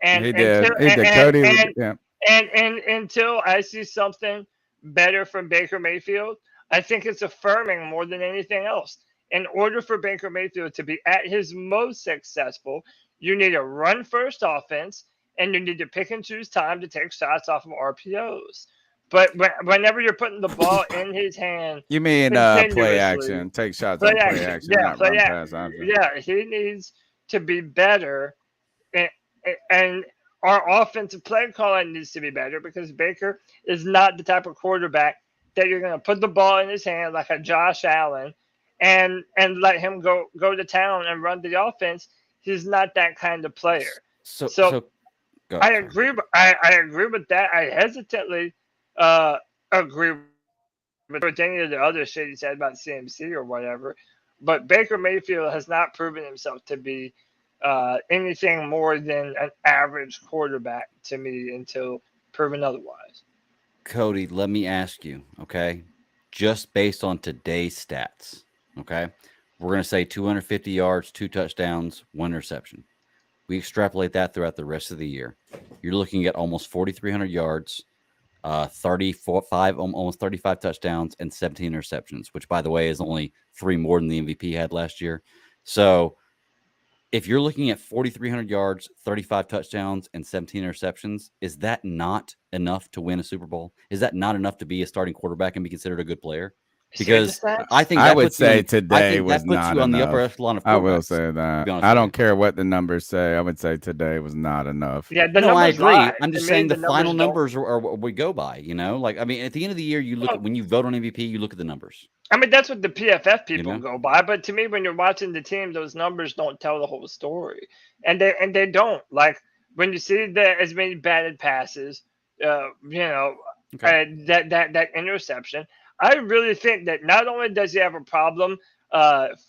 And He did. Cody. And until I see something better from Baker Mayfield, I think it's affirming more than anything else. In order for Baker Mayfield to be at his most successful, you need a run-first offense, and you need to pick and choose time to take shots off of RPOs. But whenever you're putting the ball in his hand, you mean play action? Take shots on play action, yeah, not play run action. pass. Yeah, he needs to be better, and our offensive play calling needs to be better because Baker is not the type of quarterback that you're going to put the ball in his hand like a Josh Allen and let him go to town and run the offense. He's not that kind of player. So I agree. I agree with that. I hesitantly agree with any of the other shit he said about CMC or whatever. But Baker Mayfield has not proven himself to be anything more than an average quarterback to me until proven otherwise. Cody, let me ask you, okay? Just based on today's stats, okay? We're going to say 250 yards, 2 touchdowns, 1 interception. We extrapolate that throughout the rest of the year. You're looking at almost 4,300 yards, 35 touchdowns, and 17 interceptions, which, by the way, is only 3 more than the MVP had last year. So if you're looking at 4,300 yards, 35 touchdowns, and 17 interceptions, is that not enough to win a Super Bowl? Is that not enough to be a starting quarterback and be considered a good player? Because I think I would say today was not on the enough. upper echelon of quarterbacks. I will say that. I don't care what the numbers say. I would say today was not enough. Yeah, no, I agree. I'm just saying the final numbers are what we go by. You know, like I mean, at the end of the year, you look at when you vote on MVP, you look at the numbers. I mean, that's what the PFF people go by. But to me, when you're watching the team, those numbers don't tell the whole story, and they don't. Like when you see as many batted passes, that interception. I really think that not only does he have a problem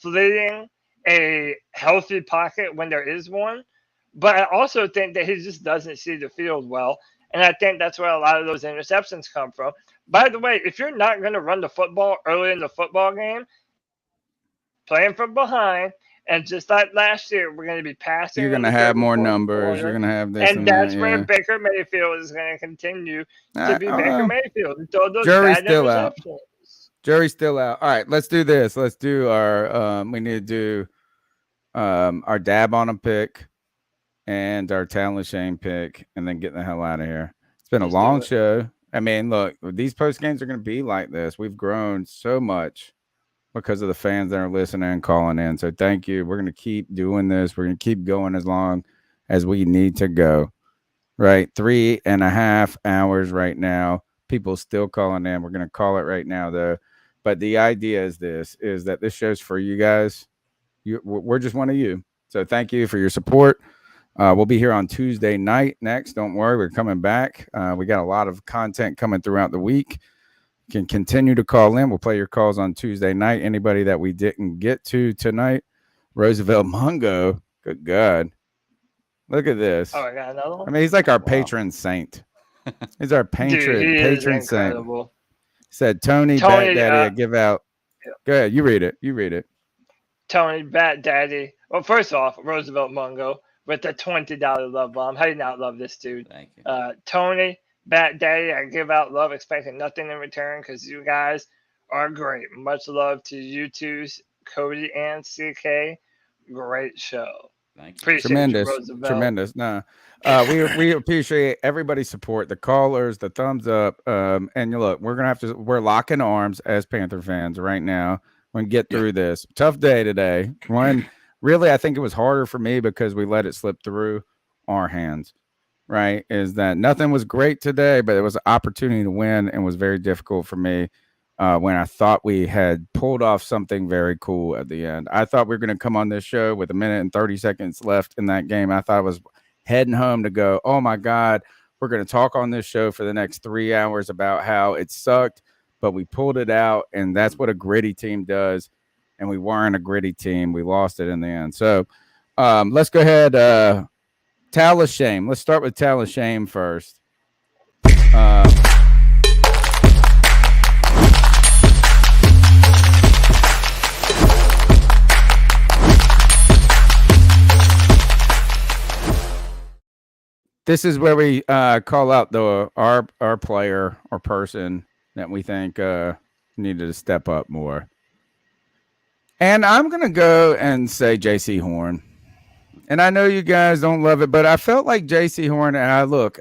fleeing a healthy pocket when there is one, but I also think that he just doesn't see the field well. And I think that's where a lot of those interceptions come from. By the way, if you're not going to run the football early in the football game, playing from behind, and just like last year, we're going to be passing. You're going to have more numbers. You're going to have this and that's that, where Baker Mayfield is going to continue to be Baker Mayfield. Those jury's bad still out. interceptions. Jury's still out. All right, let's do this. Let's do our we need to do our dab on a pick and our talent shame pick, and then get the hell out of here. It's been a long show. I mean, look, these post games are going to be like this. We've grown so much because of the fans that are listening and calling in. So thank you. We're going to keep doing this. We're going to keep going as long as we need to go. Right, 3.5 hours right now. People still calling in. We're going to call it right now, though. But the idea is that this show's for you guys. We're just one of you. So thank you for your support. We'll be here on Tuesday night next. Don't worry, we're coming back. We got a lot of content coming throughout the week. You can continue to call in. We'll play your calls on Tuesday night. Anybody that we didn't get to tonight, Roosevelt Mungo. Good God. Look at this. Oh, I got another one? I mean, he's like our patron saint. He's our patron saint. Said Tony Bat Daddy, I give out. Yeah. Go ahead, you read it. Tony Bat Daddy. Well, first off, Roosevelt Mungo with the $20 love bomb. How do you not love this dude? Thank you. Tony Bat Daddy, I give out love, expecting nothing in return because you guys are great. Much love to you two, Cody and CK. Great show. Thank you. Appreciate Tremendous. No, we appreciate everybody's support, the callers, the thumbs up. And you look, we're locking arms as Panther fans right now. We're gonna get through this. Tough day today. Really, I think it was harder for me because we let it slip through our hands. Right? Is that nothing was great today, but it was an opportunity to win and was very difficult for me. When I thought we had pulled off something very cool at the end. I thought we were going to come on this show with 1 minute and 30 seconds left in that game. I thought I was heading home to go, oh my God, we're going to talk on this show for the next 3 hours about how it sucked, but we pulled it out, and that's what a gritty team does, and we weren't a gritty team. We lost it in the end. So let's go ahead. Towel of shame. Let's start with towel of shame first. This is where we call out our player or person that we think needed to step up more. And I'm going to go and say J.C. Horn. And I know you guys don't love it, but I felt like J.C. Horn, and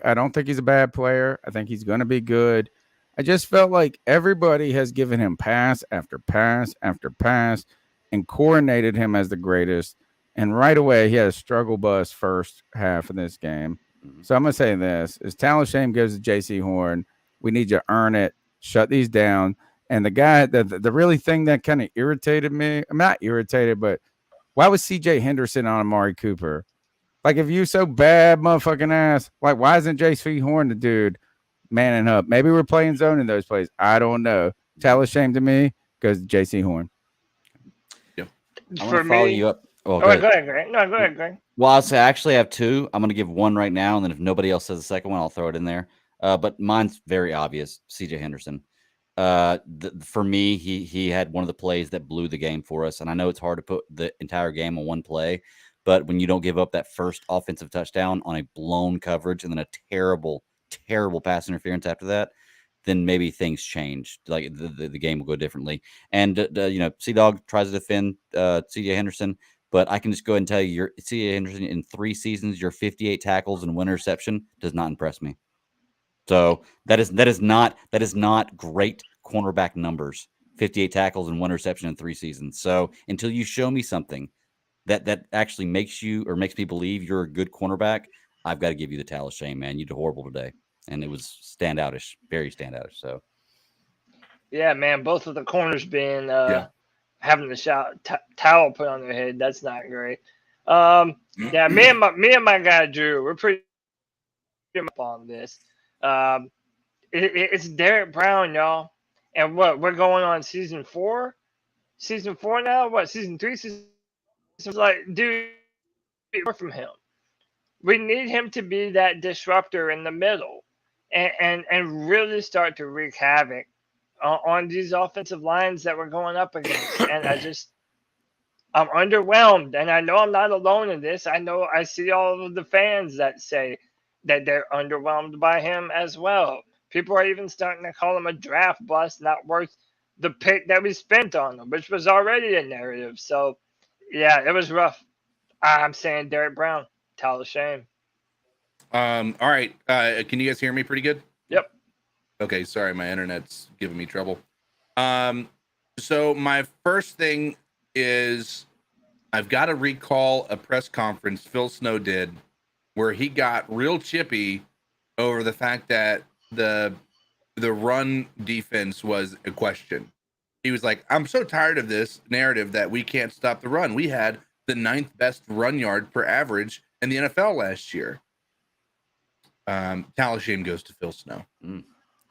I don't think he's a bad player. I think he's going to be good. I just felt like everybody has given him pass after pass after pass and coronated him as the greatest. And right away, he had a struggle bus first half of this game. So I'm going to say this. As talent shame goes to J.C. Horn, we need you to earn it, shut these down. And the guy, the really thing that kind of irritated me, I'm not irritated, but why was C.J. Henderson on Amari Cooper? Like, if you so bad, motherfucking ass, like, why isn't J.C. Horn the dude manning up? Maybe we're playing zone in those plays. I don't know. Talent shame to me goes to J.C. Horn. Yeah. I'm going to follow you up. Oh, go ahead, Greg. No, go ahead, Greg. Well, I'll say I actually have two. I'm going to give one right now, and then if nobody else says the second one, I'll throw it in there. But mine's very obvious, C.J. Henderson. For me, he had one of the plays that blew the game for us, and I know it's hard to put the entire game on one play, but when you don't give up that first offensive touchdown on a blown coverage and then a terrible pass interference after that, then maybe things change. Like the game will go differently. And C-Dog tries to defend C.J. Henderson, but I can just go ahead and tell you, your C.J. Henderson in 3 seasons, your 58 tackles and 1 interception does not impress me. So that is not great cornerback numbers. 58 tackles and 1 interception in 3 seasons. So until you show me something that actually makes me believe you're a good cornerback, I've got to give you the towel of shame, man. You did horrible today, and it was standoutish, very standoutish. So yeah, man, both of the corners being having the towel put on their head, that's not great. Yeah, me and my guy Drew, we're pretty up on this. It's Derek Brown, y'all, and we're going on season 4 now. What, season 3? Like, dude, from him. We need him to be that disruptor in the middle, and really start to wreak havoc on these offensive lines that we're going up against. And I'm underwhelmed, and I know I'm not alone in this. I know I see all of the fans that say that they're underwhelmed by him as well. People are even starting to call him a draft bust, not worth the pick that we spent on him, which was already a narrative. So, yeah, it was rough. I'm saying Derek Brown, towel of shame. All right. Can you guys hear me pretty good? Yep. Okay. Sorry, my internet's giving me trouble. So my first thing is I've got to recall a press conference Phil Snow did where he got real chippy over the fact that the run defense was a question. He was like, I'm so tired of this narrative that we can't stop the run. We had the 9th best run yard per average in the NFL last year. Towel of shame goes to Phil Snow.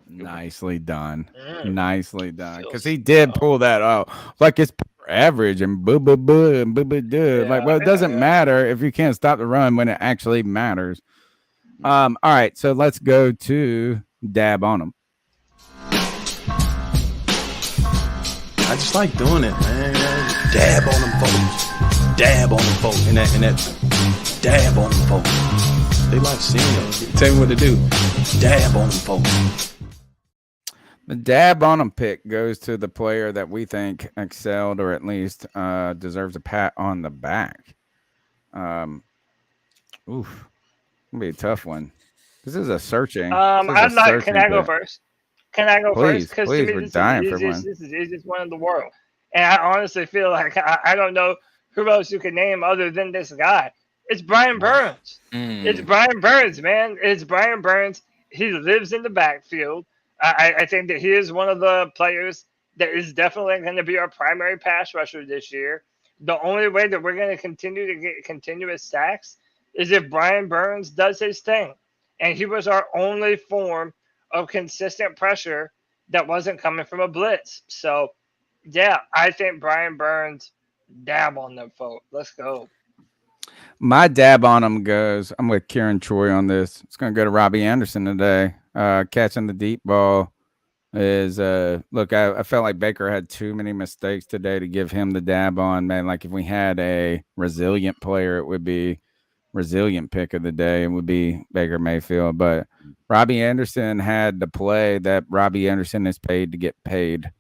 Nicely done. Nicely done. Because he did pull that out. Like, it's average and boo. Like, well, it doesn't matter if you can't stop the run when it actually matters. All right, so let's go to Dab on him. I just like doing it, man. Dab on them folks. Dab on them folks. And that dab on them folks. They like seeing it. Tell me what to do. Dab on them folks. The dab on them pick goes to the player that we think excelled, or at least deserves a pat on the back. Gonna be a tough one. This is a searching. Can I go first? Can I go first? Because we're dying for one. This is the easiest one in the world. And I honestly feel like I don't know who else you can name other than this guy. It's Brian Burns. It's Brian Burns, man. It's Brian Burns. He lives in the backfield. I think that he is one of the players that is definitely going to be our primary pass rusher this year. The only way that we're going to continue to get continuous sacks is if Brian Burns does his thing. And he was our only form of consistent pressure that wasn't coming from a blitz. So, yeah, I think Brian Burns, dab on them, folks. Let's go. My dab on him goes, I'm with Kieran Troy on this. It's going to go to Robbie Anderson today. catching the deep ball is look, I felt like Baker had too many mistakes today to give him the dab on, man. Like if we had a resilient player, it would be resilient pick of the day. It would be Baker Mayfield. But Robbie Anderson had the play that Robbie Anderson is paid to get paid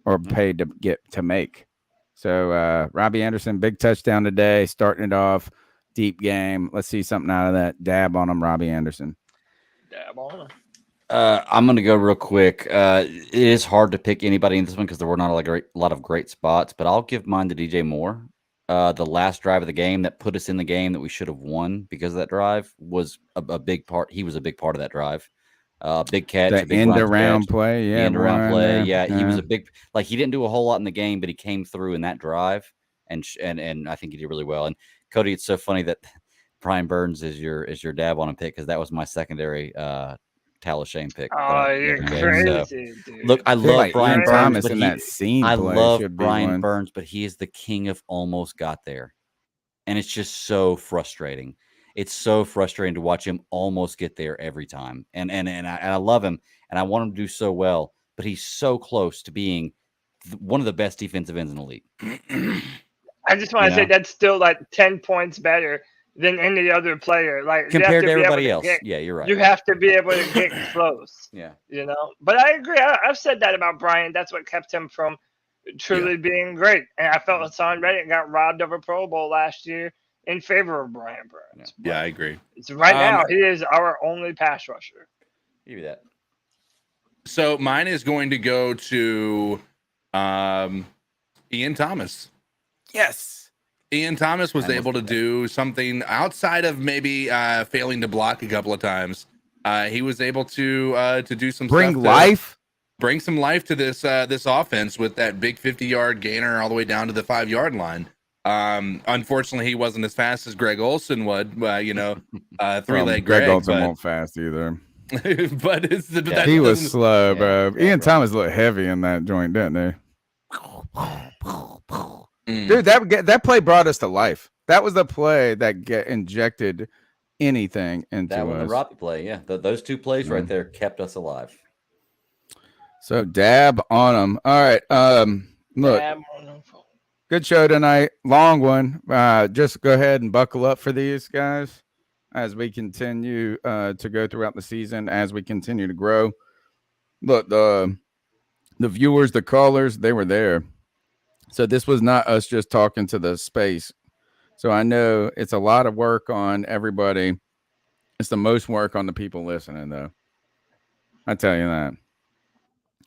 or paid to get to make. So Robbie Anderson, big touchdown today, starting it off, deep game. Let's see something out of that. Dab on him, Robbie Anderson. Dab on him. I'm going to go real quick. It is hard to pick anybody in this one because there were not a lot of great spots, but I'll give mine to DJ Moore. The last drive of the game that put us in the game that we should have won because of that drive was a big part. He was a big part of that drive. Big catch, the a big end around play. Yeah. The end around play. Yeah. He was a big, like he didn't do a whole lot in the game, but he came through in that drive and I think he did really well. And Cody, it's so funny that Brian Burns is your dab on a pick because that was my secondary Tal of Shame pick. Oh, you're crazy, dude. Look, I love like Brian Burns, Thomas but in that scene. I love should Brian Burns, but he is the king of almost got there, and it's just so frustrating. It's so frustrating to watch him almost get there every time, and I love him, and I want him to do so well, but he's so close to being one of the best defensive ends in the league. I just want to say that's still like 10 points better than any other player, like compared to everybody else. Yeah, you're right. You have to be able to get close. Yeah, But I agree. I've said that about Brian. That's what kept him from truly being great. And I felt Hassan Reddick got robbed of a Pro Bowl last year in favor of Brian Burns. Yeah, I agree. It's right now he is our only pass rusher. Give you that. So mine is going to go to Ian Thomas. Yes. Ian Thomas was able to do something outside of maybe failing to block a couple of times. He was able to do some bring some life to this offense with that big 50-yard gainer all the way down to the 5-yard line. Unfortunately, he wasn't as fast as Greg Olsen would. Three-leg Greg Olsen won't fast either. But he was slow, bro. Ian Thomas looked heavy in that joint, didn't he? Dude, that play brought us to life. That was the play that injected anything into that one, us. the Robbie play, yeah. Those two plays right there kept us alive. So dab on them. All right. Look, good show tonight. Long one. Just go ahead and buckle up for these guys as we continue to go throughout the season, as we continue to grow. Look, the viewers, the callers, they were there. So this was not us just talking to the space. So I know it's a lot of work on everybody. It's the most work on the people listening, though. I tell you that.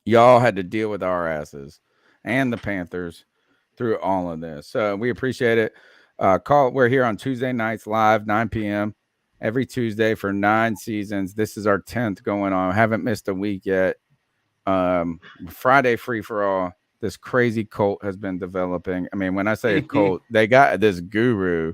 Y'all had to deal with our asses and the Panthers through all of this. So we appreciate it. We're here on Tuesday nights live, 9 p.m. every Tuesday for 9 seasons. This is our 10th going on. I haven't missed a week yet. Friday free for all. This crazy cult has been developing. I mean, when I say a cult, they got this guru,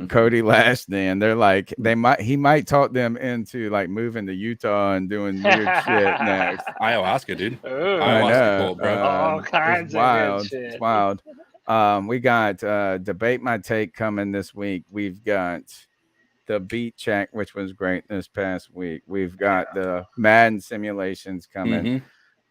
Cody Lashdan. They're like, he might talk them into like moving to Utah and doing weird shit next. Ayahuasca, dude. Ayahuasca cult, bro. All kinds of good shit. It's wild. We got Debate My Take coming this week. We've got the beat check, which was great this past week. We've got the Madden simulations coming.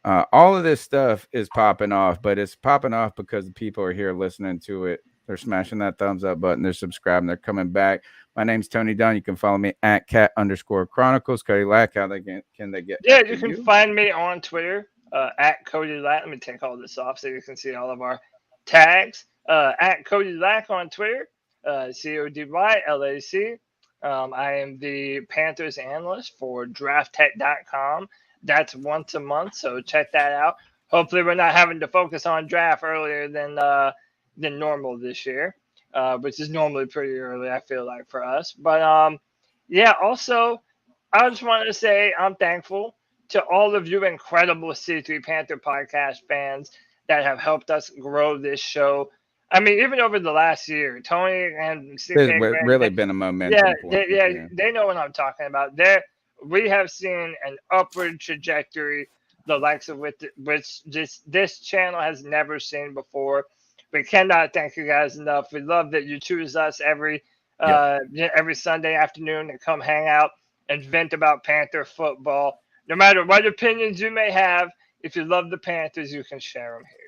All of this stuff is popping off, but it's popping off because the people are here listening to it. They're smashing that thumbs up button. They're subscribing. They're coming back. My name's Tony Dunn. You can follow me at @cat_chronicles. Cody Lack, how can they get? Yeah, you can find me on Twitter at Cody Lack. Let me take all this off so you can see all of our tags. At Cody Lack on Twitter, CODYLAC. I am the Panthers analyst for drafttech.com. That's once a month, so check that out. Hopefully, we're not having to focus on draft earlier than normal this year, which is normally pretty early, I feel like, for us. But, also, I just wanted to say I'm thankful to all of you incredible C3 Panther podcast fans that have helped us grow this show. I mean, even over the last year, Tony and CK really been a momentum. They know what I'm talking about. We have seen an upward trajectory, the likes of which this channel has never seen before. We cannot thank you guys enough. We love that you choose us every Sunday afternoon to come hang out and vent about Panther football. No matter what opinions you may have, if you love the Panthers, you can share them here.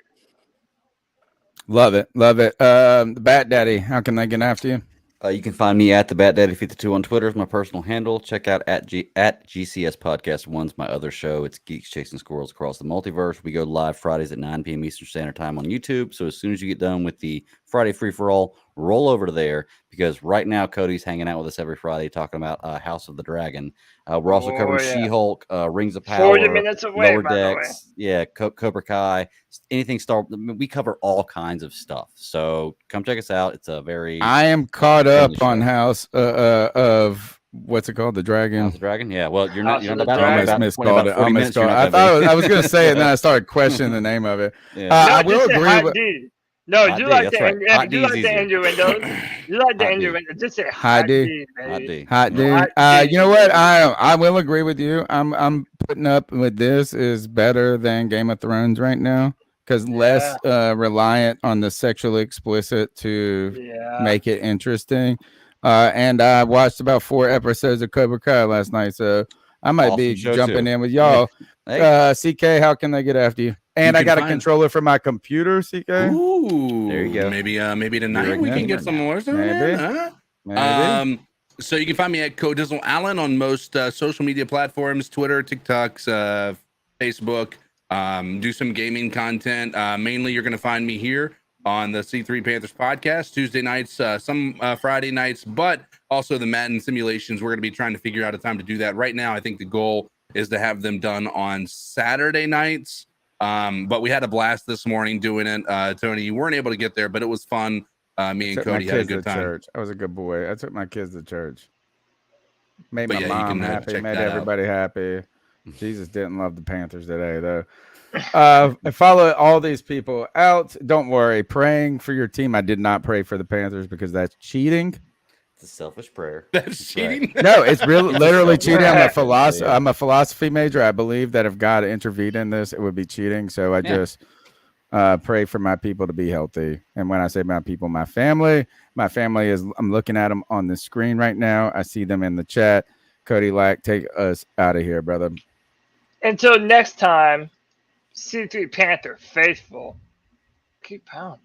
Love it. Love it. The Bat Daddy, how can they get after you? You can find me at the BatDaddy52 on Twitter is my personal handle. Check out at GCS Podcast 1's my other show. It's Geeks Chasing Squirrels Across the Multiverse. We go live Fridays at 9 p.m. Eastern Standard Time on YouTube. So as soon as you get done with the Friday free-for-all, roll over to there because right now Cody's hanging out with us every Friday talking about House of the Dragon. We're also covering She-Hulk, Rings of Power, 40 minutes away, Lower by the way. Decks, Cobra Kai, anything Star. We cover all kinds of stuff. So come check us out. It's a very. I am caught up on House of what's it called, the Dragon. House of the Dragon. Yeah. Well, you're not about almost miscalled it. I thought I was going to say it, and then I started questioning the name of it. Yeah. I will agree with. No, Hot you D, like that's the right. you like the innuendo. You like the innuendo. Just say hot D, baby. Hot D. You know what? I will agree with you. I'm putting up with this is better than Game of Thrones right now because less reliant on the sexually explicit to make it interesting. And I watched about 4 episodes of Cobra Kai last night, so I might be jumping in with y'all. Hey. CK, how can they get after you? And I got a controller for my computer, CK. Ooh, there you go. Maybe tonight we can get some more. Maybe. So you can find me at Codizzle Allen on most social media platforms: Twitter, TikToks, Facebook. Do some gaming content. Mainly, you're going to find me here on the C3 Panthers podcast Tuesday nights, some Friday nights, but also the Madden simulations. We're going to be trying to figure out a time to do that. Right now, I think the goal is to have them done on Saturday nights. But we had a blast this morning doing it. Tony, you weren't able to get there, but it was fun. Me and Cody had a good time. Church. I was a good boy. I took my kids to church. Made But my mom happy. Made everybody happy. Jesus didn't love the Panthers today, though. Follow all these people out. Don't worry. Praying for your team. I did not pray for the Panthers because that's cheating. It's a selfish prayer. That's cheating. No, it's literally cheating. I'm a philosophy major. I believe that if God intervened in this, it would be cheating. So I just pray for my people to be healthy. And when I say my people, my family is. I'm looking at them on the screen right now. I see them in the chat. Cody Lack, take us out of here, brother. Until next time, C3 Panther faithful, keep pounding.